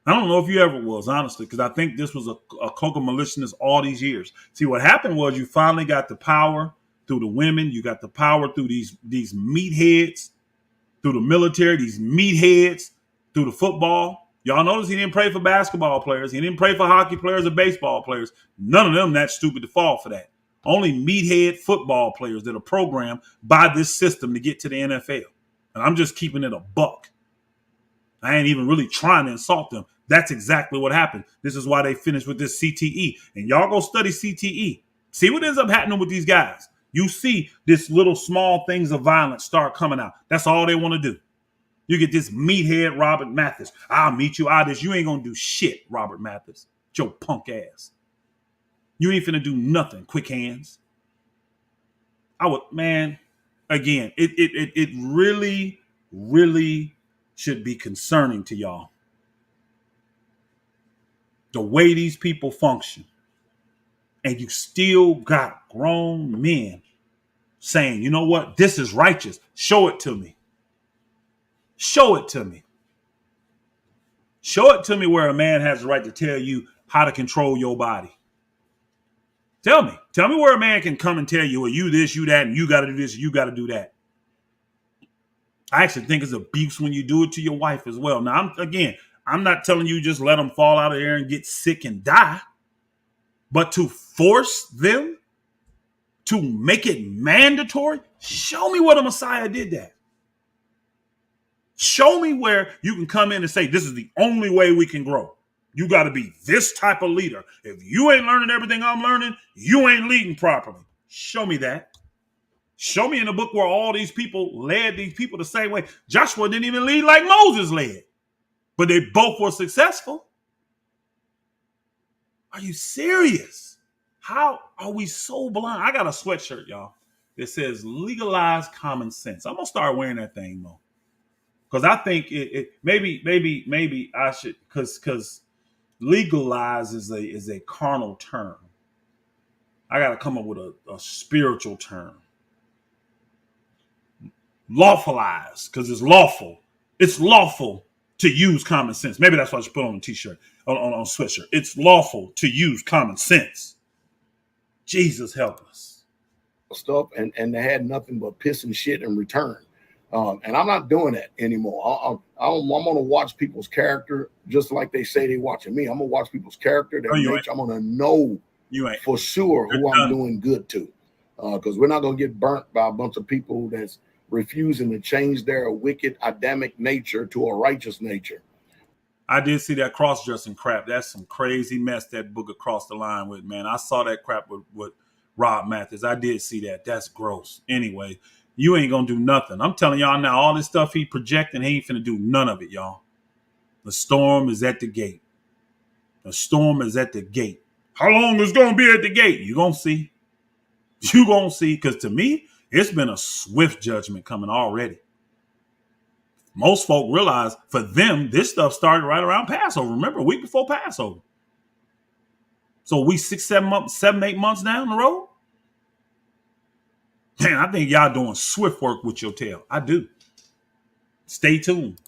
I don't know if you ever was, honestly, because I think this was a cloak of maliciousness all these years. See, what happened was you finally got the power through the women. You got the power through these meatheads, through the military, these meatheads, through the football. Y'all notice he didn't pray for basketball players. He didn't pray for hockey players or baseball players. None of them that stupid to fall for that. Only meathead football players that are programmed by this system to get to the NFL. And I'm just keeping it a buck. I ain't even really trying to insult them. That's exactly what happened. This is why they finished with this CTE. And y'all go study CTE. See what ends up happening with these guys. You see this little small things of violence start coming out. That's all they want to do. You get this meathead Robert Mathis. I'll meet you out of this. You ain't going to do shit, Robert Mathis. Your punk ass. You ain't finna do nothing, quick hands. Again, it really, really should be concerning to y'all. The way these people function. And you still got grown men saying, you know what? This is righteous. Show it to me. Show it to me. Show it to me where a man has the right to tell you how to control your body. Tell me where a man can come and tell you, well, you this, you that, and you got to do this, you got to do that. I actually think it's abuse when you do it to your wife as well. Now, I'm not telling you just let them fall out of there and get sick and die, but to force them to make it mandatory, show me where the Messiah did that. Show me where you can come in and say, this is the only way we can grow. You got to be this type of leader. If you ain't learning everything I'm learning, you ain't leading properly. Show me that. Show me in the book where all these people led these people the same way. Joshua didn't even lead like Moses led, but they both were successful. Are you serious? How are we so blind? I got a sweatshirt, y'all, that says legalize common sense. I'm going to start wearing that thing, though. Because I think maybe I should, because legalize is a carnal term. I got to come up with a spiritual term. Lawfulize, because it's lawful. It's lawful to use common sense. Maybe that's what I should put on a t-shirt, on a sweatshirt. It's lawful to use common sense. Jesus help us. Stuff and they had nothing but piss and shit in return. And I'm not doing that anymore. I'm going to watch people's character just like they say they watching me. I'm going to watch people's character. Their nature. I'm going to know for sure who I'm doing good to. Because we're not going to get burnt by a bunch of people that's refusing to change their wicked Adamic nature to a righteous nature. I did see that cross-dressing crap. That's some crazy mess that Booker crossed the line with, man. I saw that crap with Rob Mathis. I did see that. That's gross. Anyway, you ain't going to do nothing. I'm telling y'all now, all this stuff he projecting, he ain't finna do none of it, y'all. The storm is at the gate. The storm is at the gate. How long is going to be at the gate? You going to see. You gonna see, because to me, it's been a swift judgment coming already. Most folk realize for them, this stuff started right around Passover. Remember, a week before Passover. So we 8 months down the road. Man, I think y'all doing swift work with your tail. I do. Stay tuned.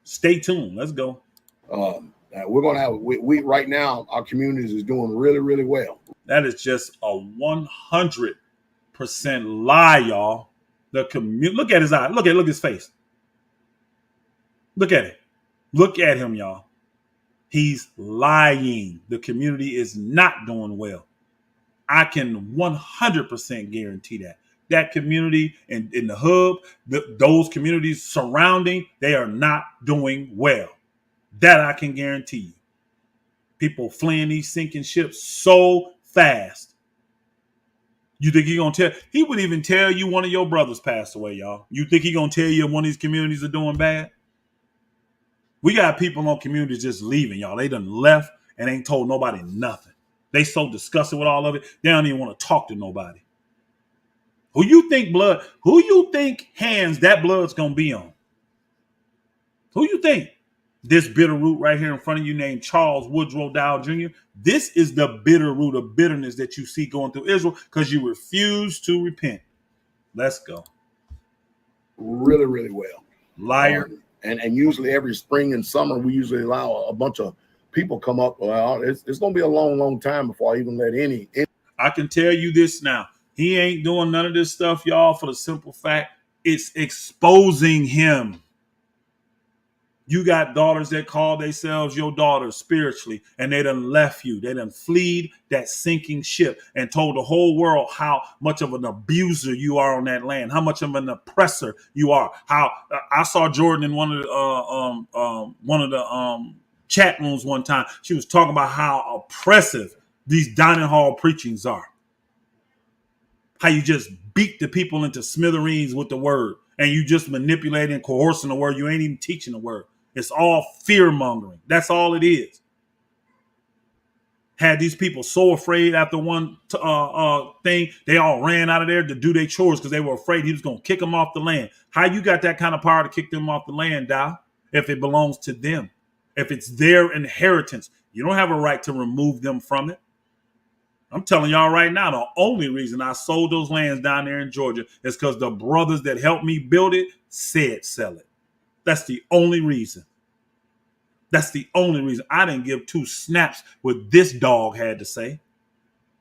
Stay tuned. Let's go. We're gonna have we right now. Our communities is doing really, really well. That is just a 100% lie, y'all. Look at his eye. Look at his face. Look at it. Look at him, y'all. He's lying. The community is not doing well. I can 100% guarantee that. That community in the hub, those communities surrounding, they are not doing well. That I can guarantee you. People fleeing these sinking ships so fast. You think he's going to tell? He would even tell you one of your brothers passed away, y'all. You think he's going to tell you one of these communities are doing bad? We got people on communities just leaving, y'all. They done left and ain't told nobody nothing. They so disgusted with all of it, they don't even want to talk to nobody. Who you think hands that blood's going to be on? Who you think? This bitter root right here in front of you named Charles Woodrow Dowell Jr., this is the bitter root of bitterness that you see going through Israel because you refuse to repent. Let's go. Really, really well. Liar. And usually every spring and summer, we usually allow a bunch of people come up. Well, it's going to be a long, long time before I even let any. I can tell you this now. He ain't doing none of this stuff, y'all, for the simple fact it's exposing him. You got daughters that call themselves your daughters spiritually, and they done left you. They done fled that sinking ship and told the whole world how much of an abuser you are on that land, how much of an oppressor you are. How I saw Jordan in one of the chat rooms one time. She was talking about how oppressive these dining hall preachings are. How you just beat the people into smithereens with the word, and you just manipulating and coercing the word. You ain't even teaching the word. It's all fear mongering. That's all it is. Had these people so afraid after one thing, they all ran out of there to do their chores because they were afraid he was going to kick them off the land. How you got that kind of power to kick them off the land, Dow? If it belongs to them, if it's their inheritance, you don't have a right to remove them from it. I'm telling y'all right now, the only reason I sold those lands down there in Georgia is because the brothers that helped me build it said sell it. That's the only reason. That's the only reason. I didn't give two snaps what this dog had to say.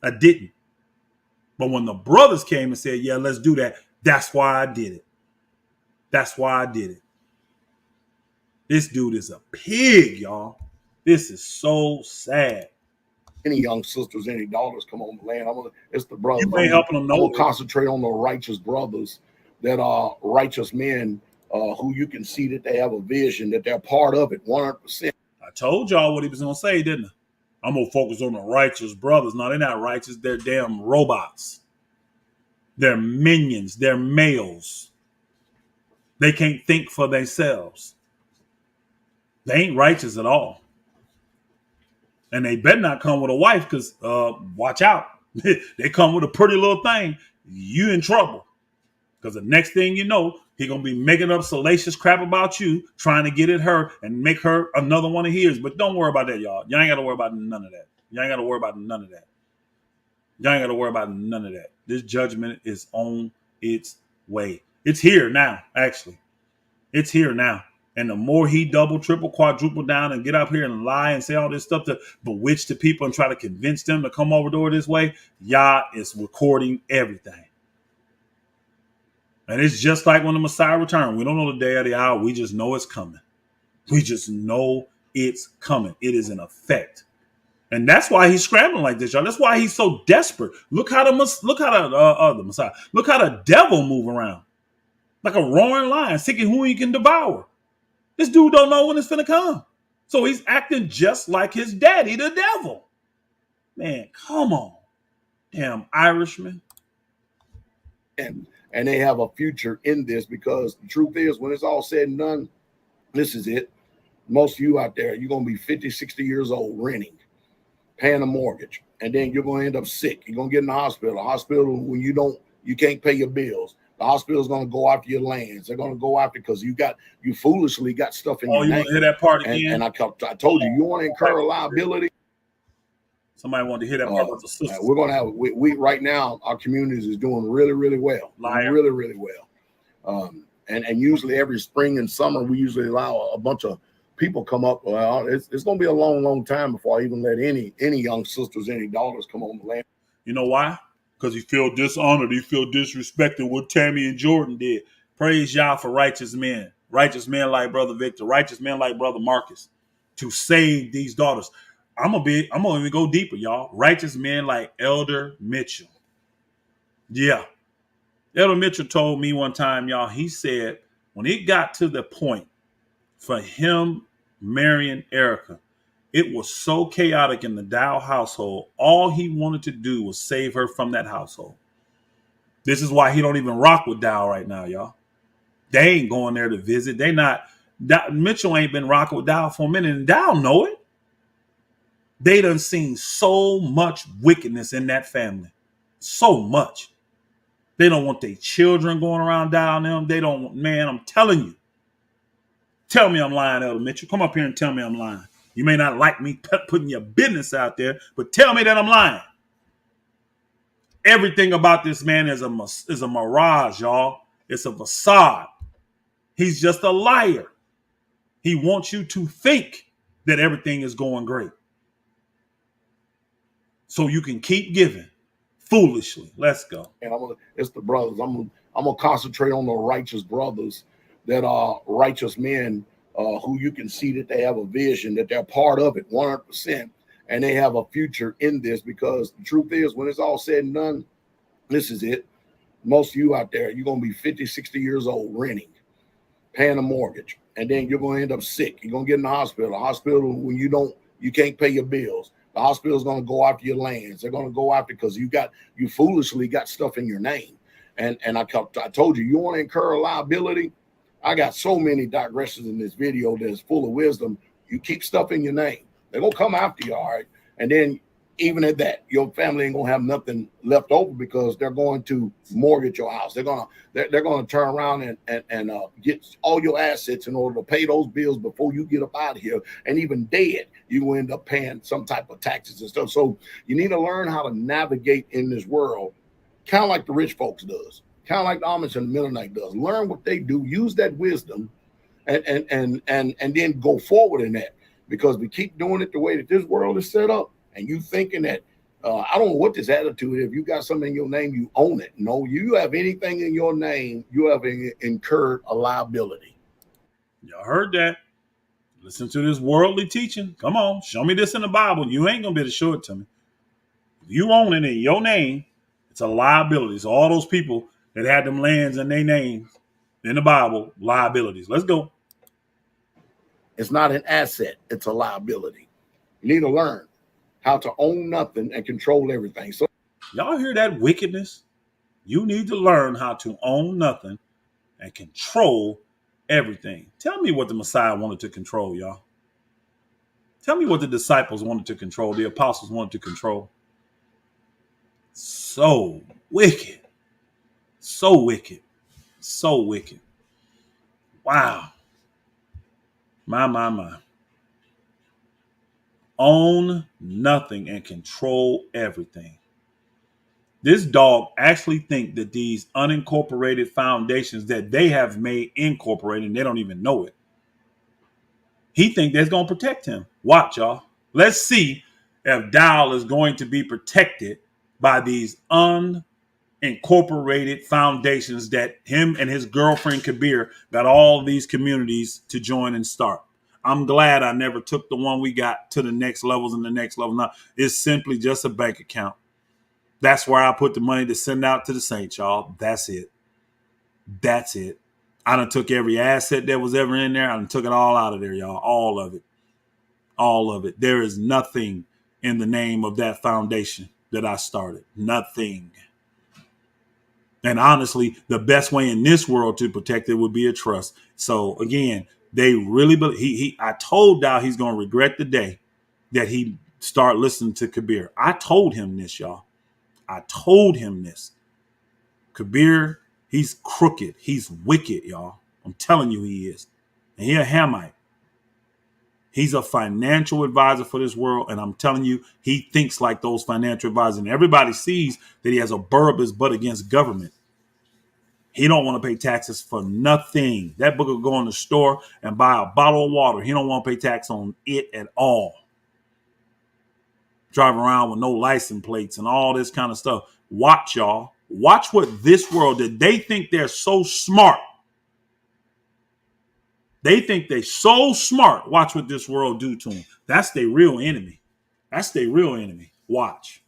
I didn't. But when the brothers came and said, yeah, let's do that, that's why I did it. That's why I did it. This dude is a pig, y'all. This is so sad. Any young sisters, any daughters come on the land. It's the brothers. You ain't helping them. I'm gonna concentrate on the righteous brothers that are righteous men who you can see that they have a vision, that they're part of it 100%. I told y'all what he was going to say, didn't I? I'm going to focus on the righteous brothers. No, they're not righteous. They're damn robots. They're minions. They're males. They can't think for themselves. They ain't righteous at all. And they better not come with a wife because watch out. They come with a pretty little thing. You in trouble. Because the next thing you know, he going to be making up salacious crap about you, trying to get at her and make her another one of his. But don't worry about that, y'all. Y'all ain't got to worry about none of that. Y'all ain't got to worry about none of that. Y'all ain't got to worry about none of that. This judgment is on its way. It's here now, actually. It's here now. And the more he double, triple, quadruple down and get up here and lie and say all this stuff to bewitch the people and try to convince them to come over door this way, Yah is recording everything. And it's just like when the Messiah returned. We don't know the day or the hour. We just know it's coming. We just know it's coming. It is in effect. And that's why he's scrambling like this, y'all. That's why he's so desperate. Look how the Messiah. Look how the devil move around. Like a roaring lion, seeking who he can devour. This dude don't know when it's finna come. So he's acting just like his daddy, the devil. Man, come on. Damn Irishman. And they have a future in this because the truth is, when it's all said and done, this is it. Most of you out there, you're going to be 50, 60 years old renting. paying a mortgage, and then you're going to end up sick. You're going to get in the hospital. The hospital, when you can't pay your bills. The hospital is going to go after your lands. They're going to go after because you foolishly got stuff in your you name. want to hear that part again? And I told you want to incur a liability. Somebody wanted to hear that part with the sisters. We're going to have we right now. Our communities is doing really, really well. Liar. Really, really well. And usually every spring and summer we usually allow a bunch of people come up. Well, it's going to be a long, long time before I even let any young sisters, any daughters come on the land. You know why? Because you feel dishonored. You feel disrespected. What Tammy and Jordan did. Praise y'all for righteous men like Brother Victor, righteous men like Brother Marcus, to save these daughters. I'm gonna even go deeper, y'all. Righteous men like Elder Mitchell. Yeah. Elder Mitchell told me one time, y'all, he said when it got to the point for him marrying Erica, it was so chaotic in the Dowell household. All he wanted to do was save her from that household. This is why he don't even rock with Dowell right now, y'all. They ain't going there to visit. Mitchell ain't been rocking with Dowell for a minute, and Dowell know it. They done seen so much wickedness in that family. So much. They don't want their children going around Dowell them. They don't, man, I'm telling you. Tell me I'm lying, Elder Mitchell. Come up here and tell me I'm lying. You may not like me putting your business out there, but tell me that I'm lying. Everything about this man is a mirage, y'all. It's a facade. He's just a liar. He wants you to think that everything is going great, so you can keep giving foolishly. Let's go. And it's the brothers. I'm gonna concentrate on the righteous brothers that are righteous men, who you can see that they have a vision, that they're part of it 100%, and they have a future in this. Because the truth is, when it's all said and done, this is it. Most of you out there, you're gonna be 50, 60 years old, renting, paying a mortgage, and then you're gonna end up sick. You're gonna get in the hospital. The hospital, when you can't pay your bills. The hospital is going to go after your lands. They're going to go after because you foolishly got stuff in your name. And I told you want to incur a liability. I got so many digressions in this video that's full of wisdom. You keep stuff in your name. They're going to come after you, all right? And then even at that, your family ain't going to have nothing left over because they're going to mortgage your house. They're going to turn around and get all your assets in order to pay those bills before you get up out of here. And even dead, you will end up paying some type of taxes and stuff. So you need to learn how to navigate in this world, kind of like the rich folks does, kind of like the Amish and the Mennonite does. Learn what they do, use that wisdom, and then go forward in that. Because we keep doing it the way that this world is set up, and you thinking that I don't know what this attitude is. If you got something in your name, you own it. No, you have anything in your name, you have incurred a liability. Y'all heard that? Listen to this worldly teaching. Come on, show me this in the Bible. You ain't gonna be able to show it to me. If you own it in your name, it's a liability. So all those people that had them lands in their names in the Bible, liabilities. Let's go. It's not an asset, it's a liability. You need to learn how to own nothing and control everything. So y'all hear that wickedness? You need to learn how to own nothing and control everything. Tell me what the Messiah wanted to control, y'all. Tell me what the disciples wanted to control, the apostles wanted to control. So wicked. So wicked. So wicked. Wow. My. Own nothing and control everything. This dog actually think that these unincorporated foundations that they have made incorporated, and they don't even know it. He think that's going to protect him. Watch, y'all. Let's see if Dowell is going to be protected by these unincorporated foundations that him and his girlfriend Kabir got all these communities to join and start. I'm glad I never took the one we got to the next levels and the next level. Now, it's simply just a bank account. That's where I put the money to send out to the saints, y'all. That's it. That's it. I done took every asset that was ever in there. I done took it all out of there, y'all. All of it. All of it. There is nothing in the name of that foundation that I started. Nothing. And honestly, the best way in this world to protect it would be a trust. So again, they really believe I told Dow he's going to regret the day that he start listening to Kabir. I told him this, y'all. I told him this. Kabir, he's crooked. He's wicked, y'all. I'm telling you he is. And he a Hamite. He's a financial advisor for this world. And I'm telling you, he thinks like those financial advisors. And everybody sees that he has a burr up his butt against government. He don't want to pay taxes for nothing. That book will go in the store and buy a bottle of water. He don't want to pay tax on it at all. Driving around with no license plates and all this kind of stuff. Watch, y'all. Watch what this world did. They think they're so smart. They think they're so smart. Watch what this world do to them. That's their real enemy. That's their real enemy. Watch.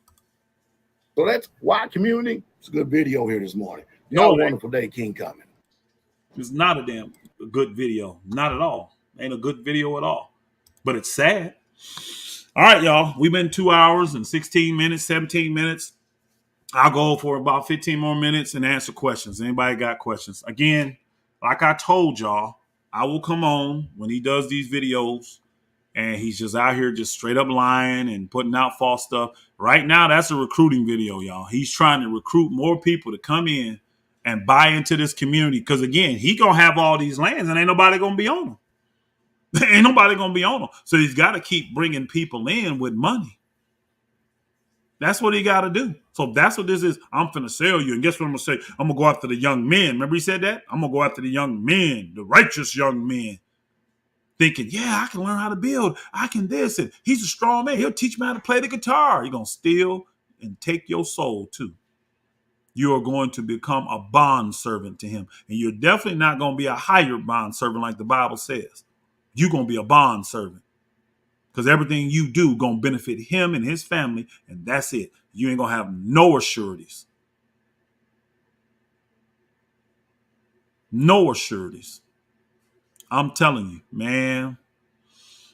So that's why community. It's a good video here this morning. Y'all have a wonderful day, King Coming. It's not a damn good video. Not at all. Ain't a good video at all. But it's sad. All right, y'all. We've been 2 hours and 16 minutes, 17 minutes. I'll go for about 15 more minutes and answer questions. Anybody got questions? Again, like I told y'all, I will come on when he does these videos and he's just out here just straight up lying and putting out false stuff. Right now, that's a recruiting video, y'all. He's trying to recruit more people to come in and buy into this community. Because, again, he going to have all these lands and ain't nobody going to be on them. Ain't nobody going to be on them. So he's got to keep bringing people in with money. That's what he got to do. So that's what this is. I'm finna sell you. And guess what I'm going to say? I'm going to go after the young men. Remember he said that? I'm going to go after the young men, the righteous young men. Thinking, yeah, I can learn how to build. I can this. And he's a strong man. He'll teach me how to play the guitar. You're going to steal and take your soul too. You are going to become a bond servant to him. And you're definitely not going to be a hired bond servant like the Bible says. You're going to be a bond servant. Because everything you do going to benefit him and his family, and that's it. You ain't going to have no assurities. No assurities. I'm telling you, man,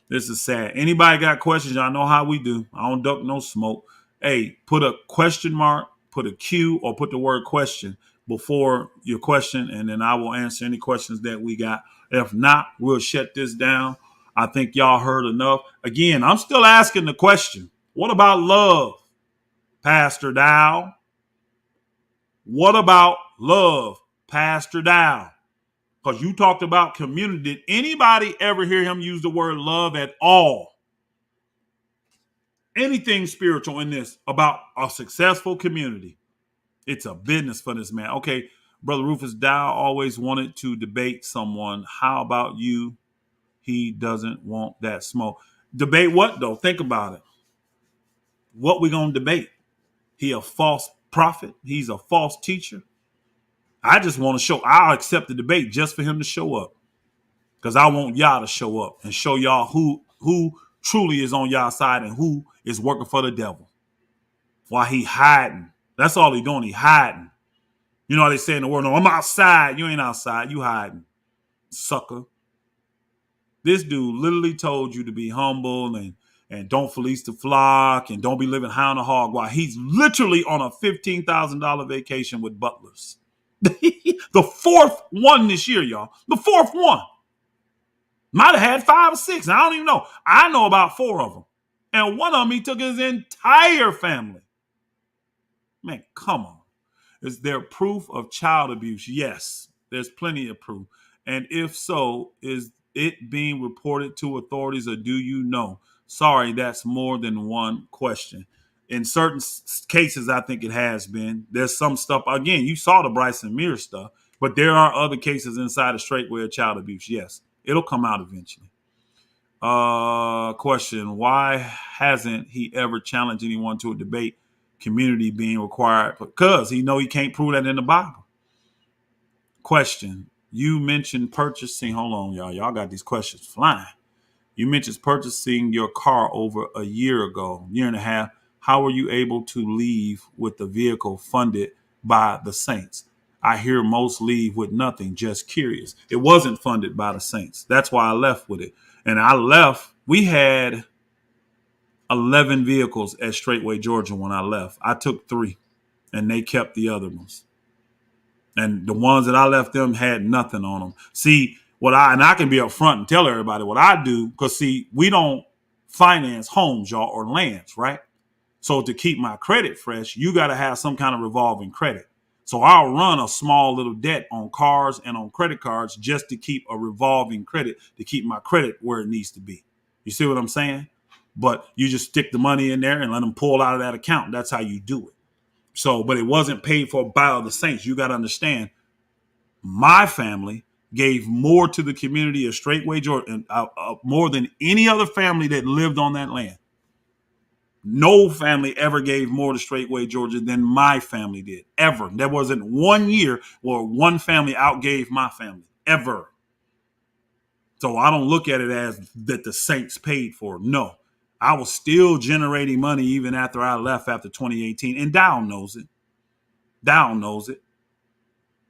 this is sad. Anybody got questions? Y'all know how we do. I don't duck no smoke. Hey, put a question mark, put a Q, or put the word question before your question, and then I will answer any questions that we got. If not, we'll shut this down. I think y'all heard enough. Again, I'm still asking the question. What about love, Pastor Dowell? What about love, Pastor Dowell? Because you talked about community. Did anybody ever hear him use the word love at all? Anything spiritual in this about a successful community? It's a business for this man. Okay, Brother Rufus Dowell always wanted to debate someone. How about you? He doesn't want that smoke. Debate what, though? Think about it. What we going to debate? He a false prophet? He's a false teacher? I just want to show. I'll accept the debate just for him to show up. Because I want y'all to show up and show y'all who truly is on y'all side and who is working for the devil. While he hiding. That's all he doing. He hiding. You know how they say in the world, no, I'm outside. You ain't outside. You hiding. Sucker. This dude literally told you to be humble and don't fleece the flock and don't be living high on the hog while he's literally on a $15,000 vacation with butlers. The fourth one this year, y'all. The fourth one. Might have had 5 or 6. I don't even know. I know about 4 of them. And one of them, he took his entire family. Man, come on. Is there proof of child abuse? Yes, there's plenty of proof. And if so, is it being reported to authorities or do you know? Sorry, that's more than one question. In certain cases, I think it has been. There's some stuff. Again, you saw the Bryson Mears stuff, but there are other cases inside the straightway of child abuse. Yes, it'll come out eventually. Question: why hasn't he ever challenged anyone to a debate? Community being required because he know he can't prove that in the Bible. Question: you mentioned purchasing. Hold on, y'all. Y'all got these questions flying. You mentioned purchasing your car over a year ago, year and a half. How were you able to leave with the vehicle funded by the saints? I hear most leave with nothing. Just curious. It wasn't funded by the saints. That's why I left with it. And I left. We had 11 vehicles at Straightway, Georgia when I left. I took 3 and they kept the other ones. And the ones that I left them had nothing on them. See, and I can be upfront and tell everybody what I do because, see, we don't finance homes, y'all, or lands, right? So to keep my credit fresh, you got to have some kind of revolving credit. So I'll run a small little debt on cars and on credit cards just to keep a revolving credit, to keep my credit where it needs to be. You see what I'm saying? But you just stick the money in there and let them pull out of that account. That's how you do it. So, but it wasn't paid for by the saints. You got to understand, my family gave more to the community of Straightway, Georgia, more than any other family that lived on that land. No family ever gave more to Straightway, Georgia than my family did, ever. There wasn't 1 year where one family outgave my family, ever. So I don't look at it as that the saints paid for it. No, I was still generating money even after I left after 2018. And Dowell knows it. Dowell knows it.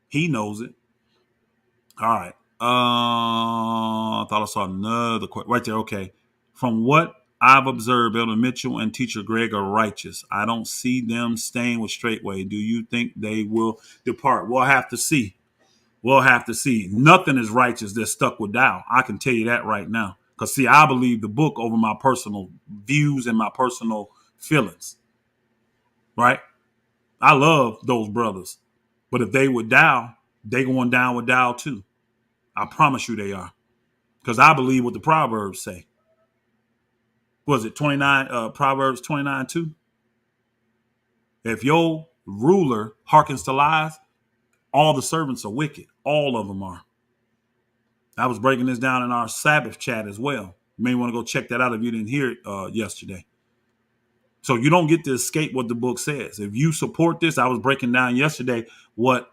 He knows it. All right. I thought I saw another question right there. Okay. From what I've observed, Elder Mitchell and Teacher Greg are righteous. I don't see them staying with Straightway. Do you think they will depart? We'll have to see. We'll have to see. Nothing is righteous that's stuck with Dowell. I can tell you that right now. Because, see, I believe the book over my personal views and my personal feelings. Right? I love those brothers. But if they with Dowell, they going down with Dowell too. I promise you they are. Because I believe what the Proverbs say. Was it 29, Proverbs 29:2? If your ruler hearkens to lies, all the servants are wicked. All of them are. I was breaking this down in our Sabbath chat as well. You may want to go check that out if you didn't hear it yesterday. So you don't get to escape what the book says. If you support this, I was breaking down yesterday what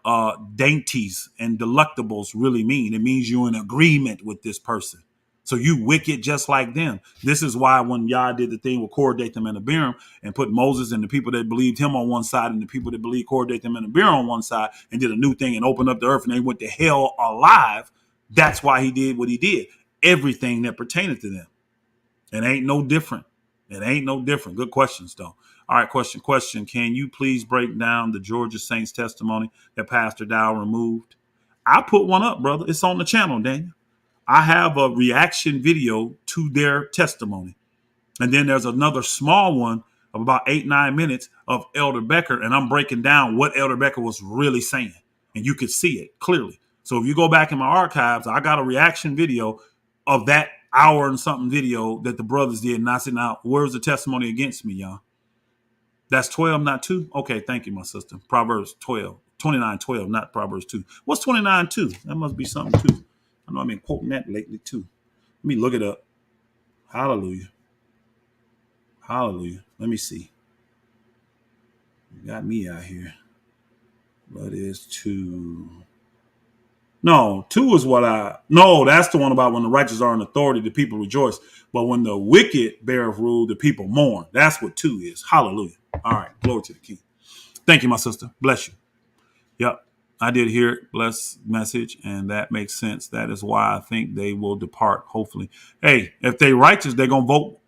dainties and delectables really mean. It means you're in agreement with this person. So you wicked just like them. This is why when Yah did the thing with Korah, Dathan, and Abiram and put Moses and the people that believed him on one side and the people that believed Korah, Dathan, and Abiram on one side and did a new thing and opened up the earth and they went to hell alive. That's why he did what he did. Everything that pertained to them. It ain't no different. It ain't no different. Good questions, though. All right, question. Can you please break down the Georgia Saints testimony that Pastor Dowell removed? I put one up, brother. It's on the channel, Daniel. I have a reaction video to their testimony. And then there's another small one of about 8-9 minutes of Elder Becker, and I'm breaking down what Elder Becker was really saying. And you could see it clearly. So if you go back in my archives, I got a reaction video of that hour and something video that the brothers did. And I said, now, where's the testimony against me, y'all? That's 12, not 2? Okay, thank you, my sister. Proverbs 12, 29:12, not Proverbs 2. What's 29:2? That must be something, too. I know I've been quoting that lately, too. Let me look it up. Hallelujah. Hallelujah. Let me see. You got me out here. What is 2? No, 2 is no, that's the one about when the righteous are in authority, the people rejoice. But when the wicked beareth rule, the people mourn. That's what 2 is. Hallelujah. All right. Glory to the King. Thank you, my sister. Bless you. Yep. I did hear it. Bless message. And that makes sense. That is why I think they will depart, hopefully. Hey, if they righteous, they're going to vote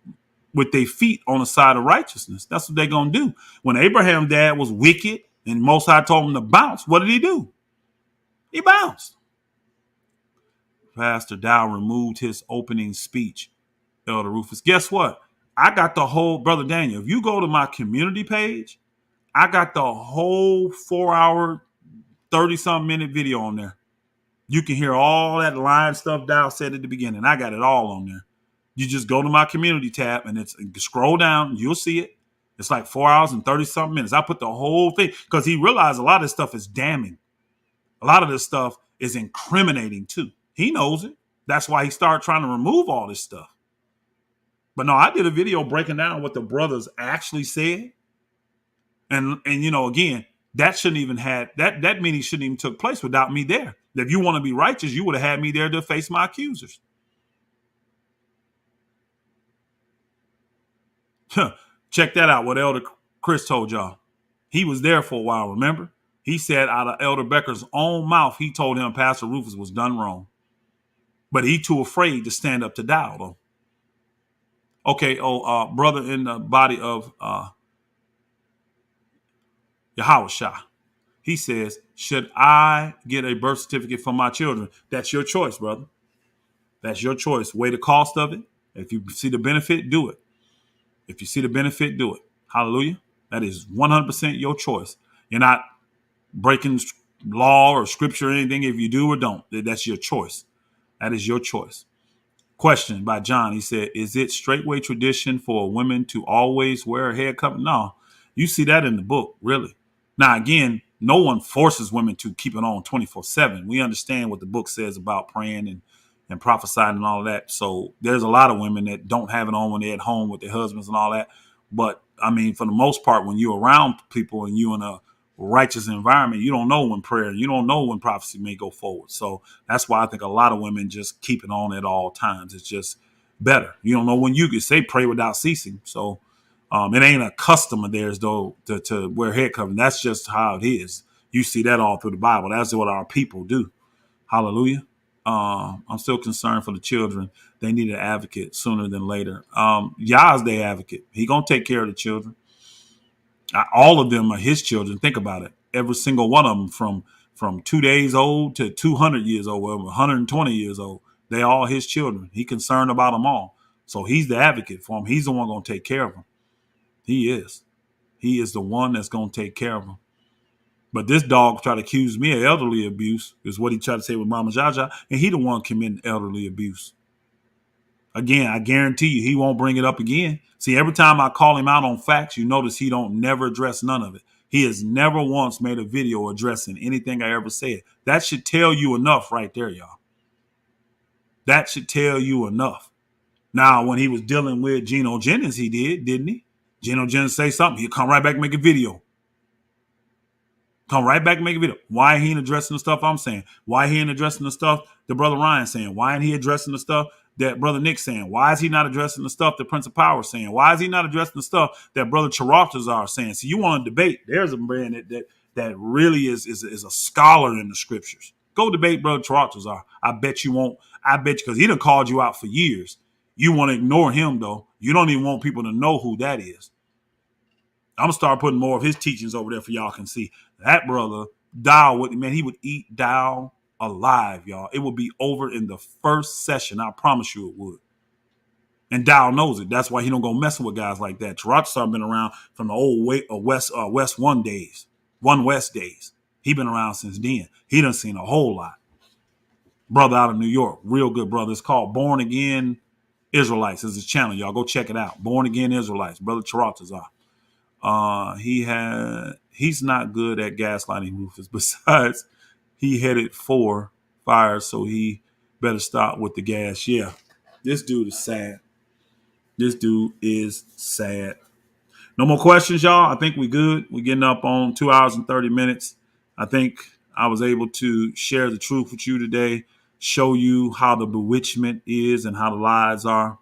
with their feet on the side of righteousness. That's what they're going to do. When Abraham's dad was wicked and Most High told him to bounce, what did he do? He bounced. Pastor Dowell removed his opening speech, Elder Rufus. Guess what? I got the whole, Brother Daniel, if you go to my community page, I got the whole 4-hour, 30-something minute video on there. You can hear all that line stuff Dowell said at the beginning. I got it all on there. You just go to my community tab and scroll down. You'll see it. It's like 4 hours and 30-something minutes. I put the whole thing because he realized a lot of this stuff is damning. A lot of this stuff is incriminating too. He knows it. That's why he started trying to remove all this stuff. But no, I did a video breaking down what the brothers actually said. And you know, again, that shouldn't even have that meeting shouldn't even took place without me there. If you want to be righteous, you would have had me there to face my accusers. Check that out, what Elder Chris told y'all. He was there for a while, remember? He said out of Elder Becker's own mouth, he told him Pastor Rufus was done wrong. But he too afraid to stand up to Dowell, though. Okay, brother in the body of Yahushua. He says, should I get a birth certificate for my children? That's your choice, brother. That's your choice. Weigh the cost of it If you see the benefit, do it. If you see the benefit, do it. Hallelujah. That is 100% your choice. You're not breaking law or scripture or anything if you do or don't. That's your choice. That is your choice. Question by John. He said, is it straightway tradition for women to always wear a head covering? No. You see that in the book, really. Now, again, no one forces women to keep it on 24/7. We understand what the book says about praying and prophesying and all of that. So there's a lot of women that don't have it on when they're at home with their husbands and all that. But I mean, for the most part, when you're around people and you're in a righteous environment, you don't know when prayer, you don't know when prophecy may go forward. So that's why I think a lot of women just keep it on at all times. It's just better. You don't know when you can say pray without ceasing. So it ain't a custom of theirs though to wear head covering. That's just how it is. You see that all through the Bible. That's what our people do. Hallelujah. I'm still concerned for the children. They need an advocate sooner than later. Yah's their advocate. He gonna take care of the children. All of them are his children. Think about it. Every single one of them, from 2 days old to 200 years old, 120 years old, they all his children. He concerned about them all. So he's the advocate for them. He's the one gonna take care of them. He is. He is the one that's gonna take care of them. But this dog tried to accuse me of elderly abuse, is what he tried to say with Mama Jaja, and he the one committing elderly abuse. Again, I guarantee you he won't bring it up again. See, every time I call him out on facts, you notice he don't never address none of it. He has never once made a video addressing anything I ever said. That should tell you enough right there, y'all. That should tell you enough. Now, when he was dealing with Geno Jennings, he did, didn't he? Geno Jennings say something, he'll come right back and make a video. Come right back and make a video. Why he ain't addressing the stuff I'm saying? Why he ain't addressing the stuff that Brother Ryan's saying? Why ain't he addressing the stuff that Brother Nick's saying? Why is he not addressing the stuff that Prince of Power is saying? Why is he not addressing the stuff that Brother Charatazar is saying? So you want to debate? There's a man that really is a scholar in the scriptures. Go debate Brother Charatazar. I bet you won't. I bet you, because he done called you out for years. You want to ignore him though. You don't even want people to know who that is. I'm gonna start putting more of his teachings over there for y'all can see. That brother, Dowell, man, he would eat Dowell alive, y'all. It would be over in the first session. I promise you it would. And Dowell knows it. That's why he don't go messing with guys like that. Tarak's been around from the old West One days, One West days. He been around since then. He done seen a whole lot. Brother out of New York, real good brother. It's called Born Again Israelites. Is his channel, y'all. Go check it out. Born Again Israelites. Brother Taratazar. He's not good at gaslighting Rufus. Besides, he headed for fire, so he better stop with the gas. Yeah, this dude is sad. This dude is sad. No more questions, y'all. I think we good. We're getting up on 2 hours and 30 minutes. I think I was able to share the truth with you today, show you how the bewitchment is and how the lies are.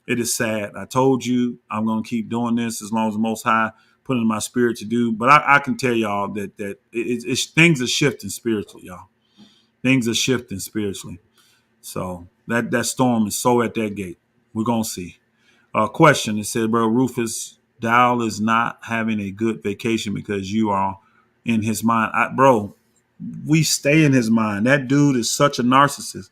It is sad. I told you I'm going to keep doing this as long as the Most High put it in my spirit to do. But I can tell y'all that things are shifting spiritually, y'all. Things are shifting spiritually. So that storm is so at that gate. We're going to see. Question. It said, bro, Rufus Dowell is not having a good vacation because you are in his mind. Bro, we stay in his mind. That dude is such a narcissist.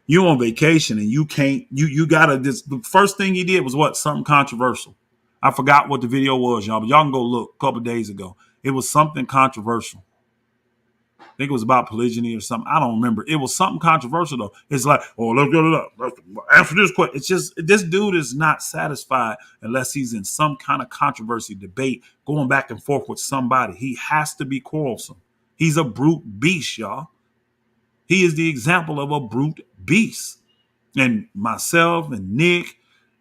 You on vacation and you can't, you gotta, the first thing he did was what? Something controversial. I forgot what the video was, y'all, but y'all can go look a couple of days ago. It was something controversial. I think it was about polygyny or something. I don't remember. It was something controversial though. It's like, oh, let's get it up. Let's answer this question. It's just, this dude is not satisfied unless he's in some kind of controversy, debate, going back and forth with somebody. He has to be quarrelsome. He's a brute beast, y'all. He is the example of a brute beast. And myself and Nick,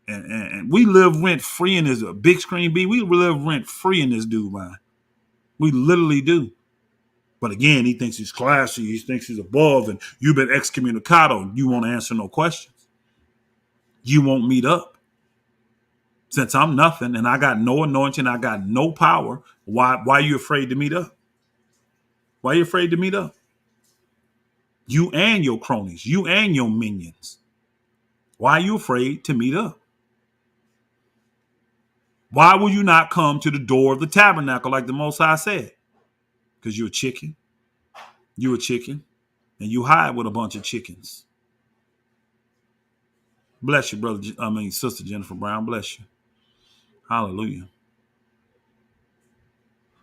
and we live rent free in this big screen B. We live rent free in this dude, man. We literally do. But again, he thinks he's classy. He thinks he's above. And you've been excommunicado. You won't answer no questions. You won't meet up. Since I'm nothing and I got no anointing, I got no power, why are you afraid to meet up? Why are you afraid to meet up? You and your cronies, you and your minions. Why are you afraid to meet up? Why will you not come to the door of the tabernacle like the Most High said? Because you're a chicken. You're a chicken. And you hide with a bunch of chickens. Bless you, brother. Sister Jennifer Brown. Bless you. Hallelujah.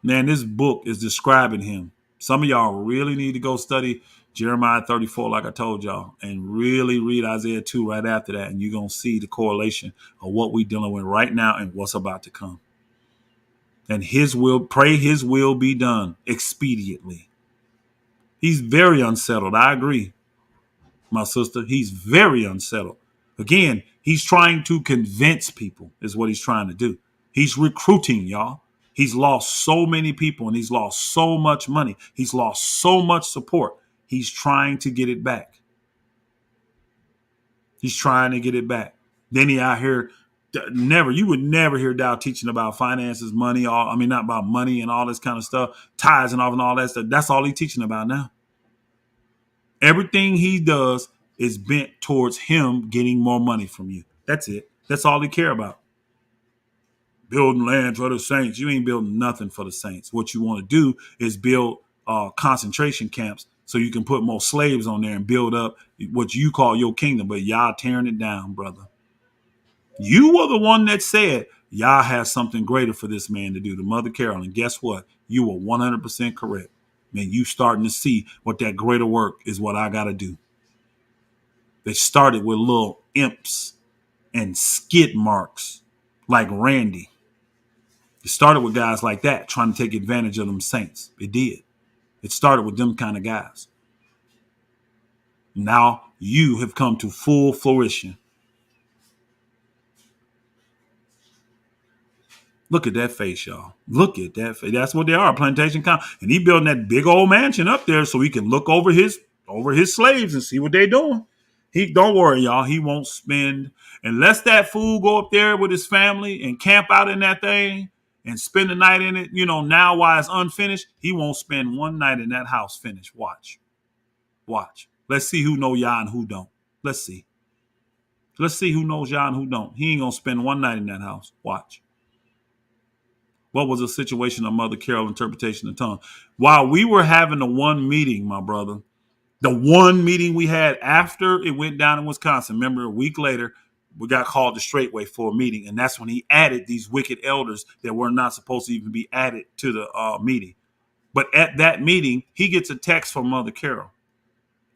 Man, this book is describing him. Some of y'all really need to go study Jeremiah 34, like I told y'all, and really read Isaiah 2 right after that, and you're going to see the correlation of what we're dealing with right now and what's about to come. And pray his will be done expediently. He's very unsettled. I agree, my sister. He's very unsettled. Again, he's trying to convince people is what he's trying to do. He's recruiting, y'all. He's lost so many people and he's lost so much money. He's lost so much support. He's trying to get it back. He's trying to get it back. Then he out here you would never hear Dow teaching about finances, money, not about money and all this kind of stuff, tithes and all that stuff. That's all he's teaching about now. Everything he does is bent towards him getting more money from you. That's it. That's all he care about. Building land for the saints. You ain't building nothing for the saints. What you want to do is build concentration camps so you can put more slaves on there and build up what you call your kingdom. But y'all tearing it down, brother. You were the one that said y'all has something greater for this man to do, to Mother Carol. And guess what? You were 100% correct. Man, you starting to see what that greater work is what I got to do. They started with little imps and skid marks like Randy. It started with guys like that trying to take advantage of them saints. It did. It started with them kind of guys. Now you have come to full fruition. Look at that face, y'all. Look at that face. That's what they are, plantation count. And he building that big old mansion up there so he can look over his slaves and see what they're doing. Don't worry, y'all. He won't spend, unless that fool go up there with his family and camp out in that thing and spend the night in it, now while it's unfinished, he won't spend one night in that house finished. Watch. Let's see who know Yah and who don't. Let's see who knows Yah and who don't. He ain't going to spend one night in that house. Watch. What was the situation of Mother Carol interpretation of tongue? While we were having the one meeting, my brother, the one meeting we had after it went down in Wisconsin, remember a week later, we got called to Straightway for a meeting. And that's when he added these wicked elders that were not supposed to even be added to the meeting. But at that meeting, he gets a text from Mother Carol.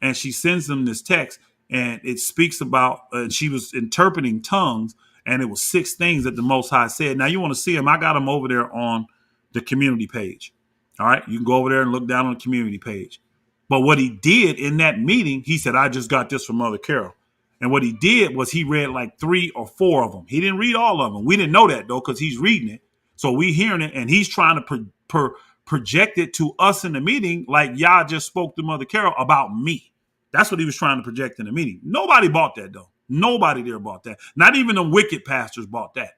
And she sends him this text. And it speaks about, she was interpreting tongues. And it was 6 things that the Most High said. Now, you want to see him. I got him over there on the community page. All right. You can go over there and look down on the community page. But what he did in that meeting, he said, I just got this from Mother Carol. And what he did was he read like 3 or 4 of them. He didn't read all of them. We didn't know that, though, because he's reading it. So we hearing it, and he's trying to project it to us in the meeting like Yah just spoke to Mother Carol about me. That's what he was trying to project in the meeting. Nobody bought that, though. Nobody there bought that. Not even the wicked pastors bought that.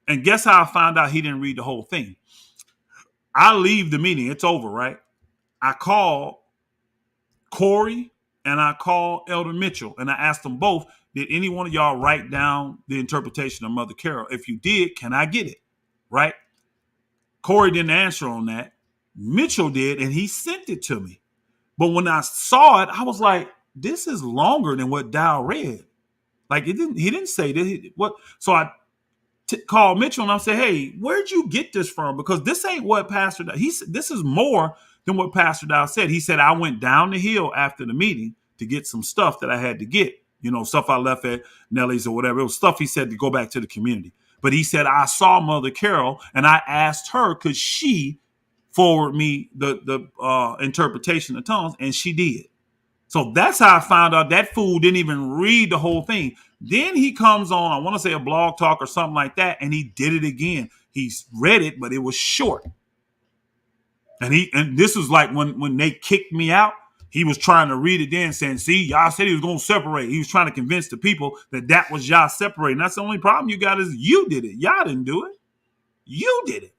And guess how I found out he didn't read the whole thing? I leave the meeting. It's over, right? I call Corey and I call Elder Mitchell, and I asked them both, did any one of y'all write down the interpretation of Mother Carol? If you did, can I get it? Right? Corey didn't answer on that. Mitchell did, and he sent it to me. But when I saw it, I was like, this is longer than what Dowell read. Like he didn't say that. So I called Mitchell and I said, hey, where'd you get this from? Because this ain't what Pastor Dowell, this is more than what Pastor Dowell said. He said, I went down the hill after the meeting to get some stuff that I had to get, stuff I left at Nellie's or whatever. It was stuff he said to go back to the community. But he said, I saw Mother Carol and I asked her, could she forward me the interpretation of tongues? And she did. So that's how I found out that fool didn't even read the whole thing. Then he comes on, I want to say a blog talk or something like that, and he did it again. He's read it, but it was short. And this was like when they kicked me out, he was trying to read it then, saying, see, y'all said he was going to separate. He was trying to convince the people that was y'all separating. That's the only problem you got is you did it. Y'all didn't do it. You did it.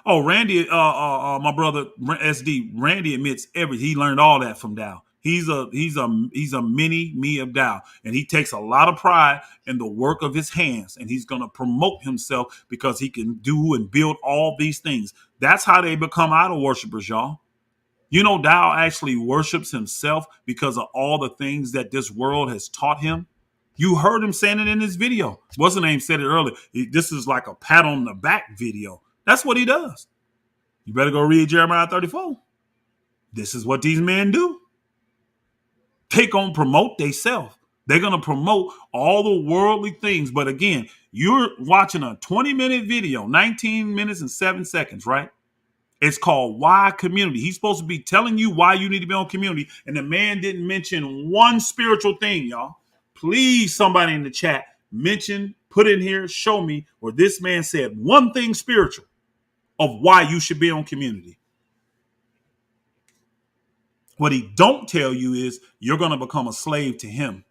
Oh, Randy, my brother SD, Randy admits everything. He learned all that from Dow. He's a mini me of Dow, and he takes a lot of pride in the work of his hands, and he's going to promote himself because he can do and build all these things. That's how they become idol worshipers, y'all. You know, Dowell actually worships himself because of all the things that this world has taught him. You heard him saying it in his video. What's the name said it earlier? This is like a pat on the back video. That's what he does. You better go read Jeremiah 34. This is what these men do. They gonna promote themselves. They're gonna promote all the worldly things. But again, you're watching a 20-minute video, 19 minutes and 7 seconds, right? It's called Why Community. He's supposed to be telling you why you need to be on community. And the man didn't mention one spiritual thing, y'all. Please, somebody in the chat, mention, put in here, show me where this man said one thing spiritual of why you should be on community. What he don't tell you is you're going to become a slave to him.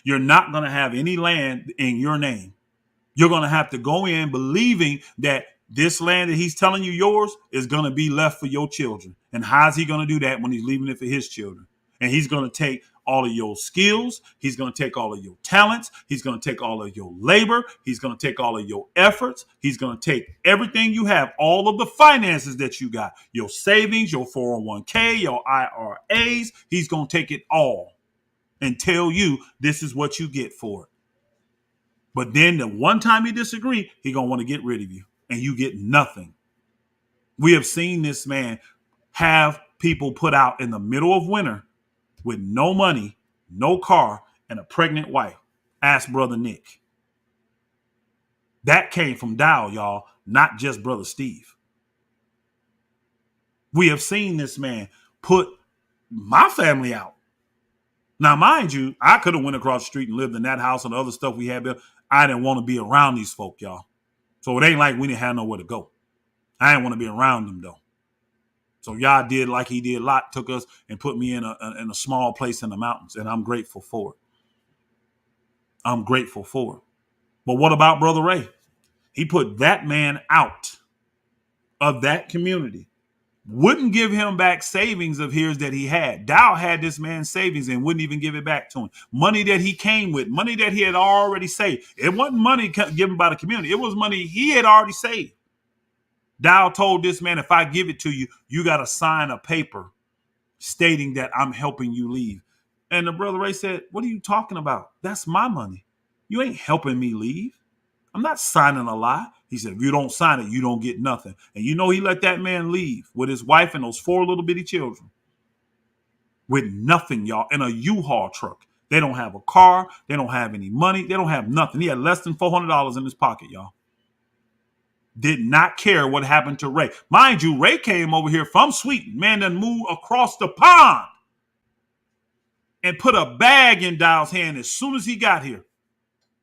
You're not going to have any land in your name. You're going to have to go in believing that this land that he's telling you yours is going to be left for your children. And how's he going to do that when he's leaving it for his children? And he's going to take all of your skills. He's going to take all of your talents. He's going to take all of your labor. He's going to take all of your efforts. He's going to take everything you have, all of the finances that you got, your savings, your 401k, your IRAs. He's going to take it all and tell you this is what you get for it. But then the one time you disagree, he's going to want to get rid of you and you get nothing. We have seen this man have people put out in the middle of winter with no money, no car, and a pregnant wife. Ask Brother Nick. That came from Dowell, y'all, not just Brother Steve. We have seen this man put my family out. Now, mind you, I could have went across the street and lived in that house and the other stuff we had there. I didn't want to be around these folk, y'all. So it ain't like we didn't have nowhere to go. I didn't want to be around them, though. So y'all did like he did. Lot took us and put me in a small place in the mountains, and I'm grateful for it. I'm grateful for it. But what about Brother Ray? He put that man out of that community. Wouldn't give him back savings of his that he had. Dowell had this man's savings and wouldn't even give it back to him. Money that he came with, money that he had already saved. It wasn't money given by the community. It was money he had already saved. Dowell told this man, if I give it to you, you got to sign a paper stating that I'm helping you leave. And the Brother Ray said, what are you talking about? That's my money. You ain't helping me leave. I'm not signing a lie. He said, if you don't sign it, you don't get nothing. And you know he let that man leave with his wife and those 4 little bitty children with nothing, y'all, in a U-Haul truck. They don't have a car. They don't have any money. They don't have nothing. He had less than $400 in his pocket, y'all. Did not care what happened to Ray. Mind you, Ray came over here from Sweden. Man done moved across the pond and put a bag in Dowell's hand as soon as he got here.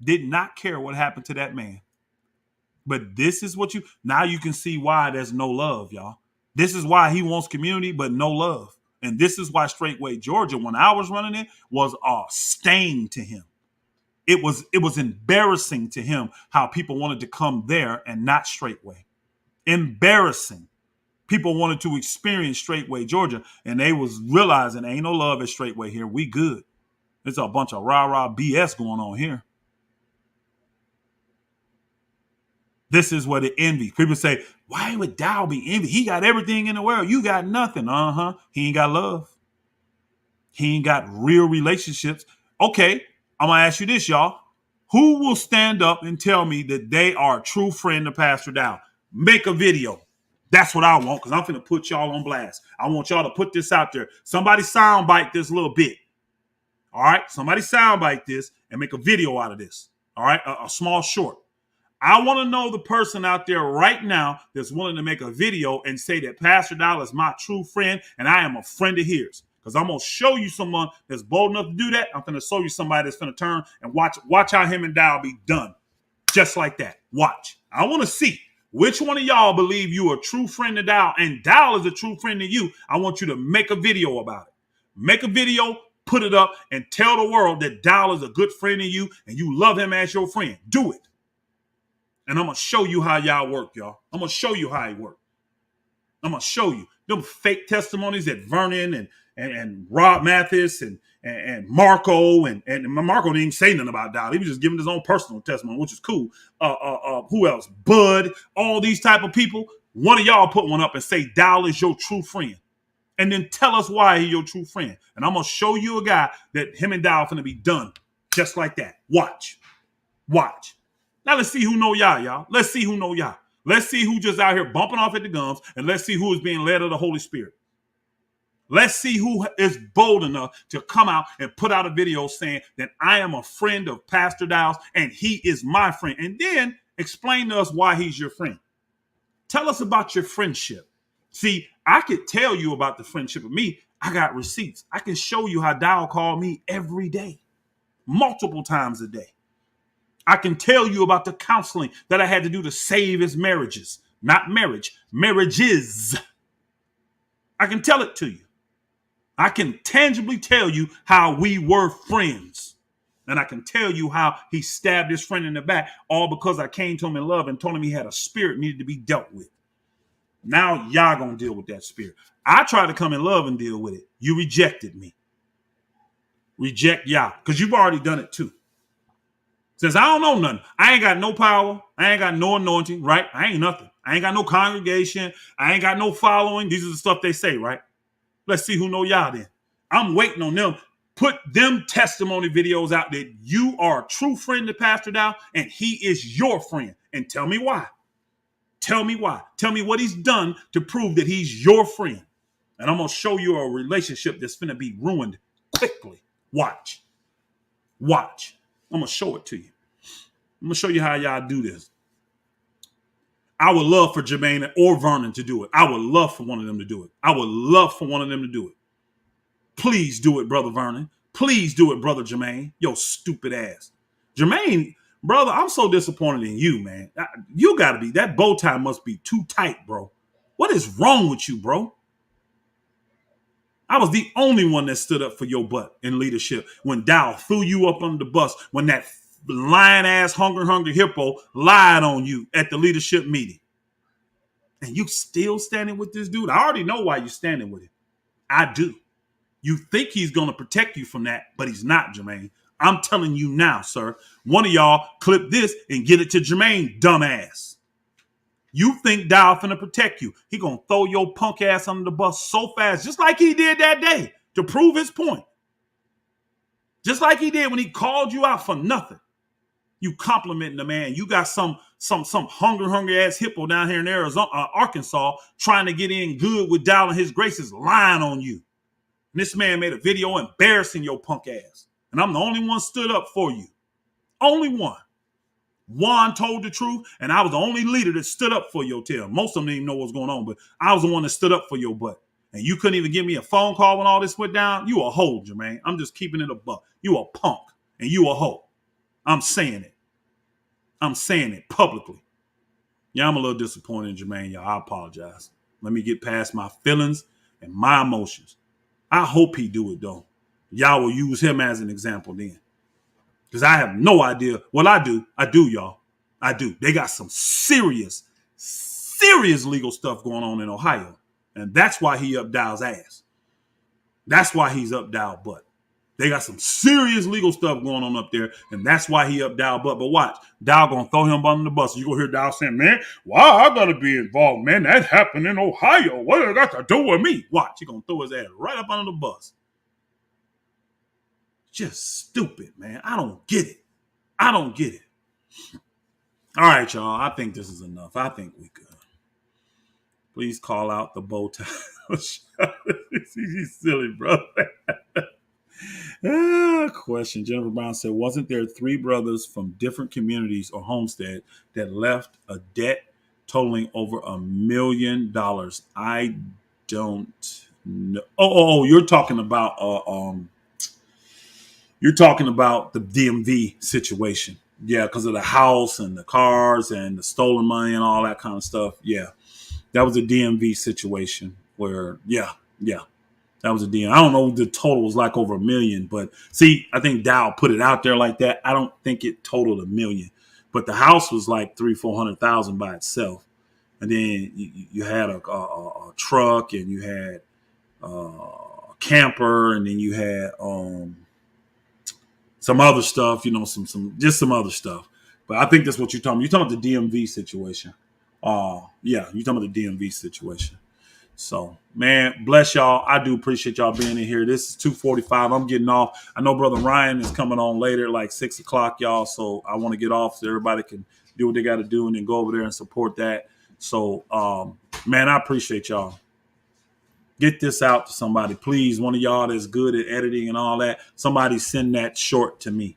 Did not care what happened to that man. But this is what now you can see why there's no love, y'all. This is why he wants community, but no love. And this is why Straightway Georgia, when I was running it, was a stain to him. It was embarrassing to him how people wanted to come there and not Straightway. Embarrassing. People wanted to experience Straightway Georgia, and they was realizing ain't no love at Straightway here. We good. There's a bunch of rah-rah BS going on here. This is what it envy. People say, why would Dowell be envy? He got everything in the world. You got nothing. He ain't got love. He ain't got real relationships. Okay, I'm going to ask you this, y'all. Who will stand up and tell me that they are a true friend of Pastor Dowell? Make a video. That's what I want, because I'm going to put y'all on blast. I want y'all to put this out there. Somebody soundbite this little bit. All right? Somebody soundbite this and make a video out of this. All right? A small short. I want to know the person out there right now that's willing to make a video and say that Pastor Dowell is my true friend and I am a friend of his. Because I'm going to show you someone that's bold enough to do that. I'm going to show you somebody that's going to turn and watch how him and Dowell be done. Just like that. Watch. I want to see which one of y'all believe you are a true friend of Dowell and Dowell is a true friend to you. I want you to make a video about it. Make a video, put it up, and tell the world that Dowell is a good friend of you and you love him as your friend. Do it. And I'm going to show you how y'all work, y'all. I'm going to show you how he work. I'm going to show you. Them fake testimonies that Vernon and Rob Mathis and Marco and Marco didn't even say nothing about Dowell. He was just giving his own personal testimony, which is cool. Who else? Bud, all these type of people. One of y'all put one up and say Dowell is your true friend. And then tell us why he's your true friend. And I'm going to show you a guy that him and Dowell finna be done just like that. Watch. Watch. Now let's see who know y'all. Let's see who know y'all. Let's see who just out here bumping off at the gums, and let's see who is being led of the Holy Spirit. Let's see who is bold enough to come out and put out a video saying that I am a friend of Pastor Dowell and he is my friend. And then explain to us why he's your friend. Tell us about your friendship. See, I could tell you about the friendship of me. I got receipts. I can show you how Dowell called me every day, multiple times a day. I can tell you about the counseling that I had to do to save his marriages. Not marriage, marriages. I can tell it to you. I can tangibly tell you how we were friends. And I can tell you how he stabbed his friend in the back, all because I came to him in love and told him he had a spirit needed to be dealt with. Now y'all gonna deal with that spirit. I tried to come in love and deal with it. You rejected me. Reject y'all, because you've already done it too. Says, I don't know nothing. I ain't got no power. I ain't got no anointing, right? I ain't nothing. I ain't got no congregation. I ain't got no following. These are the stuff they say, right? Let's see who know y'all then. I'm waiting on them. Put them testimony videos out that you are a true friend to Pastor Dowell and he is your friend. And tell me why. Tell me why. Tell me what he's done to prove that he's your friend. And I'm going to show you a relationship that's going to be ruined quickly. Watch. Watch. I'm going to show it to you. I'm going to show you how y'all do this. I would love for Jermaine or Vernon to do it. I would love for one of them to do it. I would love for one of them to do it. Please do it, Brother Vernon. Please do it, Brother Jermaine. Yo, stupid ass. Jermaine, brother, I'm so disappointed in you, man. You got to be. That bow tie must be too tight, bro. What is wrong with you, bro? I was the only one that stood up for your butt in leadership when Dowell threw you up under the bus, when that lion-ass hungry hippo lied on you at the leadership meeting. And you still standing with this dude? I already know why you're standing with him. I do. You think he's going to protect you from that, but he's not, Jermaine. I'm telling you now, sir. One of y'all clip this and get it to Jermaine, dumbass. You think Dowell finna protect you. He gonna throw your punk ass under the bus so fast, just like he did that day, to prove his point. Just like he did when he called you out for nothing. You complimenting the man. You got some hungry ass hippo down here in Arizona, Arkansas, trying to get in good with Dowell and his graces, lying on you. And this man made a video embarrassing your punk ass. And I'm the only one stood up for you. Only one. Juan told the truth, and I was the only leader that stood up for your tail. Most of them didn't even know what was going on, but I was the one that stood up for your butt. And you couldn't even give me a phone call when all this went down. You a hoe, Jermaine. I'm just keeping it a buck. You a punk, and you a hoe. I'm saying it. I'm saying it publicly. Yeah, I'm a little disappointed in Jermaine, y'all. I apologize. Let me get past my feelings and my emotions. I hope he do it, though. Y'all will use him as an example then. Because I have no idea. Well, I do, y'all. I do. They got some serious legal stuff going on in Ohio. And that's why he up Dowell's ass. That's why he's up Dowell's butt. They got some serious legal stuff going on up there. And that's why he up Dowell's butt. But watch, Dowell going to throw him under the bus. You going to hear Dowell saying, man, why I got to be involved, man? That happened in Ohio. What it got to do with me? Watch, he going to throw his ass right up under the bus. Just stupid, man. I don't get it. I don't get it. All right, y'all. I think this is enough. I think we good. Please call out the bow tie. He's silly, bro. Question. Jennifer Brown said, wasn't there 3 brothers from different communities or homestead that left a debt totaling over $1 million? I don't know. Oh, you're talking about the DMV situation. Yeah, because of the house and the cars and the stolen money and all that kind of stuff. Yeah, that was a DMV situation where, yeah, that was a DMV. I don't know what the total was like over $1 million, but see, I think Dowell put it out there like that. I don't think it totaled $1 million, but the house was like $300,000-400,000 by itself. And then you had a truck, and you had a camper, and then you had some other stuff, some other stuff. But I think that's what you're talking about. You're talking about the DMV situation. Yeah, you're talking about the DMV situation. So, man, bless y'all. I do appreciate y'all being in here. This is 2:45. I'm getting off. I know Brother Ryan is coming on later, like 6 o'clock, y'all. So I want to get off so everybody can do what they got to do and then go over there and support that. So, man, I appreciate y'all. Get this out to somebody, please. One of y'all that's good at editing and all that. Somebody send that short to me.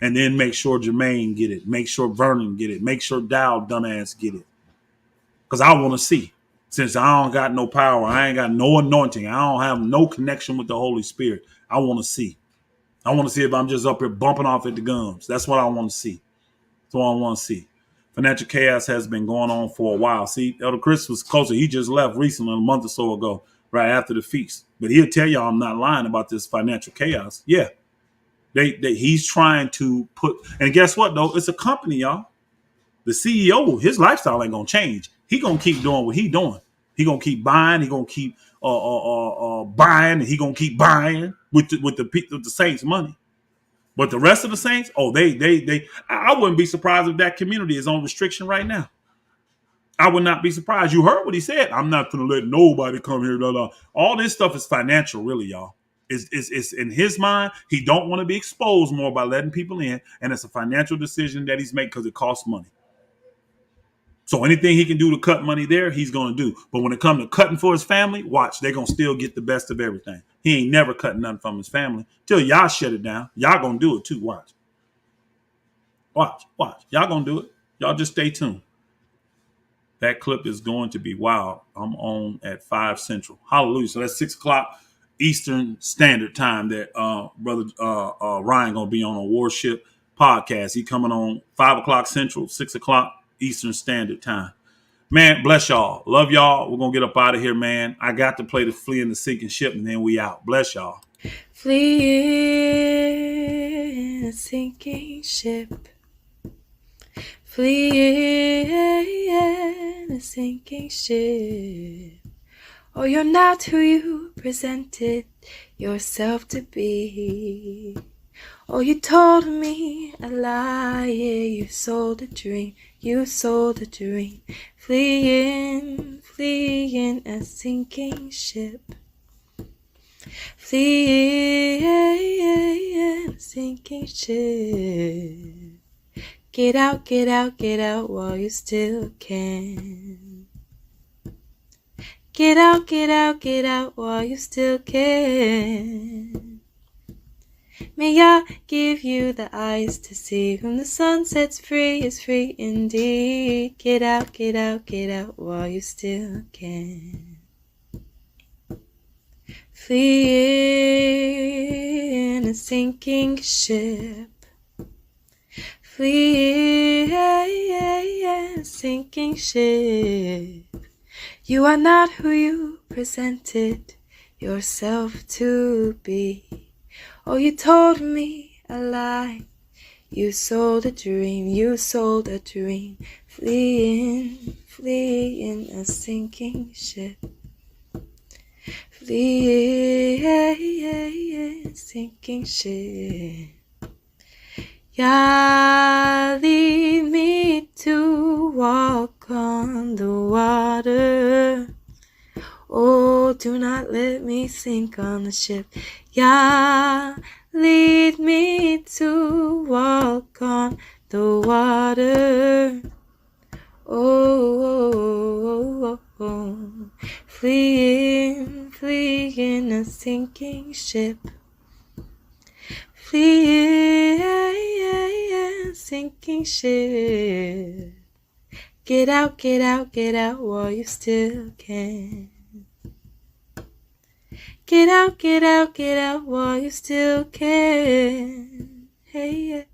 And then make sure Jermaine get it. Make sure Vernon get it. Make sure Dowell dumbass get it. Because I want to see. Since I don't got no power, I ain't got no anointing, I don't have no connection with the Holy Spirit. I want to see. I want to see if I'm just up here bumping off at the gums. That's what I want to see. That's what I want to see. Financial chaos has been going on for a while. See, Elder Chris was closer. He just left recently, a month or so ago, right after the feast. But he'll tell y'all I'm not lying about this financial chaos. Yeah. He's trying to put, and guess what, though? It's a company, y'all. The CEO, his lifestyle ain't gonna change. He gonna keep doing what he doing. He gonna keep buying. He gonna keep buying, and he gonna keep buying with the Saints' money. But the rest of the Saints, oh, I wouldn't be surprised if that community is on restriction right now. I would not be surprised. You heard what he said. I'm not gonna let nobody come here. Blah, blah. All this stuff is financial, really, y'all. It's in his mind. He don't want to be exposed more by letting people in, and it's a financial decision that he's making because it costs money. So anything he can do to cut money there, he's going to do. But when it comes to cutting for his family, watch, they're going to still get the best of everything. He ain't never cutting nothing from his family. Till y'all shut it down. Y'all going to do it too. Watch. Y'all going to do it. Y'all just stay tuned. That clip is going to be wild. I'm on at 5 Central. Hallelujah. So that's 6 o'clock Eastern Standard Time that Brother Ryan going to be on a Warship podcast. He coming on 5 o'clock Central, 6 o'clock Eastern Standard Time. Man, bless y'all. Love y'all. We're going to get up out of here, man. I got to play the Flee in the Sinking Ship, and then we out. Bless y'all. Flee in a sinking ship. Flee in a sinking ship. Oh, you're not who you presented yourself to be. Oh, you told me a lie, yeah, you sold a dream, you sold a dream. Flee in a sinking ship. Flee in a sinking ship. Get out, get out, get out while you still can. Get out, get out, get out while you still can. May I give you the eyes to see whom the sun sets free is free indeed. Get out, get out, get out while you still can. Flee in a sinking ship. Flee in a sinking ship. You are not who you presented yourself to be. Oh, you told me a lie. You sold a dream, you sold a dream. Flee in a sinking ship. Flee in a sinking ship. Yeah, lead me to walk on the water. Oh, do not let me sink on the ship. Yeah, lead me to walk on the water. Oh, flee in a sinking ship. Flee in a sinking ship. Get out, get out, get out while you still can. Get out, get out, get out while you still can. Hey, yeah.